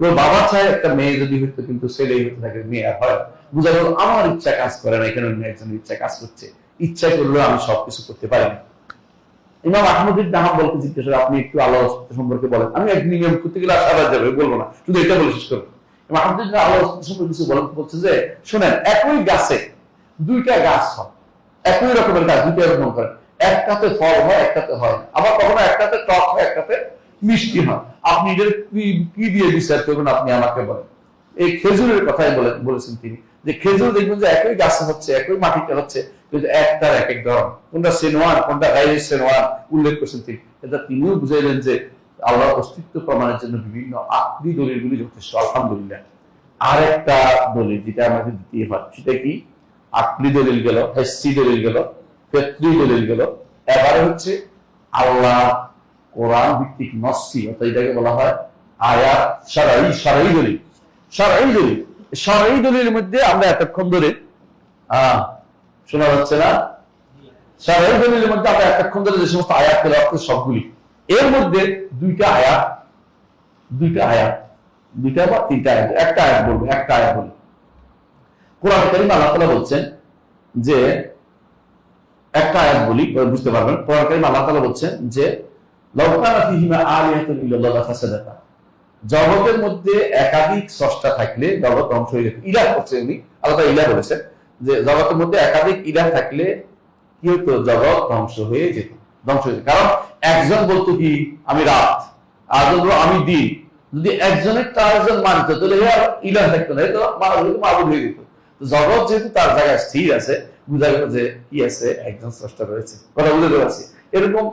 কেউ বাবা চায় একটা মেয়ে যদি হইতো, কিন্তু ছেলেই হতে থাকে, মেয়ে আর হয়। বোঝা গেল আমার ইচ্ছা কাজ করে না, এখানে একজনের ইচ্ছা কাজ করছে। ইচ্ছা করলেও আমি সবকিছু করতে পারি না। ইমাম আহমদ ইবনে হাম্বলকে জিজ্ঞেস করে, আপনি একটু আল্লাহর অস্তিত্ব সম্পর্কে বলেন। আমি একদিন ইমাম করতে গেলে আবার যাবে, বলবো না, শুধু এটা বলে শেষ করবো। ইমাম আহমদ ইবনে আল্লাহর অস্তিত্ব সম্পর্কে কিছু বলেন। বলছে যে শোনেন, একই গাছে দুইটা গাছ হয়, একই রকমের গাছ দুইটা রকম করে, একটাতে ফল হয়, একটাতে হয় না। আবার কখনো একটাতে টক হয়, একটাতে মিষ্টি হয়। আপনি এদের কি দিয়ে বিচার করবেন, আপনি আমাকে বলেন। এই খেজুরের কথাই বলেছেন তিনি, যে খেজুর দেখবেন যে একই গাছে হচ্ছে, একই মাটিতে হচ্ছে, কিন্তু একটার এক এক ধরন, কোনটা সেনোয়ান, কোনটা গাইরে সেনোয়ান উল্লেখ করছেন তিনি। এটা তিনিও বুঝাইলেন যে আল্লাহর অস্তিত্ব প্রমাণের জন্য বিভিন্ন আকলি দলিলগুলি যথেষ্ট। আলহামদুলিল্লাহ। আর একটা দলিল যেটা আমাকে দিতে হয়, সেটা কি? আকলি দলিল গেল, হেসি দলিল গেল, ফিতরি দলিল গেল। এবারে হচ্ছে আল্লাহ কোরআন ভিত্তিক নসি, অর্থাৎ এটাকে বলা হয় আয়াত শারঈ দলিল। শারঈ দলিলের মধ্যে আমরা এতক্ষণ ধরে শোনা যাচ্ছে না? শারঈ দলিলের মধ্যে আমরা এতক্ষণ ধরে যে সমস্ত আয়াত তেলাওয়াত করি সবগুলি, এর মধ্যে দুইটা বা তিনটা আয়াত, একটা আয়াত বলবো। কোরআন কারীমে আল্লাহ তাআলা বলছেন যে একটা আয়াত বলি বুঝতে পারবেন। কোরআন কারীমে আল্লাহ তাআলা বলছেন যে লাউ কানা ফীহিমা আলিহাতুন ইল্লাল্লাহ লাফাসাদাতা, জগতের মধ্যে একাধিক স্রষ্টা থাকলে জগৎ ধ্বংস হয়ে যেত। ইলাহ করছে উনি, আল্লাহ তাআলা ইলাহ বলেছেন যে জগতের মধ্যে একাধিক ইলাহ থাকলে কি হতো, জগৎ ধ্বংস হয়ে যেত, ধ্বংস হয়ে যেত। কারণ একজন বলতো কি আমি রাত, আর বলতো আমি দিন। যদি একজনের চারজন মানত তাহলে আর ইলাহ থাকতো না, এটা মাবুদ হয়ে যেত। জগৎ যেহেতু তার জায়গায় স্থির আছে, বুঝা গেল যে কি আছে, একজন স্রষ্টা রয়েছে। কথা বুঝতে পারছি। এরকম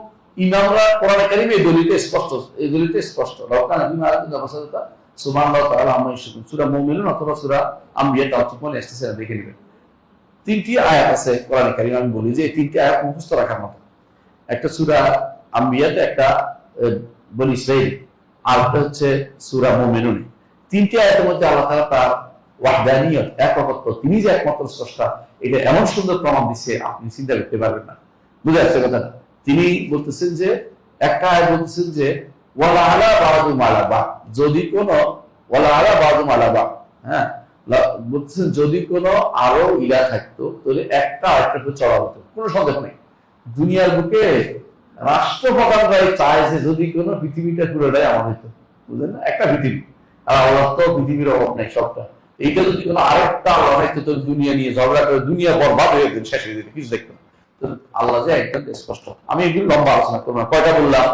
ইমামরা কোরআন কারীমে এই দলিলটা স্পষ্ট, এই দলিলটা স্পষ্ট। রকানা বিমা আলাদা মাসালাতা সুবহানাল্লাহ তাআলা আম্মা ইউশরিকুন, সূরা মুমিনুন অথবা সূরা আম্বিয়া তাওয়াফিক মনে আসছে, দেখে নেবেন। তিনটি আয়াত আছে কোরআন কারীমে, আমি বলি যে এই তিনটি আয়াত মুখস্থ রাখার মতো। একটা সূরা আম্বিয়াতে, একটা বনি ইসরাঈল, আর একটা হচ্ছে সূরা মুমিনুন। তিনটি আয়াতের মধ্যে আল্লাহ তাআলা তার ওয়াহদানিয়ত, একত্ব, তিনি যে একমাত্র স্রষ্টা, এটা এমন সুন্দর প্রমাণ দিচ্ছে আপনি চিন্তা করতে পারবেন না। বুঝে আসছে কথাটা? তিনি বলতেছেন যে একটা আয়াত বলতেছেন যে ওয়ালা আলা বাদু মালাবা, যদি কোন ওয়ালা আলা বাদু মালাবা, হ্যাঁ বলতেছেন যদি কোনো আরো ইলা থাকতো তাহলে একটা আরেকটাকে চড়া হতো, কোনো সন্দেহ নেই। দুনিয়ার বুকে রাষ্ট্রপ্রধানরাই চায় যে যদি কোনো পৃথিবীটা পুরোটাই আমার হইতো, বুঝলেন না, একটা পৃথিবী। আর আল্লাহ তো পৃথিবীর অভাব নেই, সবটা। এইটা যদি কোনো আরেকটা আল্লাহ থাকতো তো দুনিয়া নিয়ে ঝগড়া করে দুনিয়া বরবাদ হয়ে যেত, শেষ হয়ে যেত, কিছু দেখতো না। আল্লাহ যে একদম স্পষ্ট। আমি এগুলো লম্বা আলোচনা করবো না। কয়টা বললাম?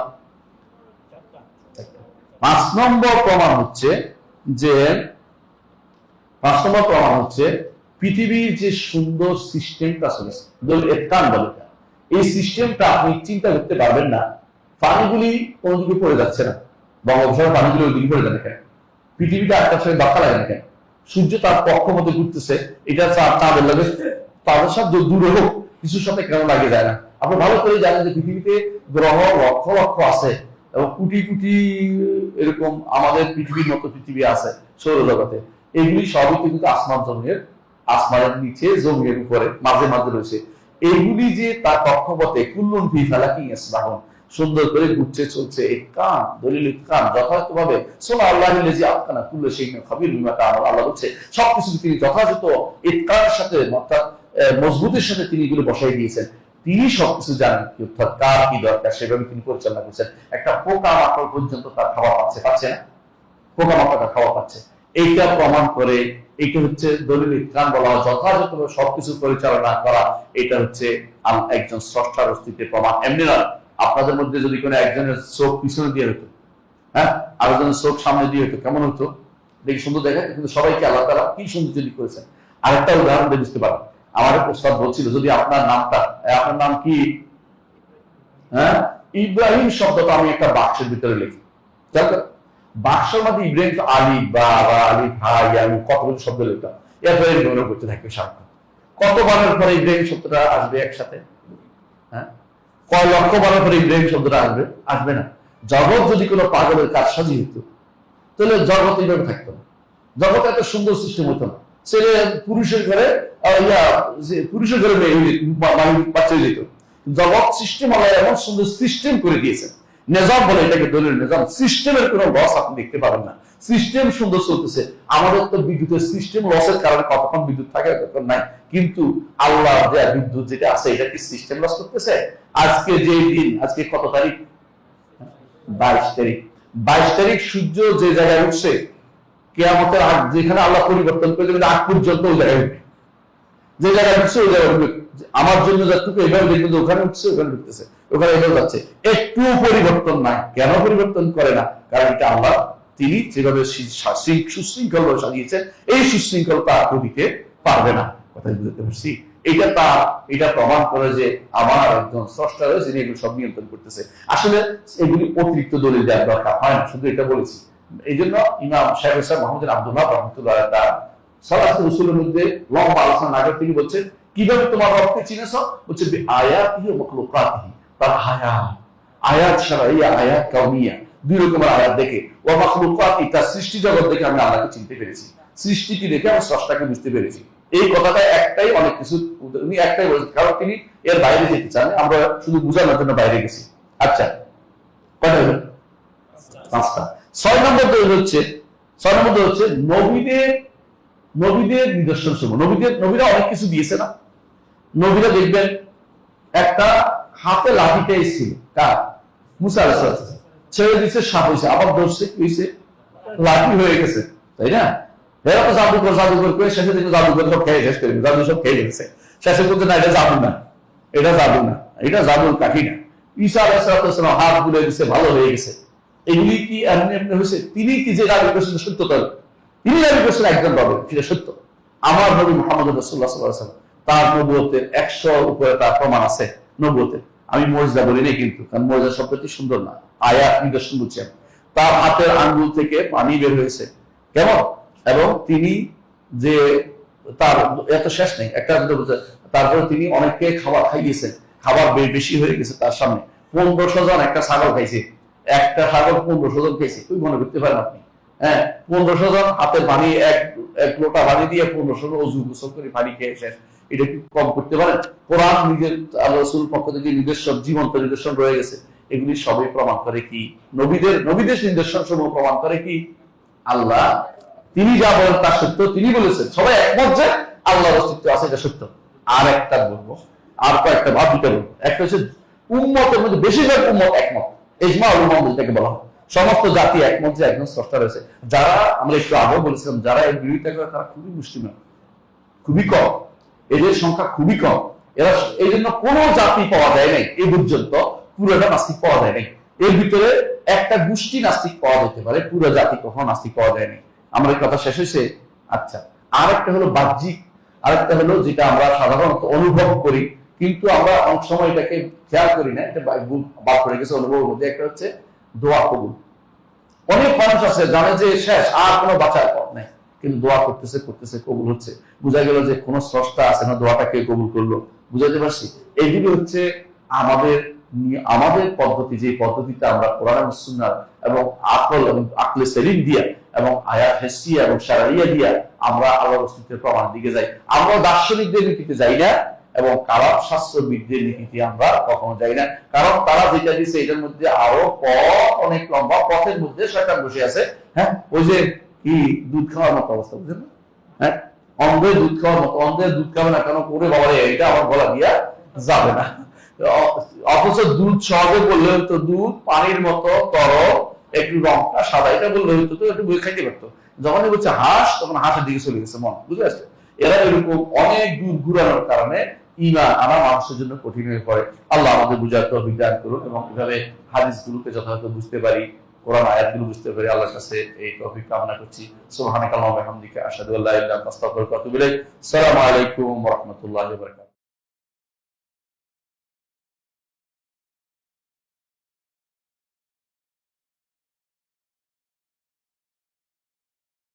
5 নম্বর প্রমাণ হচ্ছে যে 5 নম্বর প্রমাণ হচ্ছে পৃথিবীর যে সুন্দর সিস্টেমটা চলেছে, এই সিস্টেমটা আপনি চিন্তা করতে পারবেন না। পানিগুলি কোন দিকে পড়ে যাচ্ছে না, বঙ্গোপসাগর পানিগুলি ওই দিকে পড়ে যাবে কেন? পৃথিবীটা একটার সঙ্গে ধাক্কা লাগে না কেন? সূর্য তার কক্ষ মধ্যে ঘুরতেছে, এটা চাঁদের লাগে, তাদের সাথে দূরে হোক কিছুর সাথে কেন লাগে যায় না? আপনি ভালো করে জানেন যে পৃথিবীতে গ্রহ লক্ষ লক্ষ আছে এবং কোটি কোটি এরকম আমাদের পৃথিবীর মতো পৃথিবী আছে সৌরজগতে। এগুলি সবই কিন্তু আসমান জমিনের, আসমানের নিচে জমিনের উপরে মাঝে মাঝে রয়েছে। এইগুলি যে তার কক্ষপথে কুল্লুন ফি ফালাকিন ইয়াসবাহুন সুন্দর করে ঘুরছে চলছে। এই কান দলিল কান যথাযথভাবে সোনা আল্লাহিল্লাযী আতকানা কুল্লু শাইইন খাবীর বিমা তাআমালুন, আল্লাহ বলছে সবকিছু তিনি যথাযথ ইতকানের সাথে, অর্থাৎ মজবুতের সাথে তিনি এগুলো বসাই দিয়েছেন। তিনি সবকিছু জানেন, অর্থাৎ কার কি দরকার সেভাবে তিনি পরিচালনা করছেন। একটা পোকা মাকড় পর্যন্ত তার খাওয়া পাচ্ছে, পাচ্ছে না? পোকা মাকড় খাওয়া পাচ্ছে। এইটা প্রমাণ করে, এইটা হচ্ছে দলিল ইতকান বলা হয়, যথাযথভাবে সবকিছু পরিচালনা করা। এটা হচ্ছে একজন স্রষ্টার অস্তিত্বের প্রমাণ। এমনি না, আপনাদের মধ্যে যদি কোনো একজনের চোখ পিছনে দিয়ে হতো, হ্যাঁ, আরেকজনের চোখ সামনে দিয়ে হতো, কেমন হতো? দেখি সুন্দর দেখায়, কিন্তু সবাইকে আল্লাহ তাআলা কি সুন্দর যদি করেছেন। আরেকটা উদাহরণ দিয়ে বুঝতে পারেন। আমার প্রস্তাব বলছিল যদি আপনার নামটা, আপনার নাম কি? হ্যাঁ, ইব্রাহিম শব্দটা আমি একটা বাক্সের ভিতরে লিখি, বাক্সের মধ্যে ইব্রাহিম আলী বা আলী ভাই, আমি কতগুলো শব্দ লিখতাম, এরপরে মনে করতে থাকবে সারাক্ষণ। কত বারের পরে ইব্রাহিম শব্দটা আসবে একসাথে? হ্যাঁ, কয় লক্ষ বারের পরে ইব্রাহিম শব্দটা আসবে? আসবে না। জগৎ যদি কোনো পাগলের কাজ সাজিয়ে হতো তাহলে জগৎ এইভাবে থাকতো না, জগৎ এত সুন্দর সিস্টেম হতো না। ছেলে পুরুষের ঘরে পুরুষের ঘরে বাচ্চা যেত। জগৎ সিস্টেম আল্লাহ এমন সুন্দর সিস্টেম করে দিয়েছেন, নিজাম বলে এটাকে, দলিল নিজাম। সিস্টেমের কোনো লস আপনি দেখতে পাবেন না, সিস্টেম সুন্দর চলতেছে। আমাদের তো বিদ্যুতের সিস্টেম লসের কারণে কতক্ষণ বিদ্যুৎ থাকে তখন নাই, কিন্তু আল্লাহ দেয়া বিদ্যুৎ যেটা আছে এটা কি সিস্টেম লস করতেছে? আজকে যে দিন, আজকে কত তারিখ? 22 তারিখ। 22 তারিখ সূর্য যে জায়গায় উঠছে, কিয়ামতের আগ যেখানে আল্লাহ পরিবর্তন করে দেবেন আগ পর্যন্ত ওই জায়গায় উঠবে, যে জায়গায় উঠছে ওই জায়গায় উঠবে। আমার জন্য যতটুকু এভাবে দেখবেন যে ওখানে উঠছে ওখানে উঠতেছে, ওখানে এভাবে যাচ্ছে, একটু পরিবর্তন নাই। কেন পরিবর্তন করে না? কারণ এটা আল্লাহ তিনি যেভাবে সুশৃঙ্খল ভাবে সাজিয়েছেন, এই সুশৃঙ্খলতা কেউ দিতে পারবে না। কথা বুঝতে পারছি? এটা প্রমাণ করে যে আমার একজন স্রষ্টা রয়েছে, যিনি এগুলো সব নিয়ন্ত্রণ করতেছে। আসলে এগুলি অতিরিক্ত দলিল দেওয়ার দরকার হয় না, শুধু এটা বলেছি। এই জন্য ইমাম শাইখ ইসলাম মোহাম্মদ আব্দুল্লাহ রহমতুল্লাহ তাআলা সালাত রাসূলের মধ্যে লম্বা আলোচনা আগে তিনি বলছেন কিভাবে তোমার রবকে চিনেছো? বলছে আয়াতিহি ওয়া মাখলুকাতিহি, তার আয়াত শারঈয়া, আয়াত কাউনিয়া, দুই রকমের আয়াত দেখে, ওয়া মাখলুকাতি, তার সৃষ্টি জগৎ দেখে আমি আল্লাহকে চিনতে পেরেছি, সৃষ্টিকে দেখে আমি স্রষ্টাকে বুঝতে পেরেছি। এই কথাটা একটাই, অনেক কিছু উনি একটাই বলেছেন, কারণ তিনি এর বাইরে যেতে চান। আমরা শুধু বোঝানোর জন্য বাইরে গেছি। আচ্ছা, কয়টা হলো? 5টা। 6 নম্বর হচ্ছে নবীদের নিদর্শন সমূহ। নবীরা অনেক কিছু দিয়েছে না? নবীরা দেখবেন একটা হাতে লাঠিটাই ছিল কার? মুসা আলাইহিস সালাম। ছেড়ে দিচ্ছে, সাপ হয়েছে, আবার ধরছে, হয়েছে, লাঠি হয়ে গেছে, তাই না? এরা তো জাদুঘর করে শেষে থেকে জাদুঘর সব খেয়ে শেষ করে, জাদু সব খেয়ে গেছে, শেষে বলছে না এটা জাদু না, এটা জাদু না, এটা জাদুর কাঠি না। ঈসা আলাইহিস সালাম হাত বুলে দিচ্ছে, ভালো হয়ে গেছে। এগুলি কি এমনি এমনি হয়েছে? তিনি কি যে দাবি করছেন সত্যতা, তিনি দাবি করছেন একজন পাবেন, সেটা সত্য। আমার নবী মুহাম্মদ রাসূলুল্লাহ সাল্লাল্লাহু আলাইহি ওয়াসাল্লাম, তার নবুয়তের 100 উপরে তার প্রমাণ আছে নবুয়তের। আমি মুজিজা বলি নাই কিন্তু, কারণ মুজিজা শব্দটি সুন্দর না, আয়াত নিদর্শন বলছি। তার হাতের আঙ্গুল থেকে পানি বের হয়েছে, কেমন? এবং তিনি যে তার এত শেষ নেই, একটা তারপরে তিনি অনেককে খাবার খাইয়েছেন, খাবার বেশি হয়ে গেছে তার সামনে। 1500 জন একটা ছাগল খাইছে, একটা ছাগল 1500 জন খাইছে, তুই মনে করতে পারেন আপনি? হ্যাঁ, 1500 জন হাতের পানি, এক লোটা পানি দিয়ে 1500 জন অজু গোসল করে পানি খেয়ে শেষ। এটা কি কম করতে পারেন? কোরআন নিজের রাসূল পক্ষ থেকে নিদর্শন, জীবন্ত নিদর্শন রয়ে গেছে। এগুলি সবই প্রমাণ করে কি? নবীদের নিদর্শন সমূহ প্রমাণ করে কি? আল্লাহ তিনি যা বলেন তা সত্য, তিনি বলেছেন, সবাই একমত যে আল্লাহর অস্তিত্ব আছে, এটা সত্য। আর একটা বলবো, আর কয়েকটা ভাব দিতে বলবো। একটা হচ্ছে উম্মতের মধ্যে বেশিরভাগ উম্মত একমত, ইজমা উল উম্মাহ যেটাকে বলা হয়, সমস্ত জাতি একমত যে একজন স্রষ্টা রয়েছে। যারা আমরা একটু আগেও বলেছিলাম, যারা এই বিরোধিতা করে তারা খুবই মুসলিম, খুবই কম, এদের সংখ্যা খুবই কম। এরা এই জন্য কোন জাতি পাওয়া যায় নাই এই পর্যন্ত, পুরোটা নাস্তিক পাওয়া যায় নাই। এর ভিতরে একটা গোষ্ঠী নাস্তিক পাওয়া যেতে পারে, পুরো জাতি কখনো নাস্তিক পাওয়া যায় নাই। আমার কথা শেষ হয়েছে। আচ্ছা, আর একটা হলো বাহ্যিক, আরেকটা হলো যেটা আমরা সাধারণত অনুভব করি, কিন্তু আমরা অনেক সময় এটাকে খেয়াল করি না, এটা বাদ পড়ে গেছে অনুভবের মধ্যে। একটা হচ্ছে দোয়া কবুল। অনেক মানুষ আছে জানে যে শেষ, আর কোনো বাঁচার পথ নেই, কিন্তু দোয়া করতেছে করতেছে, কবুল হচ্ছে। বোঝা গেল যে কোন স্রষ্টা আছে না, দোয়াটাকে কবুল করলো। বুঝাতে পারছি? এইগুলি হচ্ছে আমাদের পদ্ধতি, যে পদ্ধতিতে আমরা কোরআন এবং সুন্নাহ এবং আকল এবং আকলে সেলিম দিয়া এবং আয়াত হিসিয়া এবং শারঈয়া দিয়া আমরা আল্লাহর অস্তিত্বের প্রমাণ দিকে যাই। আমরা দার্শনিকদের নীতিতে যাই না, এবং কালাম শাস্ত্রবিদদের নীতিতে আমরা কখনো যাই না। কারণ তারা যেটা দিচ্ছে এটার মধ্যে আরো পথ অনেক লম্বা, পথের মধ্যে শয়তান বসে আছে। হ্যাঁ, ওই যে কি দুধ খাওয়ার মতো অবস্থা, বুঝলেন না? হ্যাঁ, অন্ধের দুধ খাওয়ার মতো, অন্ধের দুধ খাবে না কেন, করে বাবা এটা আমার গলা দিয়া যাবে না। অথচ দুধ সহজে বললে হতো দুধ পানির মতো তরল, একটু রংটা সাদা, এটা বললে হতো তো একটু বই খাইতে পারতো। যখনই বলছে হাঁস, তখন হাঁসের দিকে চলে গেছে মন, বুঝতে পারছো? এরা এরকম অনেক দূর ঘুরানোর কারণে ঈমান আনা মানুষের জন্য কঠিন হয়ে পড়ে। আল্লাহ আমাদের বুঝার তৌফিক দান করুন, এবং এভাবে হাদিসগুলোকে যথাযথ বুঝতে পারি, কোরআন আয়াতগুলো বুঝতে পারি। আল্লাহর কাছে এই তৌফিক কামনা করছি। সুবহানাকাল্লাহু ওয়া বিহামদিকা আশহাদু আল্লা ইলাহা ইল্লা আনতা আস্তাগফিরুকা ওয়া আতুবু ইলাইক। আসসালামু আলাইকুম ওয়া রাহমাতুল্লাহি ওয়া বারাকাতুহু।